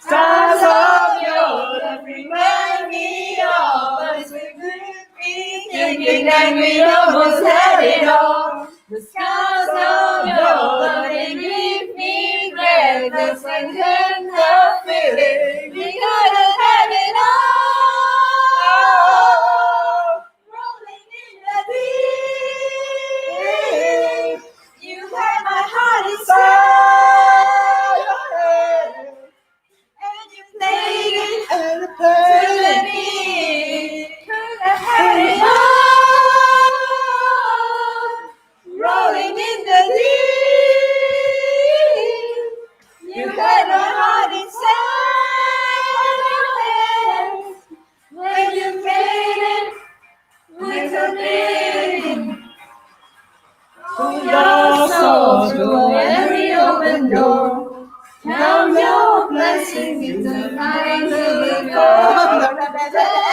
Speaker 10: Stars of your love remind me of us with me, thinking that we almost had it all. The scars of your love, they leave me breathless and can't help feeling we could have had it all. Rolling in the deep, you had my heart inside your head, and you played it to the beat. Could have had it all. Rolling in the deep, you had my heart inside your hands. When you played it with a beat, your soul through every open door. Count your blessings into night to the core.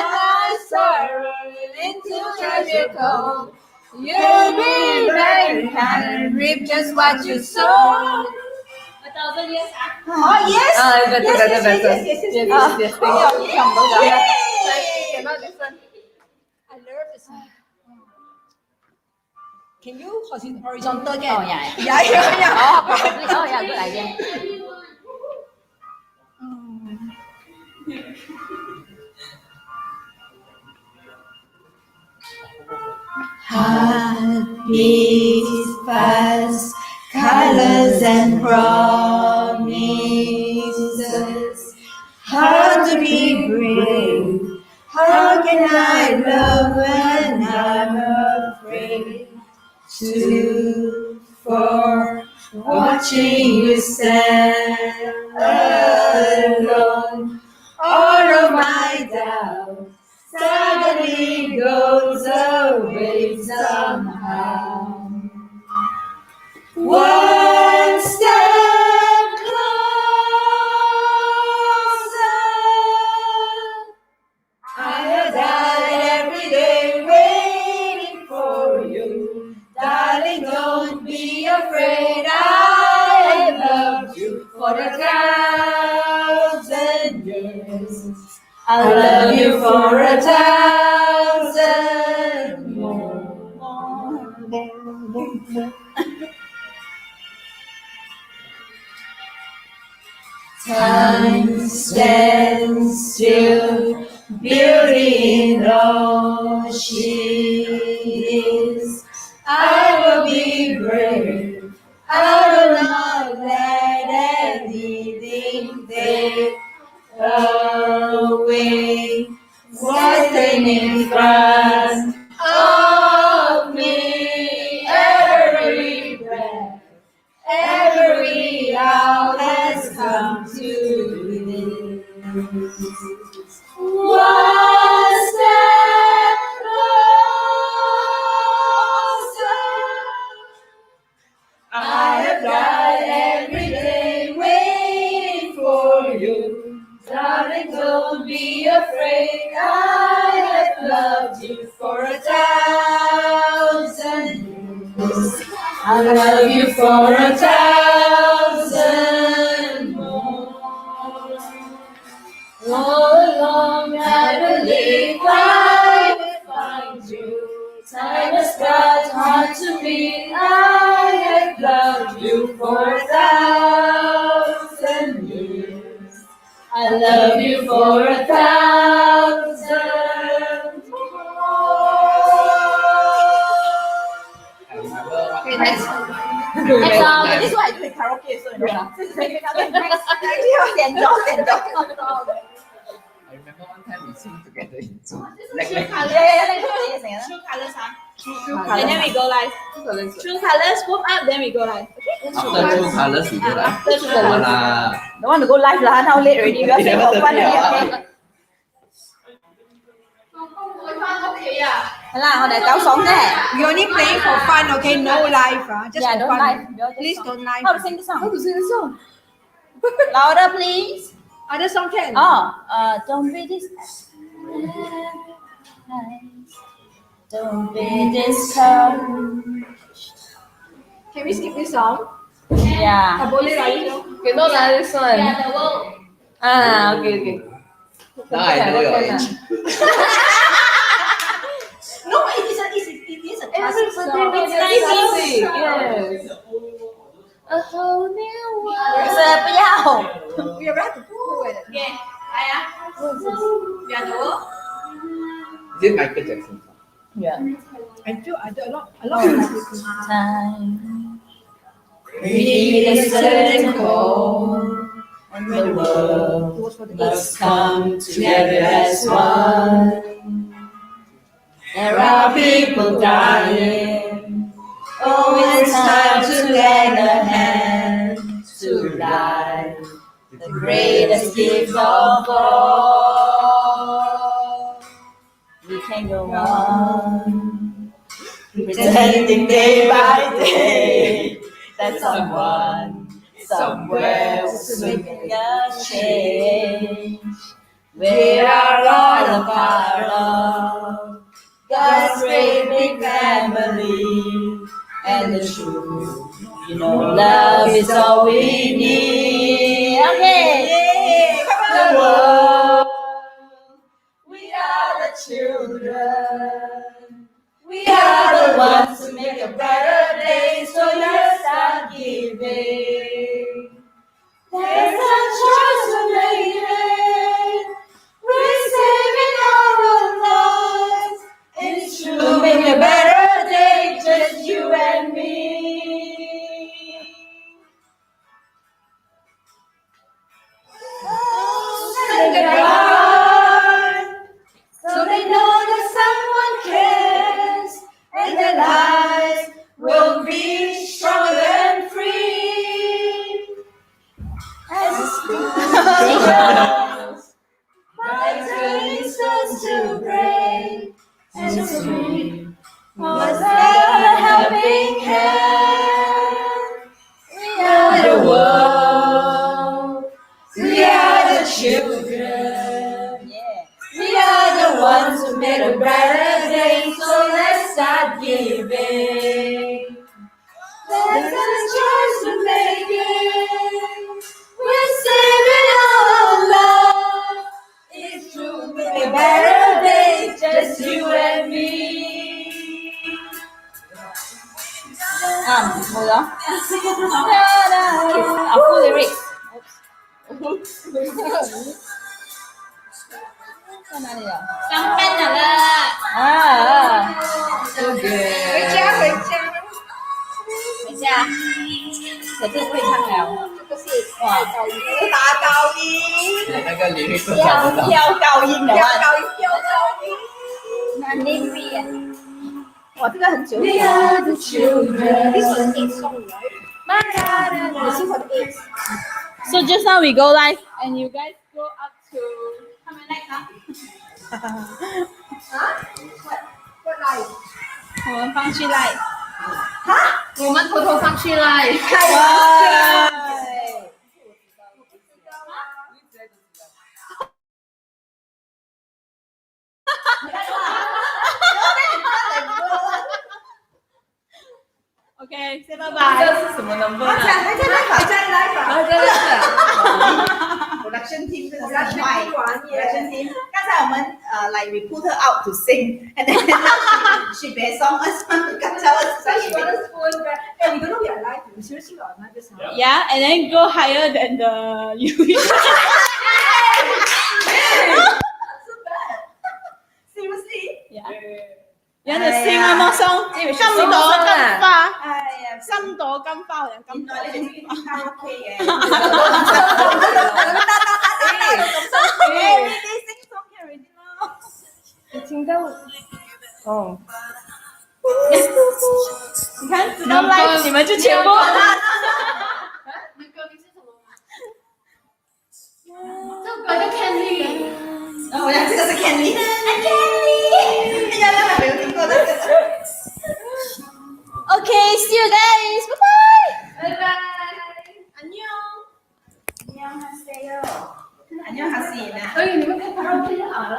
Speaker 10: My sorrow into treasure cold. You'll be very kind and reap just what you sow.
Speaker 2: 1,000 years after.
Speaker 10: Oh yes.
Speaker 2: Better. Yes.
Speaker 10: Oh, you come over here.
Speaker 2: Cannot listen.
Speaker 9: I love this song. Can you horizontal again?
Speaker 10: Oh yeah.
Speaker 9: Yeah.
Speaker 10: Oh yeah, good idea. Heart beats fast, colors and promises. How to be brave? How can I love when I'm afraid? 2, 4, watching you stand alone. All of my doubts suddenly goes away somehow. One step closer. I have died every day waiting for you. Darling, don't be afraid. I loved you for 1,000 years. I'll love you for 1,000 more. Time stands still, beauty in all she is. I will be brave. I will not let anything take away what's in front of me. Every breath, every hour has come to this. One step closer. I have died every day waiting for you.
Speaker 3: Don't be afraid, I have loved you for 1,000 years. I love you for 1,000 more. All along I believe I will find you. Time has got hard to beat. I have loved you for 1,000 years. I love you for 1,000
Speaker 10: Okay, next. Next song. This one I do in karaoke, so you know. Next.
Speaker 11: I remember one time we sing together in Zoom.
Speaker 10: True colors. True colors, huh? True colors. And then we go live. True colors, move up, then we go live. Okay?
Speaker 11: After True Colors, we go like.
Speaker 10: After True Colors.
Speaker 5: Don't want to go live lah. Now late already. We are saying for fun already. Okay.
Speaker 9: We only playing for fun, okay? No live, just
Speaker 5: Yeah,
Speaker 9: for
Speaker 5: don't
Speaker 9: fun.
Speaker 5: live.
Speaker 9: Please don't live.
Speaker 5: How to sing the song?
Speaker 9: How to sing the song?
Speaker 5: Louder, please.
Speaker 9: Other song can?
Speaker 5: Don't be this. Don't be discouraged.
Speaker 9: Can we skip this song?
Speaker 5: Yeah.
Speaker 9: Boleh lah, you know.
Speaker 3: Okay, no lah, this one.
Speaker 10: Yeah, the world.
Speaker 5: Okay.
Speaker 11: Now I know your age.
Speaker 9: No, it is a classic song.
Speaker 3: It's classic. Yes.
Speaker 10: A whole new world.
Speaker 5: 不要。
Speaker 9: We are right to go with it.
Speaker 10: Okay, Aya. We are the world.
Speaker 11: Is it Michael Jackson?
Speaker 5: Yeah.
Speaker 9: I do a lot of classic.
Speaker 5: Time.
Speaker 3: We need a certain call.
Speaker 5: And the world
Speaker 9: It was for the
Speaker 3: Let's come together as one. There are people dying. Oh, it's time to lend a hand to life, the greatest gift of all.
Speaker 5: we can go on.
Speaker 3: Pretending day by day that someone somewhere was making a change. We are all a part of God's great big family, and the truth, love is all we need. Okay, the world, we are the children. We are the ones who make a brighter day, so let's start giving. There's a choice we're making. We're saving our lives. It's true, make a better day, just you and me. Send it out, so they know that someone cares, and their lives will be stronger and free. As the stars, my turning starts to break, and the stream was a helping hand. We are the world, we are the children. We are the ones who made a brighter day, so let's start giving. There's a choice we're making. We're saving our love. It's true, make a better day, just you and me.
Speaker 5: Hold on. Full lyrics. 在哪里了？
Speaker 10: 上班了啦。
Speaker 3: So good.
Speaker 9: 回家。
Speaker 5: 可是会唱了。
Speaker 9: 这个是哇，大高音，
Speaker 11: 那个lyric 都找不到。
Speaker 5: 飙高音的话，
Speaker 9: 那
Speaker 5: name me 哇，这个很久
Speaker 3: We are the children.
Speaker 9: This was 8 song, right? This is for the 8.
Speaker 10: So just now we go live and you guys go up to how many likes,
Speaker 9: What live?
Speaker 10: 我们放去 live，
Speaker 3: 我们偷偷放去 live。
Speaker 9: 开玩笑。
Speaker 10: 拜拜。
Speaker 3: 这是什么 number 呢？
Speaker 9: 还在来吧。
Speaker 10: Production team 真的是很坏。Production team， 刚才我们like we put her out to sing and then she based on us. 刚才我
Speaker 9: we don't know we are live. We seriously are live just now.
Speaker 10: Yeah, and then go higher than the Seriously? Yeah. You want to sing one more song? 心朵金花，心朵金花好像金花。
Speaker 5: 你听到哦，
Speaker 10: 你看，知道 live 你们就全部。
Speaker 2: 这首歌叫 Candy。
Speaker 10: 我想这个是 Candy。Candy， 大家还没有听过这个。Okay, see you guys. Bye bye.
Speaker 2: Bye bye.
Speaker 10: 안녕. 안녕하세요. 안녕하세요.
Speaker 2: 所以你们开卡拉 OK 就好了。